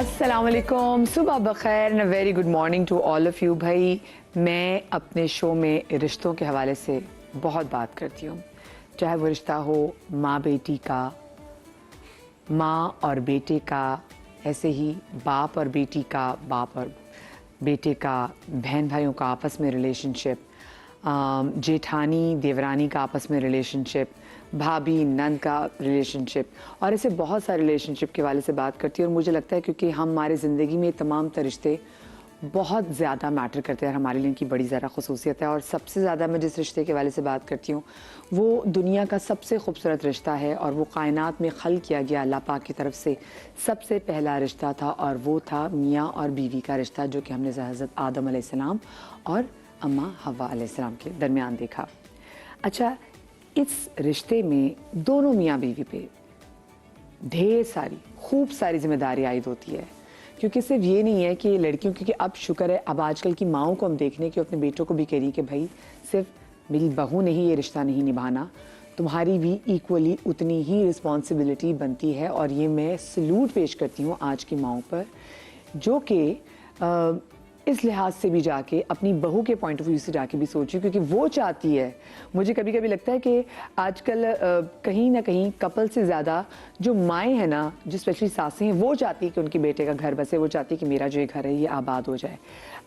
अस्सलाम वालेकुम, सुबह बखैर and very good morning to all of you. भाई, मैं अपने शो में रिश्तों के हवाले से बहुत बात करती हूँ, चाहे वो रिश्ता हो माँ बेटी का, माँ और बेटे का, ऐसे ही बाप और बेटी का, बाप और बेटे का, बहन भाइयों का आपस में रिलेशनशिप, जेठानी देवरानी का आपस में रिलेशनशिप, भाभी नंद का रिलेशनशिप, और ऐसे बहुत सारे रिलेशनशिप के वाले से बात करती है। और मुझे लगता है क्योंकि हमारे ज़िंदगी में तमाम तर रिश्ते बहुत ज़्यादा मैटर करते हैं और हमारे लिए इनकी बड़ी ज़्यादा खसूसियत है। और सबसे ज़्यादा मैं जिस रिश्ते के वाले से बात करती हूँ वो दुनिया का सबसे खूबसूरत रिश्ता है और वो कायनात में खल किया गया अल्लाह पाक की तरफ से सबसे पहला रिश्ता था, और वो था मियाँ और बीवी का रिश्ता, जो कि हमने हज़रत आदम अलैहिस्सलाम और अम्मा हव्वा अलैहिस्सलाम के दरमियान देखा। अच्छा, इस रिश्ते में दोनों मियाँ बीवी पे ढेर सारी खूब सारी जिम्मेदारी आयद होती है, क्योंकि सिर्फ ये नहीं है कि लड़कियों, क्योंकि अब शुक्र है अब आजकल की माओं को हम देखने कि अपने बेटों को भी कह रही है कि भाई सिर्फ मेरी बहू ने ही ये रिश्ता नहीं निभाना, तुम्हारी भी इक्वली उतनी ही रिस्पॉन्सिबिलिटी बनती है। और ये मैं सल्यूट पेश करती हूँ आज की माओं पर, जो कि इस लिहाज से भी जाके अपनी बहू के पॉइंट ऑफ व्यू से जाके भी सोची, क्योंकि वो चाहती है, मुझे कभी कभी लगता है कि आजकल कहीं ना कहीं कपल से ज़्यादा जो माएँ हैं ना, जो स्पेशली सासें हैं, वो चाहती है कि उनके बेटे का घर बसे, वो चाहती है कि मेरा जो ये घर है ये आबाद हो जाए।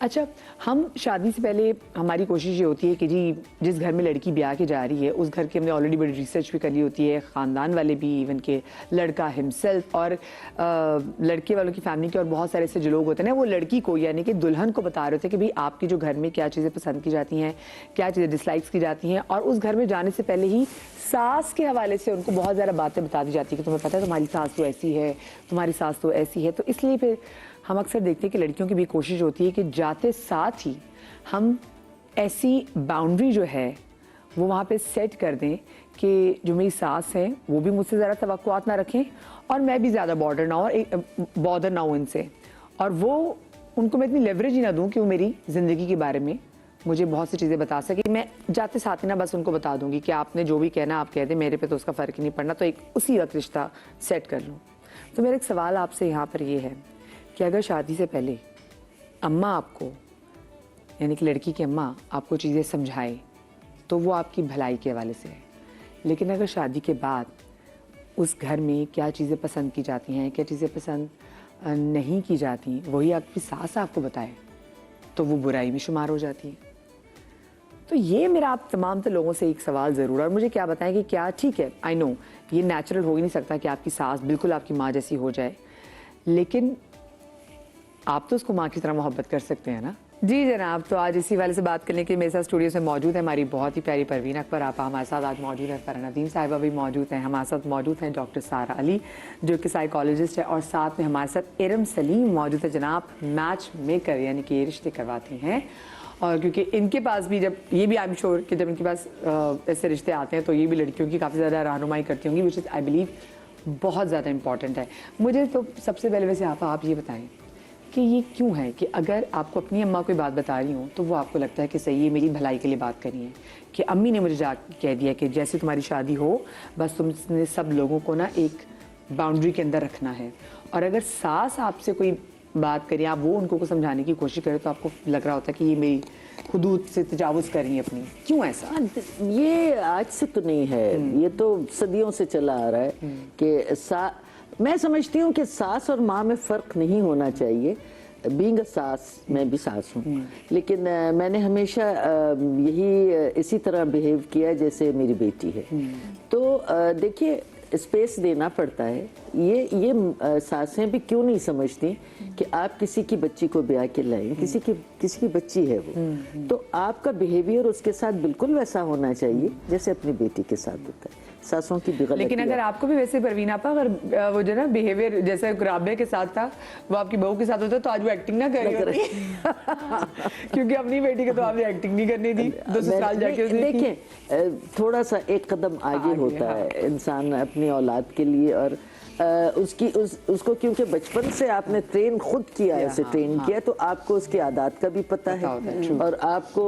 अच्छा, हम शादी से पहले हमारी कोशिश ये होती है कि जी जिस घर में लड़की ब्याह के जा रही है उस घर की हमने ऑलरेडी बड़ी रिसर्च भी कर ली होती है, ख़ानदान वाले भी, इवन के लड़का हिमसेल्फ और लड़के वालों की फैमिली के, और बहुत सारे ऐसे जो लोग होते हैं ना, वो लड़की को यानी कि दुल्हन को बता रहे थे कि भाई आपकी जो घर में क्या चीज़ें पसंद की जाती हैं, क्या चीज़ें डिसलाइक्स की जाती हैं, और उस घर में जाने से पहले ही सास के हवाले से उनको बहुत ज़्यादा बातें बता दी जाती है कि तुम्हें पता है तुम्हारी सास तो ऐसी है, तुम्हारी सास तो ऐसी है। तो इसलिए फिर हम अक्सर देखते हैं कि लड़कियों की भी कोशिश होती है कि जाते साथ ही हम ऐसी बाउंड्री जो है वो वहाँ पे सेट कर दें कि जो मेरी सास है वो भी मुझसे ज़्यादा तवक्कुआत ना रखें और मैं भी ज़्यादा बॉर्डर ना हूँ इनसे, और वो उनको मैं इतनी लेवरेज ही ना दूँ कि वो मेरी ज़िंदगी के बारे में मुझे बहुत सी चीज़ें बता सके। मैं जाते साथ ही ना बस उनको बता दूंगी कि आपने जो भी कहना आप कह दें, मेरे पे तो उसका फ़र्क ही नहीं पड़ना, तो एक उसी वक्त रिश्ता सेट कर लूँ। तो मेरा एक सवाल आपसे यहाँ पर ये है कि अगर शादी से पहले अम्मा आपको, यानी कि लड़की की अम्मा आपको चीज़ें समझाए तो वो आपकी भलाई के हवाले से है, लेकिन अगर शादी के बाद उस घर में क्या चीज़ें पसंद की जाती हैं, क्या चीज़ें पसंद नहीं की जाती, वही आपकी सास आपको बताए, तो वो बुराई में शुमार हो जाती है। तो ये मेरा आप तमाम तो लोगों से एक सवाल ज़रूर है, और मुझे क्या बताएं कि क्या ठीक है, आई नो ये नेचुरल हो ही नहीं सकता कि आपकी सास बिल्कुल आपकी माँ जैसी हो जाए, लेकिन आप तो उसको माँ की तरह मोहब्बत कर सकते हैं ना। जी जनाब, तो आज इसी वाले से बात करने के लिए मेरे साथ स्टूडियो से मौजूद है हमारी बहुत ही प्यारी परवीन अकबर आपा, हमारे साथ आज मौजूद है फरहान नदीम साहिबा भी मौजूद हैं, हमारे साथ मौजूद हैं डॉक्टर सारा अली जो कि साइकोलॉजिस्ट है, और साथ में हमारे साथ इरम सलीम मौजूद है, जनाब मैच मेकर यानी कि ये रिश्ते करवाती हैं। और क्योंकि इनके पास भी जब ये भी आई एम श्योर कि जब इनके पास ऐसे रिश्ते आते हैं तो ये भी लड़कियों की काफ़ी ज़्यादा रहनुमाई करती होंगी, विच इज़ आई बिलीव बहुत ज़्यादा इंपॉर्टेंट है। मुझे तो सबसे पहले वैसे आप ये बताएं कि ये क्यों है कि अगर आपको अपनी अम्मा कोई बात बता रही हूँ तो वो आपको लगता है कि सही है, मेरी भलाई के लिए बात करी है, कि अम्मी ने मुझे जा कह दिया कि जैसे तुम्हारी शादी हो बस तुमने सब लोगों को ना एक बाउंड्री के अंदर रखना है, और अगर सास आपसे कोई बात करें, आप वो उनको को समझाने की कोशिश करें तो आपको लग रहा होता है कि ये मेरी हुदूद से तजावुज़ कर रही है अपनी, क्यों ऐसा? ये आज से तो नहीं है, ये तो सदियों से चला आ रहा है कि मैं समझती हूँ कि सास और माँ में फ़र्क नहीं होना चाहिए। बीइंग अ सास, मैं भी सास हूँ, लेकिन मैंने हमेशा यही इसी तरह बिहेव किया जैसे मेरी बेटी है। तो देखिए स्पेस देना पड़ता है। ये सासें भी क्यों नहीं समझती कि आप किसी की बच्ची को ब्याह के लाएं, किसी की बच्ची है वो, तो आपका बिहेवियर उसके साथ बिल्कुल वैसा होना चाहिए जैसे अपनी बेटी के साथ होता है। सासों की भी गलती। लेकिन अगर आपको भी वैसे परवीन आपा, अगर वो जो ना बिहेवियर जैसे राबिया के साथ था वो आपकी बहू के साथ होता तो आज वो एक्टिंग ना कर रही होती क्योंकि अपनी बेटी को तो आपने एक्टिंग नहीं करनी थी, 2 साल जाके देखिए थोड़ा सा एक कदम आगे होता है इंसान अपनी औलाद के लिए, और उसको क्योंकि बचपन से आपने ट्रेन खुद किया है, उसे ट्रेन किया, तो आपको उसकी आदत का भी पता है, और आपको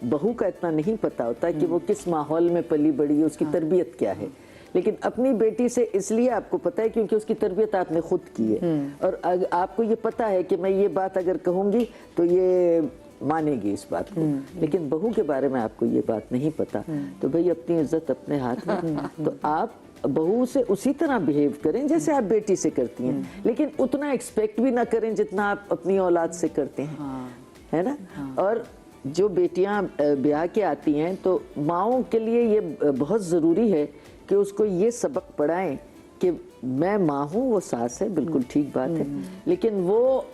बहू का इतना नहीं पता होता कि वो किस माहौल में पली बड़ी है, उसकी तरबियत क्या है। लेकिन अपनी बेटी से इसलिए आपको पता है क्योंकि उसकी तरबियत आपने खुद की है, और आपको ये पता है कि मैं ये बात अगर कहूँगी तो ये मानेगी इस बात को। लेकिन बहू के बारे में आपको ये बात नहीं पता, तो भाई अपनी इज्जत अपने हाथ में। तो आप बहू से उसी तरह बिहेव करें जैसे आप बेटी से करती हैं, लेकिन उतना एक्सपेक्ट भी ना करें जितना आप अपनी औलाद से करते हैं, है ना। और जो बेटियां ब्याह के आती हैं तो माओं के लिए ये बहुत ज़रूरी है कि उसको ये सबक पढ़ाएं कि मैं माँ हूँ, वो सास है, बिल्कुल ठीक बात है, लेकिन वो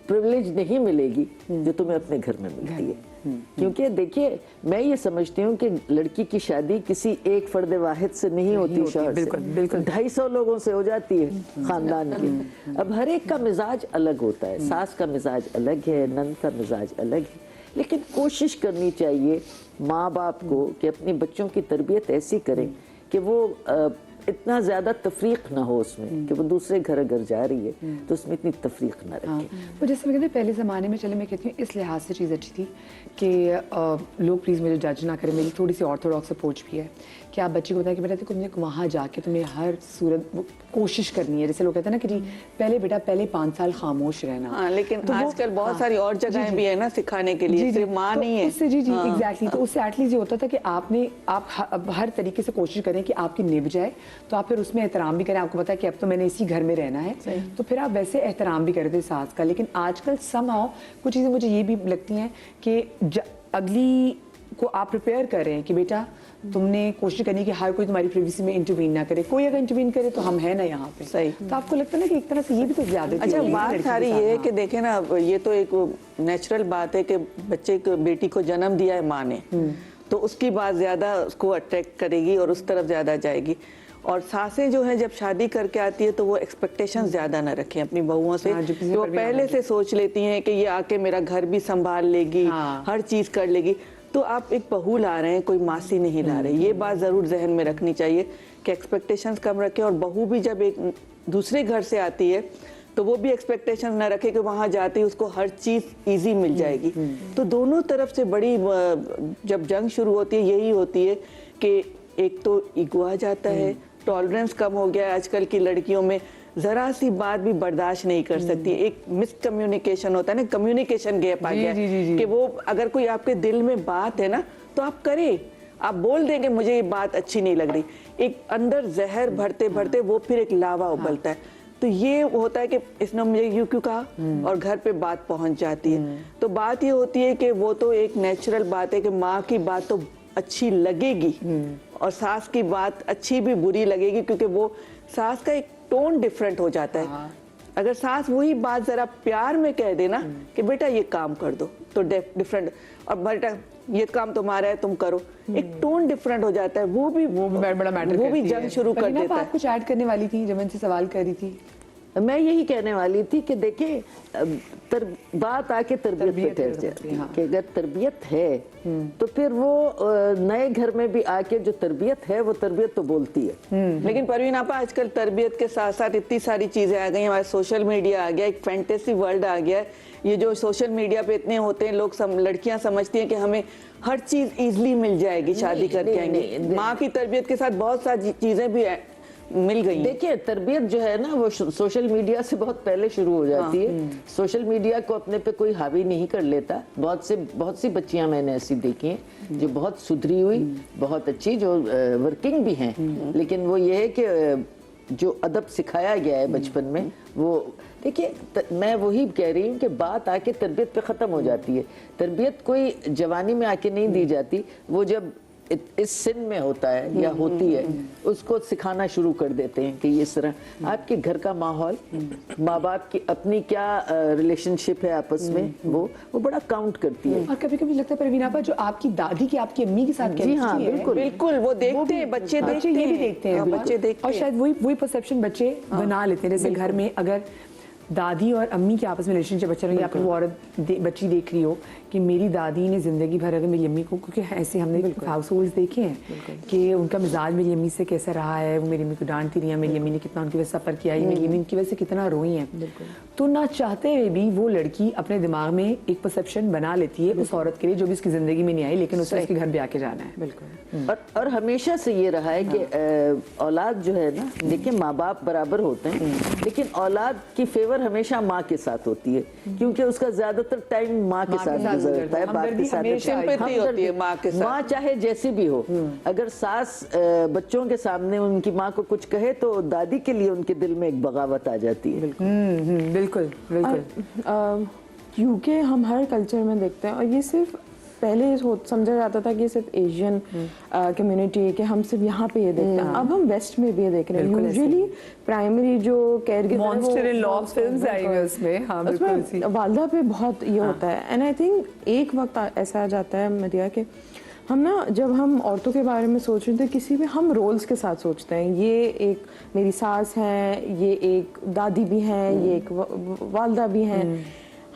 प्रिविलेज नहीं मिलेगी जो तुम्हें अपने घर में मिलती है। क्योंकि देखिए, मैं ये समझती हूँ कि लड़की की शादी किसी एक फर्द वाहिद से नहीं होती, शहर से 250 लोगों से हो जाती है, खानदान के। अब हर एक का मिजाज अलग होता है, सास का मिजाज अलग है, नंद का मिजाज अलग है, लेकिन कोशिश करनी चाहिए माँ बाप को कि अपने बच्चों की तरबियत ऐसी करें कि वो इतना ज्यादा तफरीक ना हो उसमें, कि वो दूसरे घर अगर जा रही है तो उसमें इतनी तफरीक ना रखे। तो जैसे मैं कहती हूँ पहले ज़माने में, चले मैं कहती हूँ इस लिहाज से चीज़ अच्छी थी कि लोग प्लीज़ मुझे जज ना करें, मेरी थोड़ी सी ऑर्थोडॉक्स अप्रोच भी है कि आप बच्चे को बताएं कि बेटा तुमने वहाँ जाके तुम्हें हर सूरत कोशिश करनी है। जैसे लोग कहते हैं ना कि जी पहले बेटा पहले 5 साल खामोश रहना। हाँ, लेकिन तो आजकल बहुत सारी और जगहें भी है ना सिखाने के लिए, सिर्फ माँ नहीं है। उससे जी एग्जैक्टली, तो उससे एटलीस्ट ये होता था कि आप हर तरीके से कोशिश करें कि आपकी निभ जाए, तो आप फिर उसमें एहतराम भी करें। आपको पता है कि अब तो मैंने इसी घर में रहना है, तो फिर आप वैसे एहतराम भी करते सास का। लेकिन आजकल समहाउ कुछ चीज़ें मुझे ये भी लगती हैं कि अगली को आप प्रिपेयर कर रहे हैं कि बेटा तुमने कोशिश करनी कि हर कोई तुम्हारी प्राइवेसी में इंटरवीन ना करे, कोई अगर इंटरवीन करे तो हम है ना यहाँ पे। सही। तो आपको लगता है ना कि एक तरह से ये भी तो ज्यादा। अच्छा, बात सारी ये है कि देखे ना, ये तो एक नेचुरल बात है कि बच्चे को, बेटी को जन्म दिया है माँ ने, तो उसकी बात ज्यादा उसको अट्रैक्ट करेगी और उस तरफ ज्यादा जाएगी। और सासें जो है जब शादी करके आती है तो वो एक्सपेक्टेशंस ज्यादा ना रखें अपनी बहुओं से, तो वो पहले से सोच लेती हैं कि ये आके मेरा घर भी संभाल लेगी, हर चीज कर लेगी। तो आप एक बहू ला रहे हैं, कोई मासी नहीं ला रहे। ये बात जरूर जहन में रखनी चाहिए कि एक्सपेक्टेशंस कम रखें। और बहू भी जब एक दूसरे घर से आती है तो वो भी एक्सपेक्टेशंस ना रखे कि वहां जाती है उसको हर चीज इजी मिल जाएगी। तो दोनों तरफ से बड़ी जब जंग शुरू होती है यही होती है कि एक तो ईगो आ जाता है, टॉलरेंस कम हो गया है आजकल की लड़कियों में, जरा सी बात भी बर्दाश्त नहीं कर सकती। एक मिसकम्युनिकेशन होता है ना, कम्युनिकेशन गैप आ गया कि वो अगर कोई आपके दिल में बात है ना तो आप करें, आप बोल देंगे मुझे ये बात अच्छी नहीं लग रही, एक अंदर जहर भरते भरते वो फिर एक लावा उबलता है। तो ये होता है कि इसने मुझे यूं क्यों कहा, और घर पे बात पहुंच जाती है। तो बात ये होती है कि वो तो एक नेचुरल बात है कि माँ की बात तो अच्छी लगेगी और सास की बात अच्छी भी बुरी लगेगी, क्योंकि वो सास का एक टोन डिफरेंट हो जाता है। अगर सास वही बात जरा प्यार में कह देना कि बेटा ये काम कर दो, तो डिफरेंट, और बेटा ये काम तुम्हारा है तुम करो, एक टोन डिफरेंट हो जाता है। वो भी बड़ा मैटर, वो भी जंग शुरू कर देता है। आप कुछ ऐड करने वाली थी जब मैं इनसे सवाल कर रही थी? मैं यही कहने वाली थी कि देखिए, बात आके तरबियत पे ठहर जाती है कि अगर तरबियत है तो फिर वो नए घर में भी आके जो तरबियत है वो तरबियत तो बोलती है। लेकिन परवीन आपा, आजकल तरबियत के साथ साथ इतनी सारी चीजें आ गई, हमारे सोशल मीडिया आ गया, एक फैंटेसी वर्ल्ड आ गया है। ये जो सोशल मीडिया पे इतने होते हैं लोग, लड़कियां समझती हैं कि हमें हर चीज इजीली मिल जाएगी शादी करके आएंगे। माँ की तरबियत के साथ बहुत सारी चीजें भी मिल गई। देखिए, तरबियत जो है ना वो सोशल मीडिया से बहुत पहले शुरू हो जाती है। सोशल मीडिया को अपने पे कोई हावी नहीं कर लेता। बहुत सी बच्चियां मैंने ऐसी देखी हैं जो बहुत सुधरी हुई, बहुत अच्छी, जो वर्किंग भी हैं, लेकिन वो ये है कि जो अदब सिखाया गया है बचपन में, वो देखिए, मैं वही कह रही हूँ कि बात आके तरबियत पे ख़त्म हो जाती है। तरबियत कोई जवानी में आके नहीं दी जाती, वो जब इस सिन में होता है या होती है उसको सिखाना शुरू कर देते हैं कि इस तरह आपके घर का माहौल, माँ बाप की अपनी क्या रिलेशनशिप है आपस में, वो बड़ा काउंट करती है। और कभी कभी लगता है परवीन आपा, जो आपकी दादी की आपकी अम्मी के साथ जी हाँ, बिल्कुल बिल्कुल, वो देखते हैं, बच्चे ये भी देखते हैं, बच्चे देखते और शायद वही परसेप्शन बच्चे बना लेते हैं। जैसे घर में अगर दादी और अम्मी के आपस में रिलेशनशिप अच्छा रही, या फिर वो औरत बच्ची देख रही हो कि मेरी दादी ने ज़िंदगी भर अगर मेरी अम्मी को, क्योंकि ऐसे हमने हाउस होल्ड्स देखे हैं कि उनका मिजाज मेरी अम्मी से कैसा रहा है, वो मेरी अम्मी को डांटती रही है, मेरी अम्मी ने कितना उनकी वजह से सफ़र किया है, मेरी अम्मी उनकी वजह से कितना रोई है, तो ना चाहते हुए भी वो लड़की अपने दिमाग में एक परसेप्शन बना लेती है उस औरत के लिए जो भी उसकी ज़िंदगी में नहीं आई, लेकिन उसे उसके घर भी आके जाना है। बिल्कुल। और हमेशा से ये रहा है कि औलाद जो है ना, देखिए माँ बाप बराबर होते हैं, लेकिन औलाद की फेवर हमेशा माँ के साथ होती है, क्योंकि उसका ज्यादातर टाइम माँ के साथ गुजरता है, बाप के साथ। सिंपैथी होती है माँ के साथ। माँ चाहे जैसी भी हो, अगर सास बच्चों के सामने उनकी माँ को कुछ कहे तो दादी के लिए उनके दिल में एक बगावत आ जाती है। बिल्कुल बिल्कुल। क्योंकि हम हर कल्चर में देखते हैं, और ये सिर्फ पहले समझा जाता था कि ये सिर्फ एशियन कम्युनिटी है, कि हम सिर्फ यहाँ पे ये देखते हैं, अब हम वेस्ट में भी ये देख रहे हैं। यूजुअली प्राइमरी जो care monster in law films आई हैं उसमें, हाँ बिल्कुल, वालदा पे बहुत ये होता है। एंड आई थिंक एक वक्त ऐसा आ जाता है मदिया के हम ना, जब हम औरतों के बारे में सोच रहे थे किसी भी, हम रोल्स के साथ सोचते हैं, ये एक मेरी सास है, ये एक दादी भी हैं, ये एक वालदा भी हैं।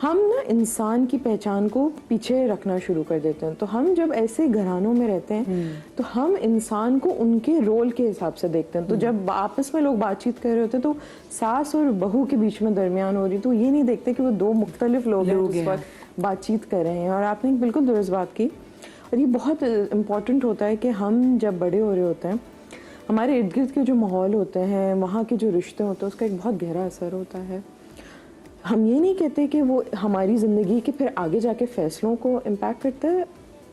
हम ना इंसान की पहचान को पीछे रखना शुरू कर देते हैं। तो हम जब ऐसे घरानों में रहते हैं तो हम इंसान को उनके रोल के हिसाब से देखते हैं। तो जब आपस में लोग बातचीत कर रहे होते हैं तो सास और बहू के बीच में दरमियान हो रही, तो ये नहीं देखते कि वो दो मुख्तलिफ लोग हैं जिस वक्त बातचीत कर रहे हैं। और आपने बिल्कुल दुरुस्त बात की, और ये बहुत इम्पॉर्टेंट होता है कि हम जब बड़े हो रहे होते हैं, हमारे इर्द गिर्द के जो माहौल होते हैं, वहाँ के जो रिश्ते होते हैं, उसका एक बहुत गहरा असर होता है। हम ये नहीं कहते कि वो हमारी ज़िंदगी के फिर आगे जाके फ़ैसलों को इम्पैक्ट करता है।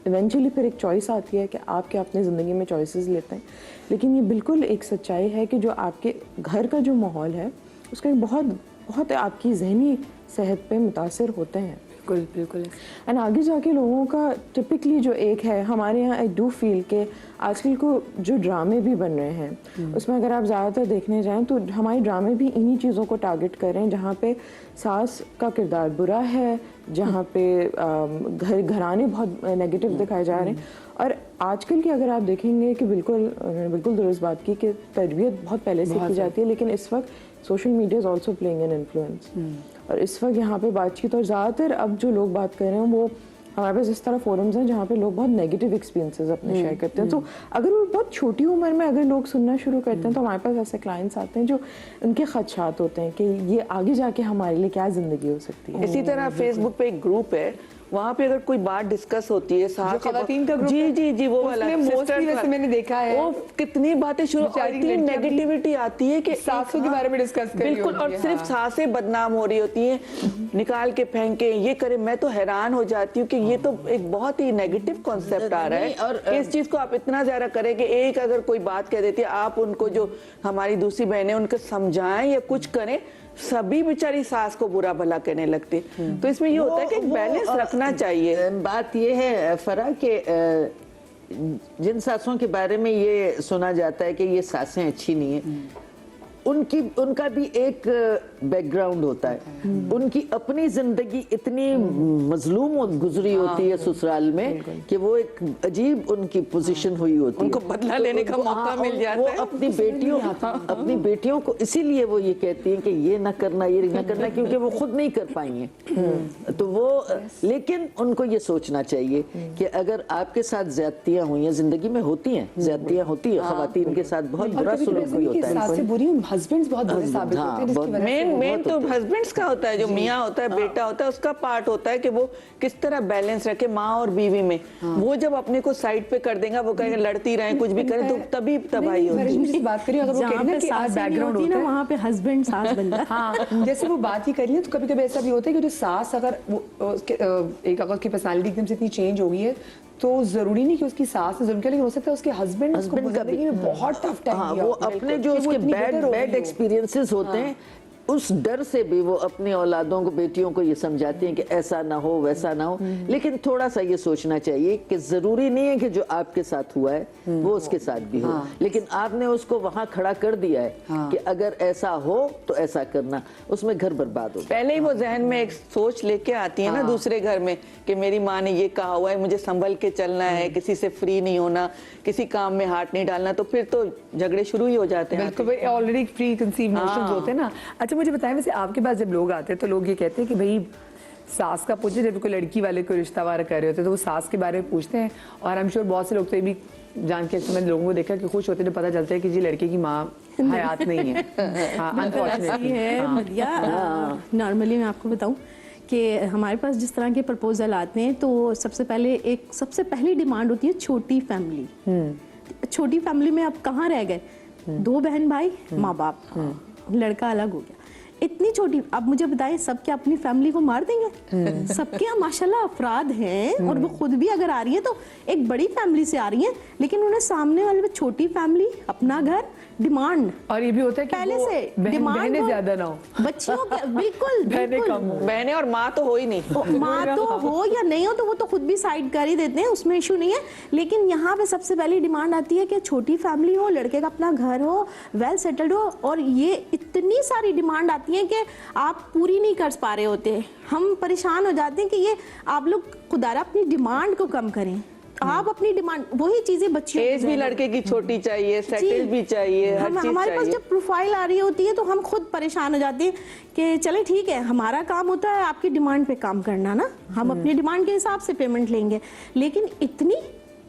इवेंचुअली फिर एक चॉइस आती है कि आप क्या अपने ज़िंदगी में चॉइसेस लेते हैं, लेकिन ये बिल्कुल एक सच्चाई है कि जो आपके घर का जो माहौल है उसका एक बहुत आपकी जहनी सेहत पे मुतासिर होते हैं। बिल्कुल बिल्कुल। एंड आगे जाके लोगों का टिपिकली जो एक है हमारे यहाँ, आई डू फील के आजकल को जो ड्रामे भी बन रहे हैं उसमें अगर आप ज़्यादातर देखने जाएं तो हमारे ड्रामे भी इन्हीं चीज़ों को टारगेट कर रहे हैं, जहाँ पे सास का किरदार बुरा है, जहाँ पे घराने बहुत नेगेटिव दिखाए जा रहे हैं। और आजकल की अगर आप देखेंगे कि बिल्कुल दुरुस्त बात की कि तरबियत बहुत पहले से की जाती है, लेकिन इस वक्त social media is also playing an influence. और इस वक्त यहाँ पे बातचीत, और ज़्यादातर अब जो लोग बात कर रहे हैं वो हमारे पास इस तरह फोरम्स हैं जहाँ पे लोग बहुत नेगेटिव एक्सपीरियंसेस अपने शेयर करते हैं। तो अगर वो बहुत छोटी उम्र में अगर लोग सुनना शुरू करते हैं तो हमारे पास ऐसे क्लाइंट्स आते हैं जो उनके खदशात होते हैं कि ये आगे जाके हमारे लिए क्या ज़िंदगी हो सकती है। इसी तरह फेसबुक पे एक ग्रुप है, वहाँ पे अगर कोई बात डिस्कस होती है, जो खवातीन का ग्रुप जी जी जी वो वाला, मोस्टली वैसे मैंने देखा है वो कितनी बातें शुरू, इतनी नेगेटिविटी आती है कि सासों के बारे में डिस्कस कर रही बिल्कुल, होती और है, सिर्फ सासें बदनाम हो रही होती हैं, निकाल के फेंके, ये करे। मैं तो हैरान हो जाती हूँ कि ये तो एक बहुत ही नेगेटिव कॉन्सेप्ट आ रहा है। और इस चीज को आप इतना ज्यादा करें कि एक अगर कोई बात कह देती है, आप उनको, जो हमारी दूसरी बहनें, उनको समझाएं या कुछ करें, सभी बेचारी सास को बुरा भला कहने लगते। तो इसमें ये होता है कि बैलेंस रखना चाहिए। बात ये है फरा कि जिन सासों के बारे में ये सुना जाता है कि ये सासें अच्छी नहीं है, उनका भी एक बैकग्राउंड होता है। उनकी अपनी जिंदगी इतनी मजलूम गुजरी होती है ससुराल में कि वो एक अजीब उनकी पोजीशन हुई होती है, उनको बदला लेने का मौका मिल जाता है। वो अपनी बेटियों को इसीलिए वो ये कहती हैं कि ये ना करना, ये ना करना, क्योंकि वो खुद नहीं कर पाई हैं। तो वो लेकिन उनको ये सोचना चाहिए कि अगर आपके साथ ज्यादतियां हुई हैं, जिंदगी में होती हैं, ज्यादतियां होती है, खवातीन के साथ बहुत बुरा सलूक भी होता है। हस्बैंड्स बहुत बुरे साबित होते हैं, जिसकी वजह से मेन तो हस्बैंड्स का होता है, जो मियाँ होता है, बेटा होता है, उसका पार्ट होता है कि वो किस तरह बैलेंस रखे माँ और बीवी में। वो जब अपने को साइड पे कर देगा, वो कहेंगे लड़ती रहे, कुछ भी करें, तो तभी तबाही होती है। बात करिए, अगर वो कहते हैं कि आज बैकग्राउंड होता है ना, वहाँ पे हस्बैंड सास बनता। हाँ, जैसे वो बात ही कर रही है, तो कभी कभी ऐसा भी होता है कि जो सास अगर एक अगर उसकी पर्सनालिटी एकदम से इतनी चेंज हो गई है, तो जरूरी नहीं कि उसकी सास से लेकिन हो सकता है उसके हस्बैंड उसको जिंदगी में बहुत टफ टाइम दिया। वो अपने जो उसके बैड एक्सपीरियंसेस होते हैं, उस डर से भी वो अपनी औलादों को, बेटियों को ये समझाती हैं कि ऐसा ना हो, वैसा ना हो। लेकिन थोड़ा सा ये सोचना चाहिए कि जरूरी नहीं है कि जो आपके साथ हुआ है वो उसके साथ भी हो। लेकिन आपने उसको वहां खड़ा कर दिया है कि अगर ऐसा हो तो ऐसा करना, उसमें घर बर्बाद हो। पहले ही वो जहन में एक सोच लेके आती है ना दूसरे घर में कि मेरी माँ ने ये कहा हुआ है, मुझे संभल के चलना है, किसी से फ्री नहीं होना, किसी काम में हाथ नहीं डालना, तो फिर तो झगड़े शुरू ही हो जाते हैं। बिल्कुल, ऑलरेडी प्री कंसीव नोशंस होते हैं ना। अच्छा अच्छा मुझे बताएं, वैसे आपके पास जब लोग आते हैं तो लोग ये कहते हैं कि भाई सास का पूछे, जब कोई लड़की वाले को रिश्ता वाला कर रहे होते हैं तो वो सास के बारे में पूछते हैं। और आई एम श्योर बहुत से लोग तो ये भी जान के, मैंने लोगों को देखा कि खुश होते हैं जब पता चलता है कि जी लड़के की माँ हयात नहीं है। हाँ, ऐसी है मदिया। नॉर्मली मैं आपको बताऊं कि हमारे पास जिस तरह के प्रपोजल आते हैं तो सबसे पहली डिमांड होती है छोटी फैमिली। छोटी फैमिली में आप कहाँ रह गए, 2 बहन भाई, माँ बाप, लड़का अलग हो गया, इतनी छोटी। अब मुझे बताएं, सब क्या अपनी फैमिली को मार देंगे? सबके यहाँ माशाल्लाह अफराद हैं और वो खुद भी अगर आ रही है तो एक बड़ी फैमिली से आ रही है, लेकिन उन्हें सामने वाले में छोटी फैमिली, अपना घर, डिमांड। और ये भी होता है कि पहले वो से बहनें ज्यादा ना हो, बच्चियों के बिल्कुल बहनें कम हो। बहनें और माँ तो हो ही नहीं। माँ तो हो या नहीं हो तो वो तो खुद भी साइड कर ही देते हैं, उसमें इशू नहीं है। लेकिन यहाँ पे सबसे पहली डिमांड आती है कि छोटी फैमिली हो, लड़के का अपना घर हो, वेल सेटल्ड हो। और ये इतनी सारी डिमांड आती है कि आप पूरी नहीं कर पा रहे होते। हम परेशान हो जाते हैं कि ये आप लोग खुदारा अपनी डिमांड को कम करें। आप अपनी डिमांड, वही चीजें बच्चियों एज भी लड़के की छोटी चाहिए, सेटल भी चाहिए, हर चीज हमारे पास चाहिए। जब प्रोफाइल आ रही होती है तो हम खुद परेशान हो जाते हैं कि चले ठीक है, हमारा काम होता है आपकी डिमांड पे काम करना ना, हम अपनी डिमांड के हिसाब से पेमेंट लेंगे। लेकिन इतनी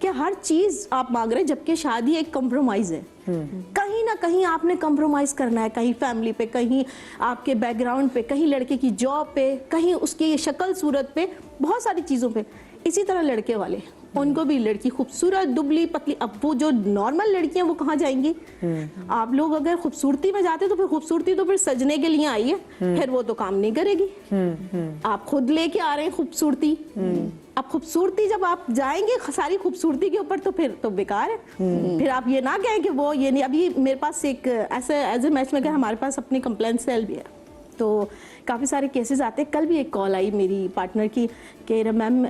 कि हर चीज आप मांग रहे हैं, जबकि शादी एक कंप्रोमाइज है। कहीं ना कहीं आपने कंप्रोमाइज करना है, कहीं फैमिली पे, कहीं आपके बैकग्राउंड पे, कहीं लड़के की जॉब पे, कहीं उसकी शक्ल सूरत पे, बहुत सारी चीजों पे। इसी तरह लड़के वाले, उनको भी लड़की खूबसूरत, दुबली, पतली। अब वो जो नॉर्मल लड़कियां वो कहाँ जाएंगी? आप लोग अगर खूबसूरती में जाते तो फिर खूबसूरती तो फिर सजने के लिए आई है, फिर वो तो काम नहीं करेगी। आप खुद लेके आ रहे हैं खूबसूरती, अब खूबसूरती जब आप जाएंगे सारी खूबसूरती के ऊपर तो फिर तो बेकार है। फिर आप ये ना कहें कि वो ये नहीं। अभी मेरे पास एक ऐसे एज ए मैच मेकर हमारे पास अपनी कंप्लेंट सेल भी है, तो काफ़ी सारे केसेस आते हैं। कल भी एक कॉल आई मेरी पार्टनर की कि मैम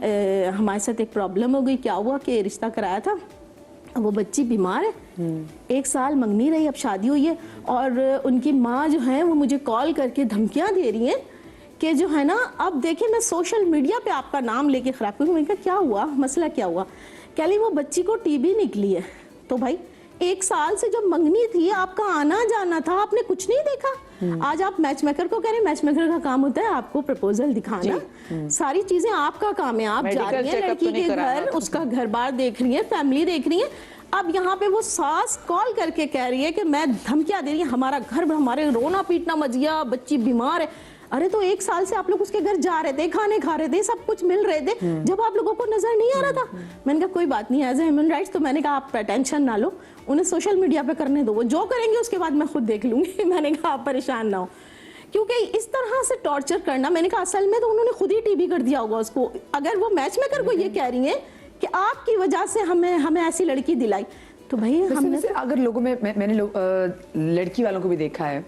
हमारे साथ एक प्रॉब्लम हो गई। क्या हुआ कि रिश्ता कराया था, वो बच्ची बीमार है, 1 साल मंगनी रही, अब शादी हुई है, और उनकी माँ जो है वो मुझे कॉल करके धमकियाँ दे रही हैं कि जो है ना, अब देखिए मैं सोशल मीडिया पे आपका नाम लेके खराब करूँ। मैंने कहा क्या हुआ, मसला क्या हुआ? कह रही वो बच्ची को टीबी निकली है। तो भाई 1 साल से जब मंगनी थी, आपका आना जाना था, आपने कुछ नहीं देखा। आज आप मैच मेकर को कह रहे हैं, मैच मेकर का काम होता है आपको प्रपोजल दिखाना, सारी चीजें आपका काम है। आप जा रही हैं लड़की के घर, उसका घर बार देख रही है, फैमिली देख रही है। अब यहाँ पे वो सास कॉल करके कह रही है कि मैं धमकियां दे रही है, हमारा घर, हमारे रोना पीटना मच गया, बच्ची बीमार है। अरे तो 1 साल से आप लोग उसके घर जा रहे थे, खाने खा रहे थे, सब कुछ मिल रहे थे, जब आप लोगों को नजर नहीं आ रहा था। मैंने कहा कोई बात नहीं, एज ए ह्यूमन राइट्स, तो मैंने कहा आप टेंशन ना लो, उन्हें सोशल मीडिया पे करने दो, वो जो करेंगे उसके बाद मैं खुद देख लूंगी। मैंने कहा आप परेशान ना हो, क्योंकि इस तरह से टॉर्चर करना, मैंने कहा असल में तो उन्होंने खुद ही टीबी कर दिया होगा उसको। अगर वो मैच मेकर को ये कह रही है कि आपकी वजह से हमें ऐसी लड़की दिलाई, तो भाई हमने अगर लोगों में मैंने लड़की वालों को भी देखा है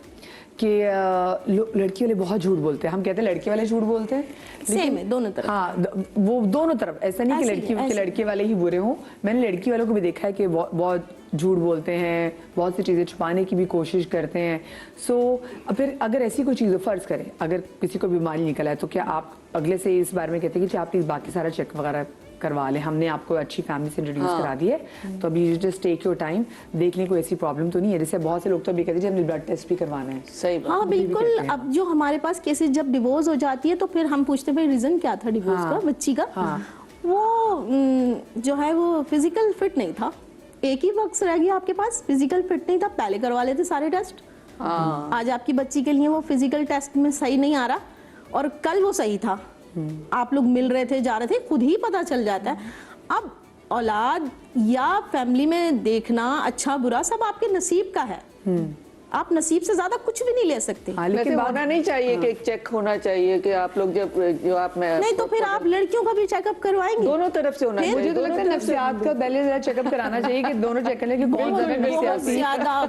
कि लड़की वाले बहुत झूठ बोलते हैं। हम कहते हैं लड़के वाले झूठ बोलते हैं, सेम है दोनों तरफ। हाँ, वो दोनों तरफ, ऐसा नहीं कि लड़के वाले ही बुरे हों। मैंने लड़की वालों को भी देखा है कि बहुत झूठ बोलते हैं, बहुत सी चीज़ें छुपाने की भी कोशिश करते हैं। फिर अगर ऐसी कोई चीज़ फर्ज करें, अगर किसी को बीमारी निकला है, तो क्या आप अगले से इस बारे में कहते हैं कि आप प्लीज़ बाकी सारा चेक वगैरह करवा लें, हमने आपको अच्छी फैमिली से इंट्रोड्यूस करा दी है, तो अभी you just take your time, देख लें कोई ऐसी प्रॉब्लम तो नहीं है। जैसे बहुत से लोग तो अभी कहते हैं हमने ब्लड टेस्ट भी करवाना है। सही बात। हाँ बिल्कुल। अब जो हमारे पास केसेस जब डिवोर्स हो जाती है तो फिर हम पूछते हैं रीजन क्या था डिवोर्स का, बच्ची का। वो जो है वो फिजिकल फिट नहीं था, एक ही वक्त रह गया आपके पास, फिजिकल फिट नहीं था, पहले करवा लेते सारे टेस्ट। आज आपकी बच्ची के लिए वो फिजिकल टेस्ट में सही नहीं आ रहा, और कल वो सही था, आप लोग मिल रहे थे, जा रहे थे, खुद ही पता चल जाता है। अब औलाद या फैमिली में देखना अच्छा बुरा सब आपके नसीब का है, आप नसीब से ज्यादा कुछ भी नहीं ले सकते। लेकिन होना नहीं चाहिए कि एक चेक होना चाहिए कि आप लोग जो आप में नहीं तो फिर आप लड़कियों का भी चेकअप करवाएंगे, दोनों तरफ से होना चाहिए। मुझे तो लगता है नफ्सियात का पहले जरा चेकअप कराना चाहिए कि दोनों चेक करें कि कौन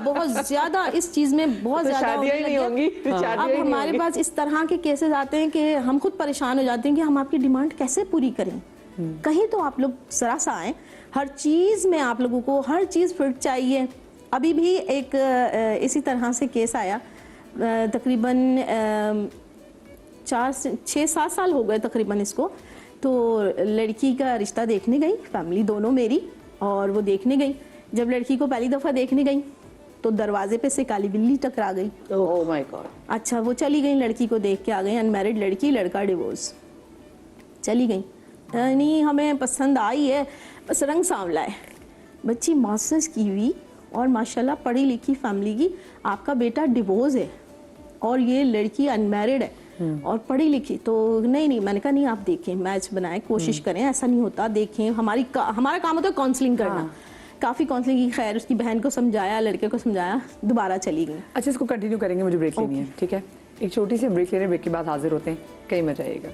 बहुत ज्यादा इस चीज में बहुत ज्यादा शादियां ही नहीं होंगी। अब हमारे पास इस तरह के केसेस आते हैं कि हम खुद परेशान हो जाते हैं कि हम आपकी डिमांड कैसे पूरी करें। कहीं तो आप लोग जरा सा आए, हर चीज में आप लोगों को हर चीज फिट चाहिए। अभी भी एक इसी तरह से केस आया, तकरीबन 6-7 साल हो गए तकरीबन इसको। तो लड़की का रिश्ता देखने गई फैमिली दोनों मेरी, और वो देखने गई। जब लड़की को पहली दफ़ा देखने गई तो दरवाजे पे से काली बिल्ली टकरा गई। Oh my God. अच्छा, वो चली गई, लड़की को देख के आ गई, अनमैरिड लड़की, लड़का डिवोर्स, चली गई। नहीं हमें पसंद आई है, बस रंग सांवला है, बच्ची मास्टर्स की हुई और माशाल्लाह पढ़ी लिखी फैमिली की, आपका बेटा डिवोर्स है और ये लड़की अनमैरिड है और पढ़ी लिखी। तो नहीं, मैंने कहा नहीं आप देखें, मैच बनाएं, कोशिश करें, ऐसा नहीं होता, देखें, हमारा काम होता है काउंसलिंग करना। काफ़ी काउंसलिंग की, खैर उसकी बहन को समझाया, लड़के को समझाया, दोबारा चली गई। अच्छा, इसको कंटिन्यू करेंगे, मुझे ब्रेक लेनी है, ठीक है? एक छोटी सी ब्रेक ले रहे हैं, ब्रेक के बाद हाजिर होते हैं, कहीं मत जाइएगा।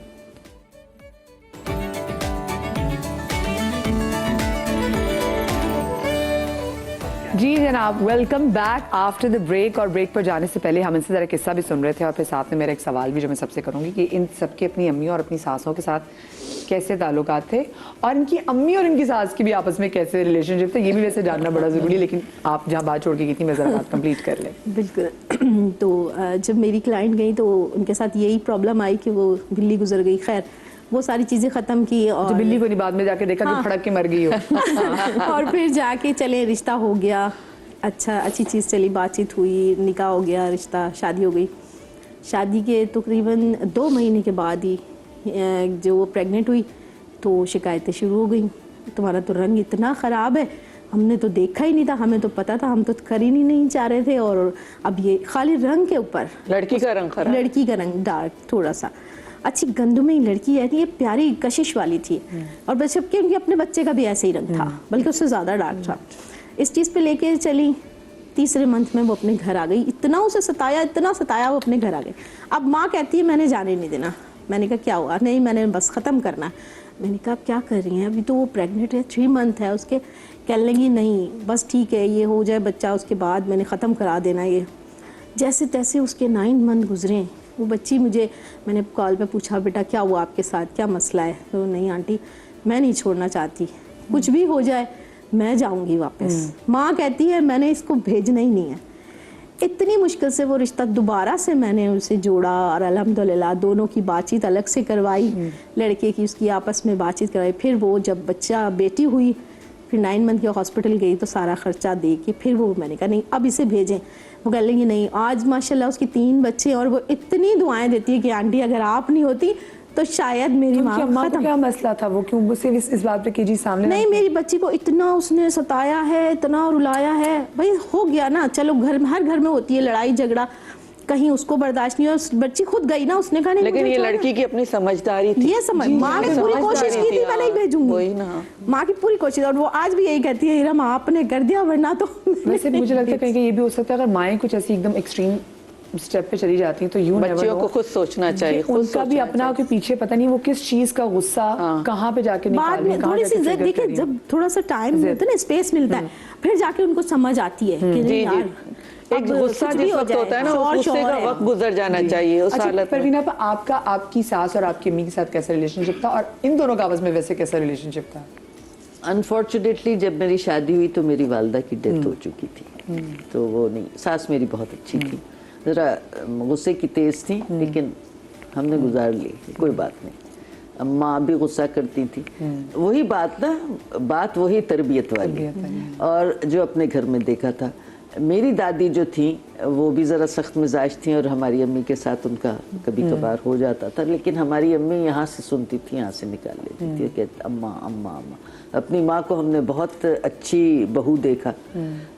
जी जनाब, welcome back after the break. और ब्रेक पर जाने से पहले हम इनसे ज़रा किस्सा भी सुन रहे थे और फिर साथ में मेरा एक सवाल भी जो मैं सबसे करूँगी कि इन सबके अपनी अम्मी और अपनी सासों के साथ कैसे ताल्लुकात थे और इनकी अम्मी और इनकी सास की भी आपस में कैसे रिलेशनशिप थे, ये भी वैसे जानना बड़ा ज़रूरी है। लेकिन आप जहाँ बात छोड़ के गई थी, मैं ज़रा बात कंप्लीट कर लें। बिल्कुल। तो जब मेरी क्लाइंट गई तो उनके साथ यही प्रॉब्लम आई कि वो बिल्ली गुजर गई। खैर वो सारी चीज़ें ख़त्म की और बिल्ली को नहीं, बाद में जाके देखा कि फड़क के मर गई हो। और फिर जाके चले, रिश्ता हो गया, अच्छा अच्छी चीज़ चली, बातचीत हुई, निकाह हो गया, रिश्ता, शादी हो गई। शादी के तकरीबन 2 महीने के बाद ही जो वो प्रेग्नेंट हुई तो शिकायतें शुरू हो गई, तुम्हारा तो रंग इतना ख़राब है, हमने तो देखा ही नहीं था, हमें तो पता था, हम तो कर ही नहीं चाह रहे थे। और अब ये खाली रंग के ऊपर, लड़की का रंग खराब, लड़की का रंग डार्क थोड़ा सा, अच्छी गंदुमई लड़की है, ये प्यारी कशिश वाली थी और बस जबकि उनके अपने बच्चे का भी ऐसे ही रंग था, बल्कि उससे ज़्यादा डार्क था। इस चीज़ पे लेके चली, तीसरे मंथ में वो अपने घर आ गई। इतना उसे सताया, इतना सताया, वो अपने घर आ गई। अब माँ कहती है मैंने जाने नहीं देना। मैंने कहा क्या हुआ? नहीं मैंने बस ख़त्म करना। मैंने कहा क्या कर रही हैं, अभी तो वो प्रेग्नेंट है, 3 मंथ है उसके। कहने लगी नहीं बस ठीक है, ये हो जाए बच्चा, उसके बाद मैंने ख़त्म करा देना ये। जैसे तैसे उसके 9 मंथ गुजरे, वो बच्ची मुझे, मैंने कॉल पे पूछा बेटा क्या हुआ आपके साथ, क्या मसला है? तो नहीं आंटी मैं नहीं छोड़ना चाहती, कुछ भी हो जाए मैं जाऊंगी वापस। माँ कहती है मैंने इसको भेजना ही नहीं है। इतनी मुश्किल से वो रिश्ता दोबारा से मैंने उसे जोड़ा और अल्हम्दुलिल्लाह दोनों की बातचीत अलग से करवाई, लड़के की उसकी आपस में बातचीत करवाई। फिर वो जब बच्चा बेटी हुई, फिर 9 मंथ के हॉस्पिटल गई तो सारा खर्चा दे के फिर वो, मैंने कहा नहीं अब इसे भेजें। वो कह लेंगी नहीं। आज माशाल्लाह उसकी 3 बच्चे और वो इतनी दुआएं देती है कि आंटी अगर आप नहीं होती तो शायद मेरी माँ को क्या मसला था, वो क्यों सिर्फ इस बात पे की जी सामने? नहीं मेरी बच्ची को इतना उसने सताया है, इतना रुलाया है। भाई हो गया ना, चलो घर में, हर घर में होती है लड़ाई झगड़ा, कहीं उसको बर्दाश्त नहीं हो, बच्ची खुद गई ना, उसने कहा नहीं। लेकिन ये लड़की की अपनी समझदारी थी, ये समझ, माँ ने पूरी कोशिश की थी मैं नहीं भेजूंगी, वही ना, माँ की पूरी कोशिश। और वो आज भी यही कहती है हीरा आपने कर दिया, वरना तो वैसे मुझे लगता है कहीं ये भी हो सकता है अगर माएँ कुछ ऐसी एकदम एक्सट्रीम स्टेप पे चली जाती हैं तो यूं बच्चियों को खुद सोचना चाहिए, उनका भी अपना के पीछे पता नहीं वो किस चीज का गुस्सा कहाँ पे जाके बाद में थोड़ी सी देखिए जब थोड़ा सा टाइम मिलता है ना, स्पेस मिलता है, फिर जाके उनको समझ आती है कि नहीं यार एक गुस्सा जिस वक्त होता है ना, उस गुस्से का वक्त गुजर जाना चाहिए उस हालत में। परवीना, आपका आपकी सास और आपकी अम्मी के साथ कैसा रिलेशनशिप था और इन दोनों का आपस में वैसे कैसा रिलेशनशिप था? अनफॉर्चुनेटली जब मेरी शादी हुई तो मेरी वालदा की डेथ हो चुकी थी, तो वो नहीं, सास मेरी बहुत अच्छी थी, ज़रा गुस्से की तेज़ थी, लेकिन हमने गुजार ली, कोई बात नहीं। माँ भी गुस्सा करती थी, वही बात ना, बात वही तरबियत वाली। और जो अपने घर में देखा था, मेरी दादी जो थी वो भी ज़रा सख्त मिजाज थी और हमारी अम्मी के साथ उनका कभी कभार हो जाता था, लेकिन हमारी अम्मी यहाँ से सुनती थी, यहाँ से निकाल लेती थी कि अम्मा अम्मा अम्मा। अपनी माँ को हमने बहुत अच्छी बहू देखा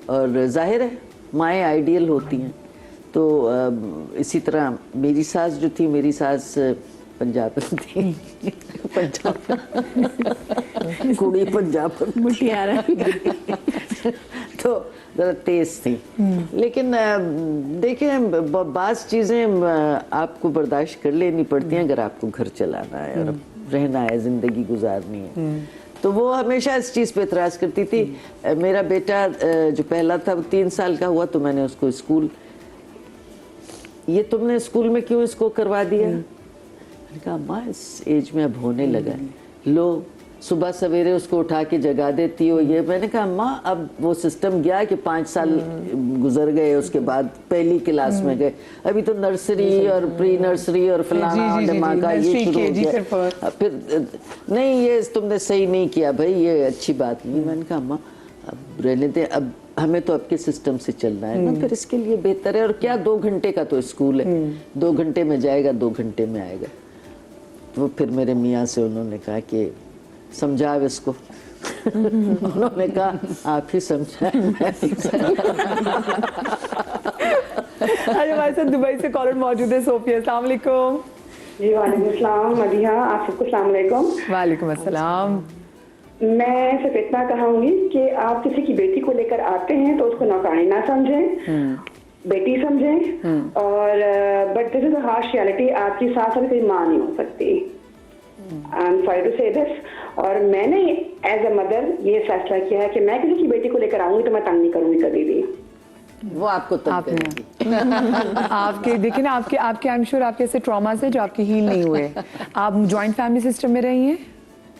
और जाहिर है माएँ आइडियल होती हैं, तो इसी तरह मेरी सास जो थी, मेरी सास पंजाब थी, पंजाब कुड़ी पंजाब मुटियारा तो ज़रा तेज़ थी। लेकिन देखें बाज़ चीज़ें आपको बर्दाश्त कर लेनी पड़ती हैं अगर आपको घर चलाना है और रहना है, ज़िंदगी गुजारनी है। तो वो हमेशा इस चीज़ पे एतराज़ करती थी। मेरा बेटा जो पहला था वो 3 साल का हुआ तो मैंने उसको स्कूल, ये तुमने स्कूल में क्यों इसको करवा दिया? मैंने कहा अम्मा इस एज में अब होने लगा है, लो सुबह सवेरे उसको उठा के जगा देती हो ये। मैंने कहा अम्मा अब वो सिस्टम गया कि 5 साल गुजर गए, उसके बाद पहली क्लास में गए, अभी तो नर्सरी और प्री नर्सरी और फलाना धमाका ये शुरू हो गया। फिर नहीं ये तुमने सही नहीं किया भाई, ये अच्छी बात नहीं। मैंने कहा अम्मा अब रहने दे, अब हमें तो आपके सिस्टम से चलना है ना, फिर इसके लिए बेहतर है। और क्या 2 घंटे का तो स्कूल है, 2 घंटे में जाएगा, 2 घंटे में आएगा। तो फिर मेरे मियाँ से उन्होंने कहा कि समझाओ इसको। उन्होंने कहा आप ही समझाएं। आज हमारे साथ दुबई से कॉलर मौजूद है सोफिया। अस्सलाम वालेकुम। जी वालेकुम अस्सलाम मदिहा, आप सबको अस्सलाम वालेकुम। वालेकुम अस्सलाम। मैं सिर्फ इतना कहूंगी कि आप किसी की बेटी को लेकर आते हैं तो उसको नौकरानी ना समझें, बेटी समझें। और but this is a harsh reality, आपकी सास वाली कोई माँ नहीं हो सकती। आई एम सॉरी टू से दिस। और मैंने एज अ मदर ये फैसला किया है कि मैं किसी की बेटी को लेकर आऊंगी तो मैं तंग नहीं करूंगी कभी भी। वो आपको तंग करेगी। आपके देखिए ना, आपके आई एम श्योर आपके ऐसे ट्रॉमास है जो आपके हील नहीं हुए। आप जॉइंट फैमिली सिस्टम में रही हैं?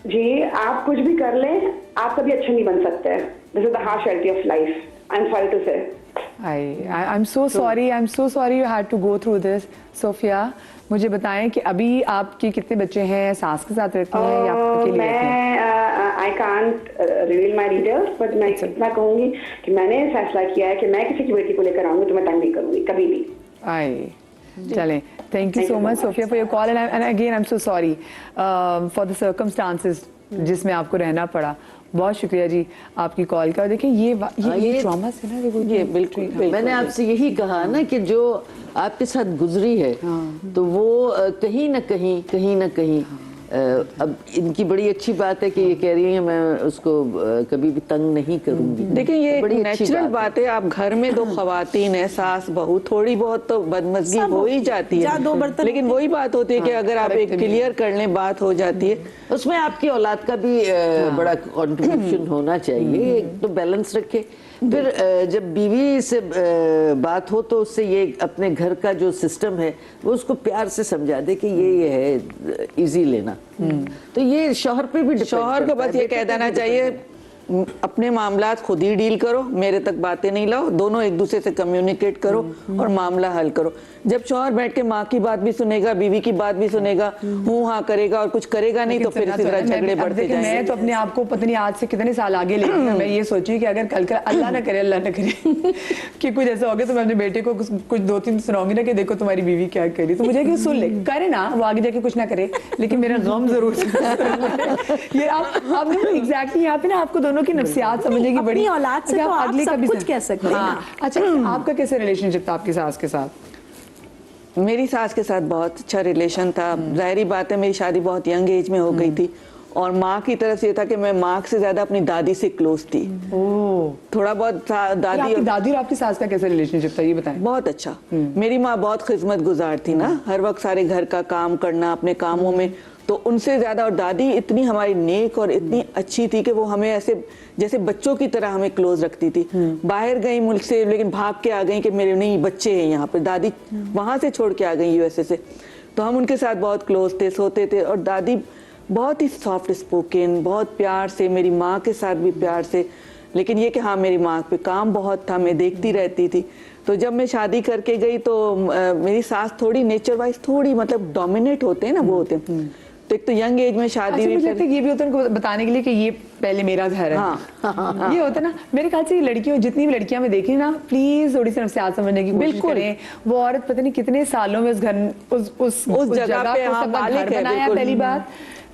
जी, आप कुछ भी कर लें, आप कभी अच्छे नहीं बन सकते। This is the harsh reality of life. I am sorry to say. I'm so sorry. I'm so sorry you had to go through this, Sofia. मुझे बताएं कि अभी आपके कितने बच्चे हैं? सास के साथ रहती हैं या आप अकेली रहती हैं? I can't reveal my details, but मैं इतना कहूंगी कि मैंने फैसला किया है कि मैं किसी की बेटी को लेकर आऊंगी तो मैं तंग नहीं करूंगी कभी भी। आई चलें, thank you so much Sofia for your call and again I am so sorry for the circumstances जिसमें आपको रहना पड़ा। बहुत शुक्रिया जी आपकी कॉल का। देखिए ये ट्रॉमा से ना, ये बिल्कुल मैंने आपसे यही कहा ना कि जो आपके साथ गुजरी है तो वो कहीं ना कहीं अब इनकी बड़ी अच्छी बात है कि ये कह रही है मैं उसको कभी भी तंग नहीं करूंगी। देखिए ये बड़ी नेचुरल बात है। आप घर में 2 खवातीन है, सास बहू, थोड़ी बहुत तो बदमजगी हो ही जाती जहाँ है, 2 बर्तन लेकिन वही बात होती है कि अगर आप एक क्लियर कर लें बात हो जाती है। उसमें आपकी औलाद का भी बड़ा कंट्रीब्यूशन होना चाहिए। एक तो बैलेंस रखे, फिर जब बीवी से बात हो तो उससे ये अपने घर का जो सिस्टम है वो उसको प्यार से समझा दे कि ये है इजी लेना। तो ये शौहर पे भी शौहर को बस ये कह देना चाहिए अपने मामलात खुद ही डील करो, मेरे तक बातें नहीं लाओ, दोनों एक दूसरे से कम्युनिकेट करो और मामला हल करो। जब शौहर बैठ के माँ की बात भी सुनेगा, बीवी की बात भी सुनेगा, हूँ हाँ करेगा और कुछ करेगा नहीं तो फिर इसी तरह झगड़े बढ़ते जाएंगे। मैं तो अपने आप को पता नहीं आज से कितने साल आगे ले गई। मैं ये सोची कि अगर कल अल्लाह ना करे कि कुछ ऐसा हो गया तो मैं अपने बेटे को कुछ 2-3 सुनाऊंगी ना कि देखो तुम्हारी बीवी क्या करी, तो मुझे कि सुन ले, करे ना वो आगे जाके कुछ ना करे लेकिन मेरा गम जरूर। ये आपने एग्जैक्टली यहाँ पे ना आपको दोनों की नफ्सियात समझने की बड़ी, अपनी औलाद से तो आप सब कुछ कह सकते हैं। हाँ, अच्छा आपका कैसे रिलेशनशिप था आपकी सास के साथ? मेरी सास के साथ बहुत अच्छा रिलेशन था। जाहिर बात है मेरी शादी बहुत यंग एज में हो गई थी और माँ की तरफ से ये था कि मैं माँ से ज्यादा अपनी दादी से क्लोज थी। थोड़ा बहुत दादी और आपकी सास का कैसा रिलेशनशिप था ये बताएं। बहुत अच्छा। मेरी माँ बहुत खिदमत गुजार थी ना, हर वक्त सारे घर का काम करना अपने कामों में, तो उनसे ज्यादा। और दादी इतनी हमारी नेक और इतनी अच्छी थी कि वो हमें ऐसे जैसे बच्चों की तरह हमें क्लोज रखती थी। बाहर गई मुल्क से लेकिन भाग के आ गई कि मेरे नहीं बच्चे हैं यहाँ पे। दादी वहां से छोड़ के आ गई यूएसए से, तो हम उनके साथ बहुत क्लोज थे, सोते थे। और दादी बहुत ही सॉफ्ट स्पोकन, बहुत प्यार से, मेरी माँ के साथ भी प्यार से। लेकिन ये कि हाँ मेरी माँ पे काम बहुत था, मैं देखती रहती थी। तो जब मैं शादी करके गई तो मेरी सास थोड़ी नेचर वाइज थोड़ी मतलब डोमिनेट होते हैं ना, वो होते हैं। तो एक तो यंग एज में शादी हुई। मुझे लगता है ये भी होता है उनको बताने के लिए कि ये पहले मेरा घर है। हाँ। ये होता है ना, मेरे ख्याल से ये लड़कियों जितनी भी लड़कियां मैं देखी ना, प्लीज थोड़ी सी नफ्सियात समझने की कोशिश करें। वो औरत पता नहीं कितने सालों में उस जगह पे घर बनाया पहली बार,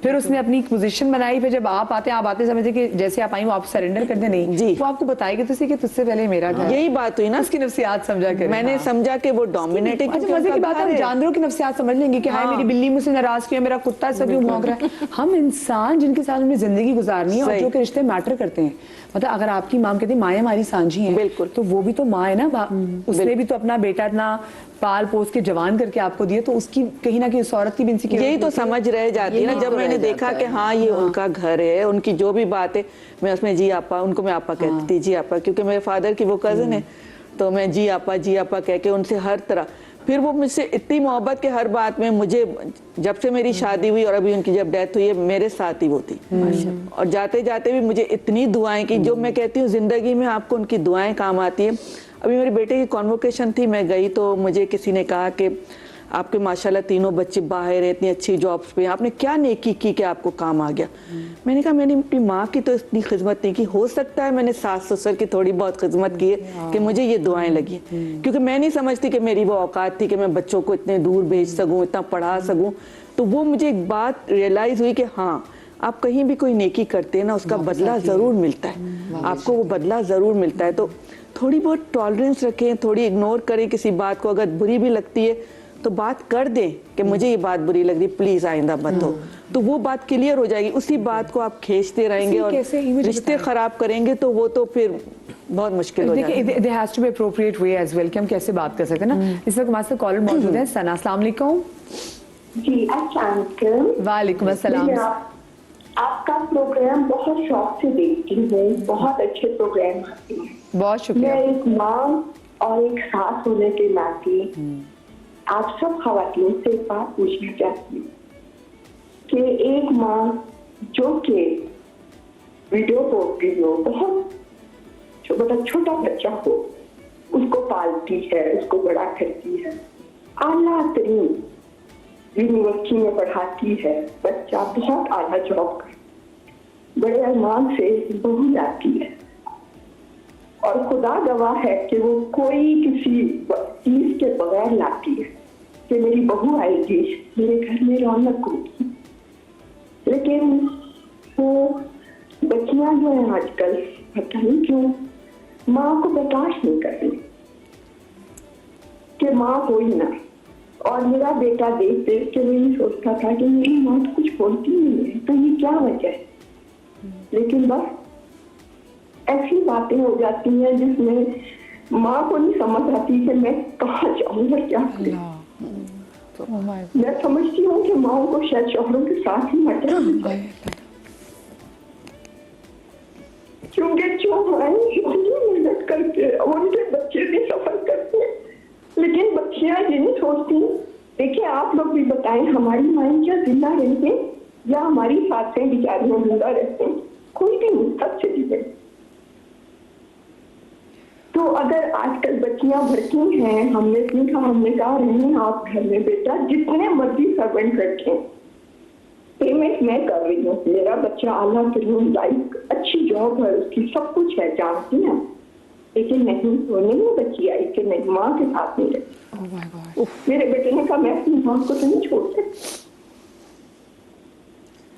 फिर उसने अपनी पोजीशन बनाई, फिर जब आप आते समझे कि जैसे आप आई वो आप सरेंडर कर दे, नहीं जी वो आपको बताएगी तो कि तुझसे पहले मेरा घर। यही बात हुई ना, उसकी नफ्सियात समझा कर मैंने समझा कि वो डोमिनेटिंग। अच्छा मजे की बात है, हम जानवरों की नफ्सियात समझ लेंगे कि हाय मेरी बिल्ली मुझसे नाराज क्यों, मेरा कुत्ता ऐसा क्यों भौंक रहा है। हम इंसान जिनके साथ हमने जिंदगी गुजारनी है और जो के रिश्ते मैटर करते हैं, मतलब अगर आपकी माँ कहती माँ हमारी सांझी है, बिल्कुल, तो वो भी तो माँ है ना, उसने भी तो अपना बेटा इतना पाल पोस के जवान करके आपको दिए, तो उसकी कहीं ना कहीं उस औरत की भी इनसिक्योरिटी यही तो समझ रह जाती है ना। जब मैंने देखा कि हाँ ये उनका घर है, उनकी जो भी बात है मैं उसमें जी आपा, उनको मैं आपा कहती थी, जी आपा, क्योंकि मेरे फादर की वो कजन है, तो मैं जी आपा कह के उनसे हर तरह। फिर वो मुझसे इतनी मोहब्बत के हर बात में, मुझे जब से मेरी शादी हुई और अभी उनकी जब डेथ हुई है, मेरे साथ ही वो थी। और जाते जाते भी मुझे इतनी दुआएं की, जो मैं कहती हूँ जिंदगी में आपको उनकी दुआएं काम आती है। अभी मेरे बेटे की कॉन्वोकेशन थी, मैं गई तो मुझे किसी ने कहा कि आपके माशाल्लाह तीनों बच्चे बाहर हैं, इतनी अच्छी जॉब्स पे हैं, आपने क्या नेकी की कि आपको काम आ गया। मैंने कहा मैंने अपनी माँ की तो इतनी खिदमत नहीं की, हो सकता है मैंने सास ससुर की थोड़ी बहुत खिदमत की है कि मुझे ये दुआएं लगी, क्योंकि मैं नहीं समझती कि मेरी वो औकात थी कि मैं बच्चों को इतने दूर भेज सकूं, इतना पढ़ा सकूं। तो वो मुझे एक बात रियलाइज हुई कि हाँ, आप कहीं भी कोई नेकी करते हैं ना, उसका बदला ज़रूर मिलता है, आपको वो बदला ज़रूर मिलता है। तो थोड़ी बहुत टॉलरेंस रखें, थोड़ी इग्नोर करें किसी बात को, अगर बुरी भी लगती है तो बात कर दें कि मुझे ये बात बुरी लग रही, प्लीज़ आइंदा मत हो, तो वो बात क्लियर हो जाएगी। उसी बात को आप खींचते रहेंगे और रिश्ते ख़राब करेंगे तो वो तो फिर बहुत मुश्किल हो जाएगा। देखिए, there has to be appropriate way as well कि हम कैसे बात कर सकते हैं ना। इस वक्त हमारे साथ कॉलर मौजूद है। सना, अस्सलाम वालेकुम। जी अस्सलाम वालेकुम। वालेकुम अस्सलाम। आपका प्रोग्राम बहुत शौक से देखती हूँ, बहुत अच्छे प्रोग्राम आते हैं। बहुत शुक्रिया। मैं एक माँ और एक सास होने के नाते आप सब खवातीन से एक बात पूछना चाहती हूँ कि एक माँ जो कि वीडियो पोती हो, बहुत छोटा बच्चा हो, उसको पालती है, उसको बड़ा करती है, आला तरीन यूनिवर्सिटी में पढ़ाती है, बच्चा बहुत आला जॉब कर, बड़े अरमान से बहू लाती है और खुदा गवाह है कि वो कोई किसी चीज के बगैर लाती है कि मेरी बहू आएगी, मेरे घर में रौनक होगी। लेकिन वो बच्चियां जो है आजकल पता नहीं क्यों माँ को बर्दाश्त नहीं कर रही कि माँ कोई ना। और मेरा बेटा देख देख के मैं ये सोचता था कि मेरी माँ तो कुछ बोलती नहीं है, तो ये क्या वजह है। लेकिन बस ऐसी बातें हो जाती हैं जिसमें माँ को नहीं समझ आती कि मैं कहाँ जाऊँ और क्या करूँ। मैं समझती हूँ कि माँ को शायद शौहरों के साथ ही मरना, क्योंकि जो माएँ मेहनत करके उनके बच्चे भी सफर करते हैं, लेकिन बच्चियां ये नहीं सोचती। देखिए आप लोग भी बताएं, हमारी माएँ क्या जिंदा रहते या हमारी सासें बेचारियां जिंदा रहते हैं, कोई भी मुस्तक चली गई। तो अगर आजकल बच्चियां भड़की हैं, हमने सीखा, हमने कहा रहने आप घर में बेटा, जितने मर्जी सर्वेंट रखें, पेमेंट मैं कर रही हूँ, मेरा बच्चा आला तरीन लाइफ अच्छी जॉब है, उसकी सब कुछ है, जानती हैं, लेकिन नहीं तो नहीं बच्ची आई कि नहीं माँ के साथ नहीं रहती। मेरे बेटे ने कहा मैं अपनी माँ को तो नहीं छोड़ सकती।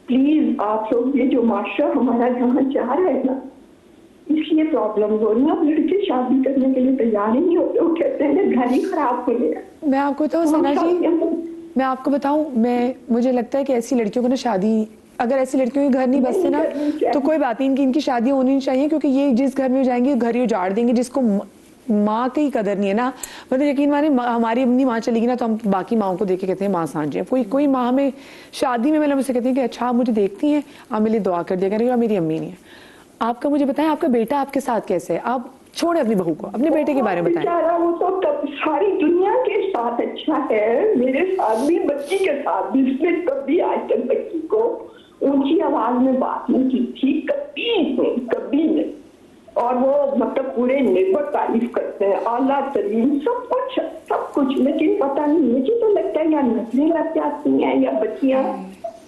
प्लीज आप लोग, ये जो माशरा हमारा जहाँ जा रहा है ना, इसलिए प्रॉब्लम हो रही है। अब लड़के शादी करने के लिए तैयार ही नहीं होते, वो कहते हैं घर ही खराब हो गया। मैं आपको बताऊँ सना जी, मैं आपको बताऊँ, मुझे लगता है कि ऐसी लड़कियों को ना शादी, अगर ऐसी लड़कियों के घर नहीं बसते ना तो कोई बात नहीं, इनकी शादी होनी नहीं चाहिए, क्योंकि ये जिस घर में जाएंगे घर ही उजाड़ देंगे। जिसको माँ की कदर नहीं है ना, मतलब यकीन माने हमारी अपनी माँ चलेगी ना तो हम बाकी माओं को देख के कहते हैं माँ सांझे। कोई माँ हमें शादी में मतलब मुझसे कहती है कि अच्छा आप मुझे देखती हैं, आप मेरे लिए दुआ कर दिया करेंगे, मेरी अम्मी नहीं है। आपका मुझे बताएं, आपका बेटा आपके साथ कैसे है? आप छोड़े अपनी बहू को, अपने बेटे के बारे में बताएं। वो तो सारी दुनिया के साथ अच्छा है, मेरे साथ भी, बच्ची के साथ भी। उसने कभी आज तक बच्ची को ऊंची आवाज में बात नहीं की थी, कभी नहीं। और वो मतलब पूरे निर्भर तारीफ करते हैं, आला तरीन सब कुछ। लेकिन पता नहीं, मुझे तो लगता है या नजरें लग जाती हैं या बच्चियां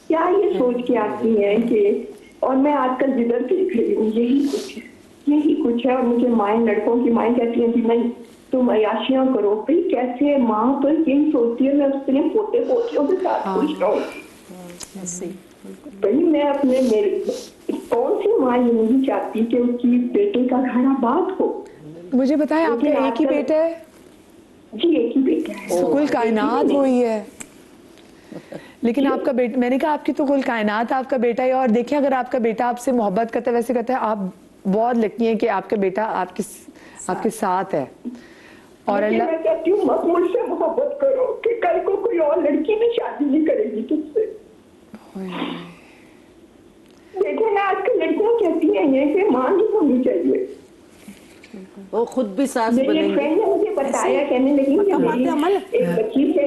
क्या ये सोच के आती हैं कि, और मैं आजकल जिधर देख रही हूँ यही कुछ है। और मुझे माएँ, लड़कों की माएँ कहती हैं कि नहीं तुम अयाशियां करो। भाई कैसे माँ तो यही सोचती है मैं उसके लिए पोते पोतियों के साथ खुश रहूँ। भाई मैं अपने कौन सी माँ ये नहीं चाहती कि उसकी बेटे का घर आबाद हो। मुझे बताएं, आपका एक ही बेटा है? जी एक ही बेटा है। तो कुल कायनात वही है। लेकिन आपका बेटा, मैंने कहा आपकी तो कुल कायनात आपका बेटा है। और देखिए अगर आपका बेटा आपसे मोहब्बत करता है, वैसे करता है, आप बहुत लकी हैं कि आपका बेटा आपके साथ है। और अल्लाह, मैं कहती हूँ मत मुझसे मोहब्बत करो कि कल को कोई और लड़की भी शादी नहीं करेगी तुझसे। देखो ना आजकल लड़कियां कहती हैं ये कि मां नहीं होनी चाहिए, वो खुद भी सास मेरी बनेंगी। फ्रेंड ने मुझे बताया, कहने लगी कि मेरी एक बच्ची से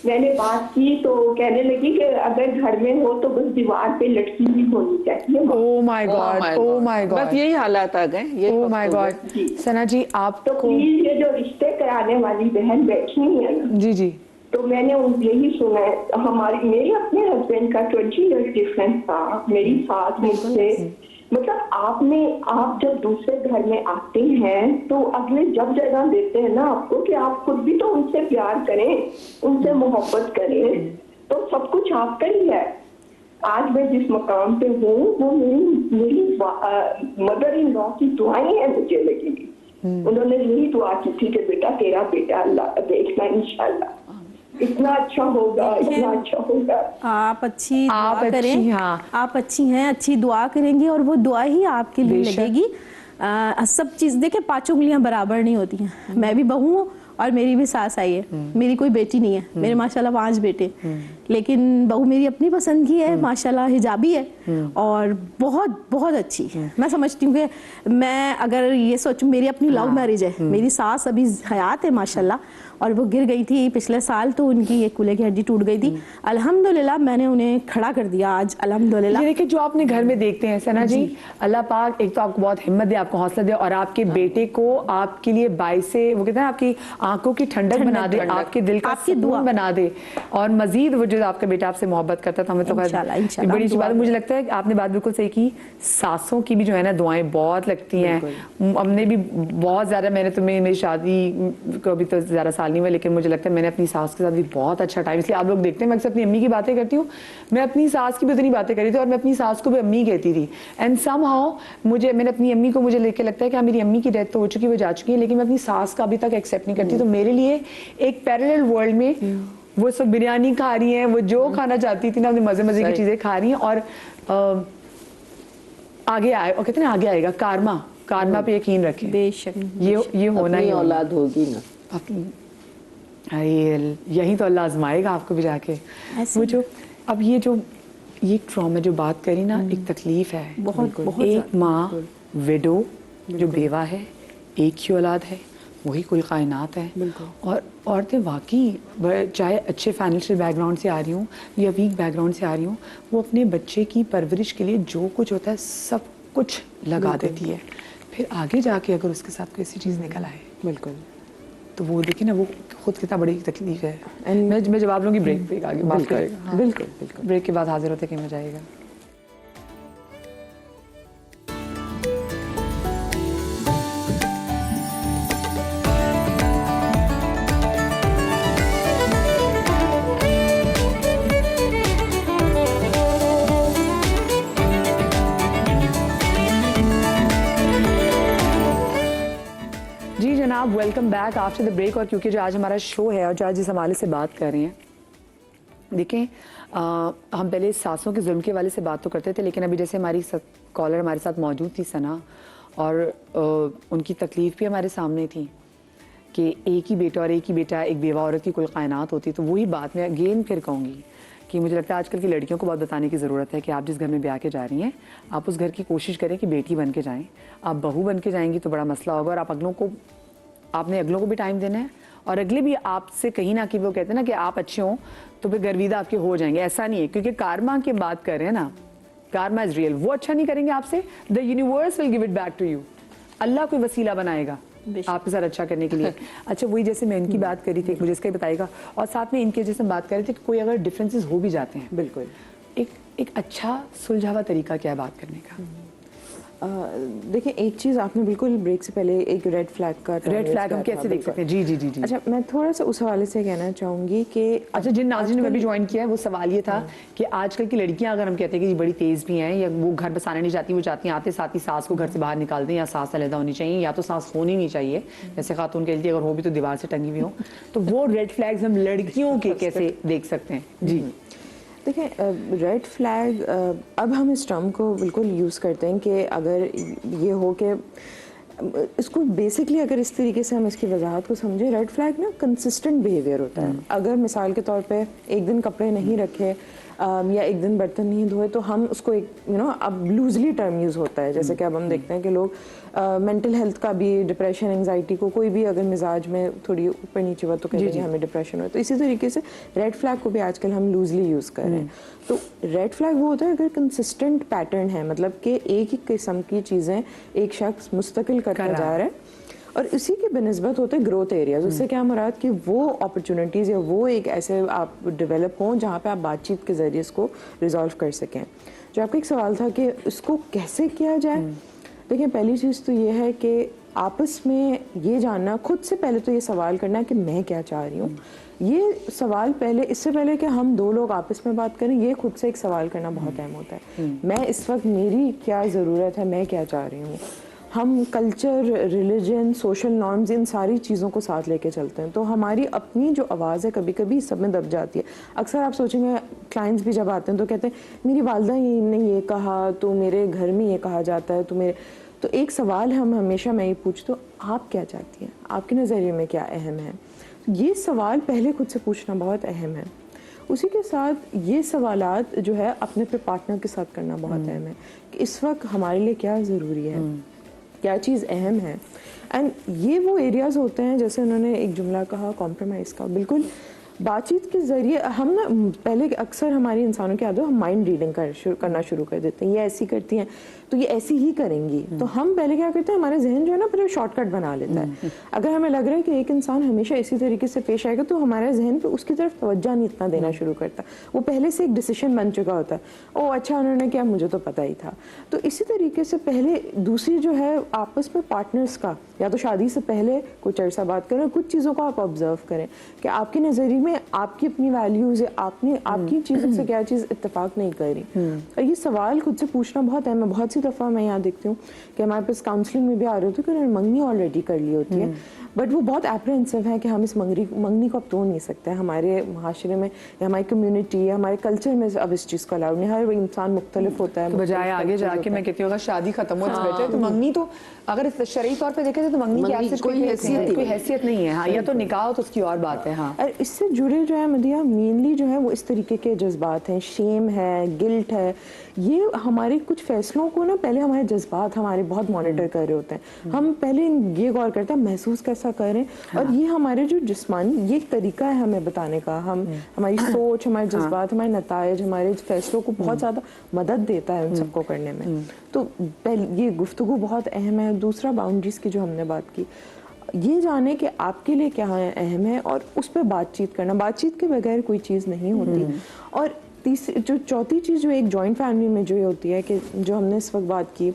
मैंने बात की तो कहने लगी कि अगर घर में हो तो बस दीवार पे लटकी ही होनी चाहिए। Oh my God, oh my God, बस यही हालात आ गए। Oh my God. सना जी तो आपको, प्लीज ये जो रिश्ते कराने वाली बहन बैठी हुई है ना, जी जी, तो मैंने यही सुना है। मेरे अपने हस्बैंड का 20 ईयर्स डिफरेंस था, मेरी सास मुझसे, मतलब आप जब दूसरे घर में आते हैं तो अगले जब जगह देते हैं ना आपको कि आप खुद भी तो उनसे प्यार करें, उनसे मोहब्बत करें, तो सब कुछ आपका ही है। आज मैं जिस मकाम पे हूँ वो मेरी मदर इन लॉ की दुआएं हैं मुझे लगेगी। उन्होंने यही दुआ की थी कि बेटा तेरा बेटा अल्लाह देखना इंशाल्लाह इतना अच्छा होगा, इतना अच्छा होगा। आप अच्छी दुआ करें, हाँ। आप अच्छी हैं, अच्छी दुआ करेंगी और वो दुआ ही आपके लिए बेशक। लगेगी। सब चीज देखिए, पांचों उंगलियां बराबर नहीं होती हैं। मैं भी बहू हूँ और मेरी भी सास आई है, मेरी कोई बेटी नहीं है, मेरे माशाल्लाह 5 बेटे, लेकिन बहू मेरी अपनी पसंद की है, माशाल्लाह हिजाबी है और बहुत बहुत अच्छी है। मैं समझती हूँ कि मैं अगर ये सोचूं, मेरी अपनी लव मैरिज है, मेरी सास अभी हयात है माशाल्लाह, और वो गिर गई थी पिछले साल, तो उनकी एक कूल्हे की हड्डी टूट गई थी। अल्हम्दुलिल्लाह मैंने उन्हें खड़ा कर दिया आज, अल्हम्दुलिल्लाह। ये देखिए जो आपने घर में देखते हैं सना जी, अल्लाह पाक एक तो आपको बहुत हिम्मत दे, आपको हौसला दे, और आपके बेटे को आपके लिए बाइसे वो कहते हैं आपकी आंखों की ठंडक बना दे, आपके दिल का आपकी दुआ सुकून बना दे, और मजीद वो जो आपका बेटा आपसे मोहब्बत करता था, हमें तो इंशाल्लाह, एक बड़ी अच्छी बात है। मुझे लगता है कि आपने बात बिल्कुल सही की, सासों की भी जो है ना दुआएं बहुत लगती हैं। हमने भी बहुत ज्यादा, मैंने तो मेरी शादी को अभी तो ज्यादा साल नहीं हुआ, लेकिन मुझे लगता है मैंने अपनी सास के साथ भी बहुत अच्छा टाइम, इसलिए आप लोग देखते हैं मैं अक्सर अपनी अम्मी की बातें करती हूँ, मैं अपनी सास की भी उतनी बातें करी थी और मैं अपनी सास को भी अम्मी कहती थी। एंड समहाउ मैंने अपनी अम्मी को मुझे लेके लगता है कि हाँ मेरी अम्मी की डेथ तो हो चुकी है, वो जा चुकी है, लेकिन मैं अपनी सास का अभी तक एक्सेप्ट नहीं करती। तो मेरे लिए एक पैरेलल वर्ल्ड में वो सब बिरयानी खा रही हैं, वो जो खाना चाहती थी ना, अपने मजे मजे की चीजें खा रही हैं, और आगे आए, और कहते हैं आगे आएगा, कारमा पे यकीन रखें, बेशक ये होना ही औलाद होगी ना, यही तो अल्लाह आजमाएगा आपको भी जाके। वो जो अब ये ट्रॉमा जो बात करी ना, एक तकलीफ है बहुत एक माँ विडो जो बेवा है, एक ही औलाद है, वही कुल कायनात है, और औरतें वाकई चाहे अच्छे फाइनेंशियल बैकग्राउंड से आ रही हूँ या वीक बैकग्राउंड से आ रही हूँ, वो अपने बच्चे की परवरिश के लिए जो कुछ होता है सब कुछ लगा देती है, फिर आगे जाके अगर उसके साथ कोई ऐसी चीज़ निकल आए बिल्कुल, तो वो देखिए ना, वो खुद कितना बड़ी तकलीफ है। मैं जवाब लूँगी ब्रेक पे, आगे बात करेगा। हाँ। बिल्कुल ब्रेक के बाद हाजिर होते कि मजा आएगा। जी जनाब, welcome back after the break. और क्योंकि जो आज हमारा शो है और जो आज जिस हवाले से बात कर रहे हैं, देखें हम पहले सासों के जुल्म के वाले से बात तो करते थे, लेकिन अभी जैसे हमारी कॉलर हमारे साथ मौजूद थी सना, और उनकी तकलीफ भी हमारे सामने थी कि एक ही बेटा और एक ही बेटा, एक बेवा औरत की कुल कायनात होती। तो वही बात मैं अगेन फिर कहूँगी कि मुझे लगता है आजकल की लड़कियों को बहुत बताने की ज़रूरत है कि आप जिस घर में ब्याह के जा रही हैं, आप उस घर की कोशिश करें कि बेटी बन के जाएँ। आप बहू बन के जाएंगी तो बड़ा मसला होगा, और आपने अगलों को भी टाइम देना है, और अगले भी आपसे कहीं ना कि वो कहते हैं ना कि आप अच्छे हों तो फिर गर्विदा आपके हो जाएंगे। ऐसा नहीं है, क्योंकि कारमा की बात कर रहे हैं ना, कारमा इज रियल। वो अच्छा नहीं करेंगे आपसे, the universe will give it back to you. अल्लाह कोई वसीला बनाएगा आपके साथ अच्छा करने के लिए। अच्छा, वही जैसे मैं इनकी बात करी थी, मुझे इसका ही बताएगा, और साथ में इनके जैसे बात कर रहे थे कि कोई अगर डिफरेंसेस हो भी जाते हैं, बिल्कुल एक अच्छा सुलझावा तरीका क्या है बात करने का? देखिए, एक चीज़ आपने बिल्कुल ब्रेक से पहले एक रेड फ्लैग हम कैसे देख सकते हैं? जी जी जी जी। अच्छा, मैं थोड़ा सा उस हवाले से कहना चाहूँगी कि अच्छा, जिन नाज़रीन ने भी ज्वाइन किया है, वो सवाल ये था कि आजकल की लड़कियां अगर हम कहते हैं कि बड़ी तेज़ भी हैं, या वो घर बसाना नहीं चाहती, वो चाहती हैं आते साथ ही सास को घर से बाहर निकाल दें, या सास अलहदा होनी चाहिए, या तो सास होनी नहीं चाहिए, जैसे खातून कह लेती है अगर हो भी तो दीवार से टंगी हुई हो, तो वो रेड फ्लैग्स हम लड़कियों के कैसे देख सकते हैं? जी देखिए, रेड फ्लैग, अब हम इस टर्म को बिल्कुल यूज़ करते हैं कि अगर ये हो कि इसको बेसिकली अगर इस तरीके से हम इसकी वजाहत को समझें, रेड फ्लैग ना कंसिस्टेंट बिहेवियर होता है। अगर मिसाल के तौर पे एक दिन कपड़े नहीं रखे या एक दिन बर्तन नहीं धोए, तो हम उसको एक अब लूजली टर्म यूज़ होता है। जैसे कि अब हम देखते हैं कि लोग मेंटल हेल्थ का भी, डिप्रेशन, एंजाइटी को, कोई भी अगर मिजाज में थोड़ी ऊपर नीचे हुआ तो कहते हैं हमें डिप्रेशन हो। तो इसी तरीके से रेड फ्लैग को भी आजकल हम लूजली यूज़ कर रहे हैं। तो रेड फ्लैग वो होता है अगर कंसिस्टेंट पैटर्न है, मतलब कि एक ही किस्म की चीज़ें एक शख्स मुस्तकिल करता जा रहा है, और इसी के बनस्बत होते हैं ग्रोथ एरियाज। उससे क्या मुराद कि वो अपॉर्चुनिटीज़ या वो एक ऐसे आप डेवलप हों जहाँ पे आप बातचीत के ज़रिए इसको रिजॉल्व कर सकें। जो आपका एक सवाल था कि इसको कैसे किया जाए, देखिए पहली चीज़ तो ये है कि आपस में ये जानना, खुद से पहले तो ये सवाल करना कि मैं क्या चाह रही हूँ। ये सवाल पहले, इससे पहले कि हम दो लोग आपस में बात करें, ये खुद से एक सवाल करना बहुत अहम होता है। मैं इस वक्त, मेरी क्या ज़रूरत है, मैं क्या चाह रही हूँ। हम कल्चर, रिलीजन, सोशल नॉर्म्स, इन सारी चीज़ों को साथ लेके चलते हैं, तो हमारी अपनी जो आवाज़ है कभी कभी सब में दब जाती है। अक्सर आप सोचेंगे क्लाइंट्स भी जब आते हैं तो कहते हैं मेरी वालदा ने ये कहा, तो मेरे घर में ये कहा जाता है, तो एक सवाल हम हमेशा मैं ये पूछती हूँ, आप क्या चाहती हैं, आपके नज़रिए में क्या अहम है। ये सवाल पहले खुद से पूछना बहुत अहम है। उसी के साथ ये सवालात जो है अपने पे पार्टनर के साथ करना बहुत अहम है कि इस वक्त हमारे लिए क्या ज़रूरी है, क्या चीज़ अहम है। एंड ये वो एरियाज़ होते हैं, जैसे उन्होंने एक जुमला कहा कॉम्प्रोमाइज़ का, बिल्कुल बातचीत के ज़रिए हम ना, पहले अक्सर हमारी इंसानों की आदत, हम माइंड रीडिंग करना शुरू कर देते हैं। ये ऐसी करती हैं तो ये ऐसी ही करेंगी, तो हम पहले क्या करते हैं, हमारे जहन जो है ना पहले शॉर्टकट बना लेता है। अगर हमें लग रहा है कि एक इंसान हमेशा इसी तरीके से पेश आएगा तो हमारे जहन पे उसकी तरफ तवज्जो नहीं इतना देना शुरू करता, वो पहले से एक डिसीजन बन चुका होता है, ओ अच्छा उन्होंने किया, मुझे तो पता ही था। तो इसी तरीके से पहले दूसरी जो है आपस में पार्टनर्स का, या तो शादी से पहले कुछ अर्सा बात करें, कुछ चीज़ों को आप ऑब्जर्व करें कि आपके नज़रिए में आपकी अपनी वैल्यूज़ है, आपकी चीज़ों से क्या चीज़ इत्तेफाक नहीं कर रही। और ये सवाल खुद से पूछना बहुत अहम है। बहुत सी दफ़ा मैं यहाँ देखती हूँ कि हमारे पास काउंसलिंग में भी आ रहे होते हैं कि उन्होंने मंगनी ऑलरेडी कर ली होती है, बट वो बहुत एप्रहेंसिव है कि हम इस मंगनी को अब तोड़ नहीं सकते। हमारे माशरे में या हमारी कम्युनिटी या हमारे कल्चर में अब इस चीज़ को अलाउड नहीं, हर इंसान मुख्तलिफ होता है। तो बजाय आगे जाके मैं कहती हूँ अगर शादी खत्म हो जाए तो मंगनी, तो अगर शरई तौर पे देखें तो मंगनी की कोई हैसियत नहीं है। हाँ, या तो निकाह हो तो उसकी और बात है। हाँ, और इससे जुड़े जो है मदिया, मेनली जो है वो इस तरीके के जज्बात हैं, शेम है, गिल्ट है। ये हमारे कुछ फैसलों को ना पहले हमारे जज्बात हमारे बहुत मॉनिटर कर रहे होते हैं। हम पहले ये गौर करते हैं महसूस कैसा कर रहे हैं, और ये हमारे जो जिस्मानी ये तरीका है हमें बताने का, हमारी सोच, हमारे जज्बात, हमारे नतायज, हमारे फैसलों को बहुत ज़्यादा मदद देता है उन सबको करने में। तो पहले ये गुफ्तगू बहुत अहम है। दूसरा, बाउंड्रीज की जो हमने बात की, ये जाने कि आपके लिए क्या अहम है और उस पर बातचीत करना। बातचीत के बगैर कोई चीज़ नहीं होती। और तीसरी जो चौथी चीज़ जो एक जॉइंट फैमिली में जो ये होती है कि जो हमने इस वक्त बात की,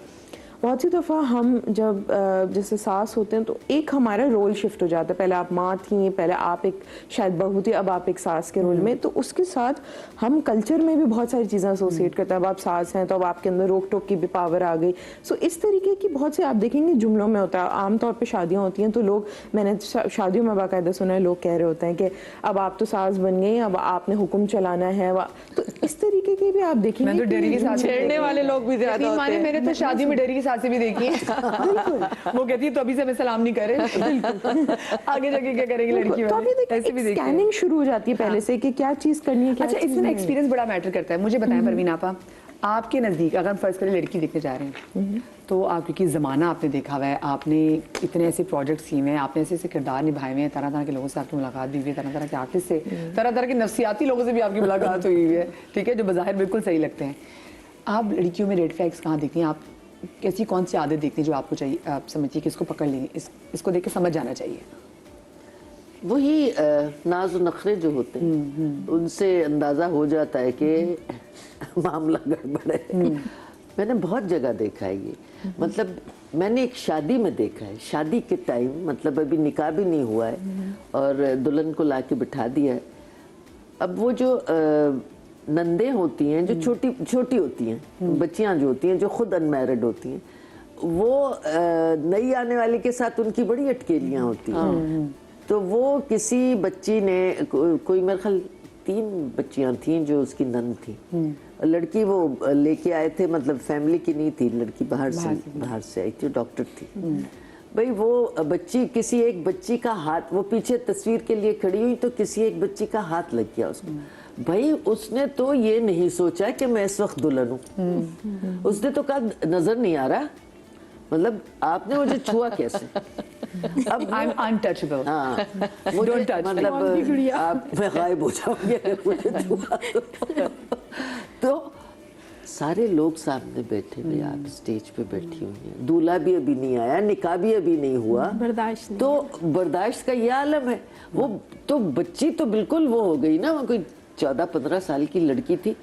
बहुत सी दफ़ा हम जब जैसे सास होते हैं तो एक हमारा रोल शिफ्ट हो जाता है। पहले आप माँ थी, पहले आप एक शायद बहू थी, अब आप एक सास के रोल में। तो उसके साथ हम कल्चर में भी बहुत सारी चीज़ें एसोसिएट करते हैं। अब आप सास हैं तो अब आपके अंदर रोक टोक की भी पावर आ गई। सो इस तरीके की बहुत से आप देखेंगे जुमलों में होता है। आमतौर पर शादियाँ होती हैं तो लोग, मैंने शादियों में बाकायदा सुना है, लोग कह रहे होते हैं कि अब आप तो सास बन गई, अब आपने हुक्म चलाना है। तो इस तरीके की भी आप देखेंगे, मैं तो डेरी की सास छेड़ने वाले लोग भी ज्यादा होते हैं। मेरे तो शादी में डेरी की सासें भी देखी है। वो कहती है तो अभी से हमें सलाम नहीं करे, आगे जाके क्या करेंगे लड़की तो अभी देखिए स्कैनिंग शुरू हो जाती है पहले से कि क्या चीज करनी है, क्या अच्छा, इसमें एक्सपीरियंस बड़ा मैटर करता है। मुझे बताएं परवीन आपा, आपके नज़दीक अगर हम फर्ज करें लड़की देखने जा रहे हैं तो आप, क्योंकि ज़माना आपने देखा हुआ है, आपने इतने ऐसे प्रोजेक्ट्स किए हुए हैं, आपने ऐसे ऐसे किरदार निभाए हुए हैं, तरह तरह के लोगों से आपकी मुलाकात भी हुई है, तरह तरह के आर्टिस्ट से, तरह तरह के नफ्सियाती लोगों से भी आपकी मुलाकात हुई है, ठीक है, जो बज़ाहिर बिल्कुल सही लगते हैं। आप लड़कियों में रेड फ्लैग्स कहाँ देखती हैं? आप कैसी कौन सी आदत देखती हैं जो आपको चाहिए, आप समझिए कि इसको पकड़ लेंगे, इसको देख के समझ जाना चाहिए? वही नाज और नखरे जो होते हैं, उनसे अंदाजा हो जाता है कि मामला गड़बड़ है। मैंने बहुत जगह देखा है ये, मतलब मैंने एक शादी में देखा है, शादी के टाइम, मतलब अभी निकाह भी नहीं हुआ है और दुल्हन को लाके बिठा दिया है। अब वो जो नंदे होती हैं, जो छोटी छोटी होती हैं, बच्चियां जो होती हैं, जो खुद अनमैरिड होती हैं, वो नई आने वाली के साथ उनकी बड़ी अटकेलियां होती हैं। तो वो किसी बच्ची ने, कोई मेरे ख्याल 3 बच्चियां थीं जो उसकी नंद थी, लड़की वो लेके आए थे, मतलब फैमिली की नहीं थी लड़की, बाहर से आई थी, डॉक्टर थी भाई। वो बच्ची, किसी एक बच्ची का हाथ, वो पीछे तस्वीर के लिए खड़ी हुई तो किसी एक बच्ची का हाथ लग गया उसको। भाई उसने तो ये नहीं सोचा कि मैं इस वक्त दुल्हन हूँ, उसने तो कहा नजर नहीं आ रहा, मतलब आपने मुझे छुआ कैसे? अब आई एम अनटचेबल। हाँ, मुझे मतलब आप मैं गायब हो जाऊंगी अगर मुझे छुआ तो सारे लोग सामने बैठे हुए, आप स्टेज पे बैठी हुई हैं, दूल्हा भी अभी नहीं आया, निकाह भी अभी नहीं हुआ, बर्दाश्त नहीं तो बर्दाश्त का ये आलम है। वो तो बच्ची तो बिल्कुल वो हो गई ना, वो कोई 14-15 साल की लड़की थी,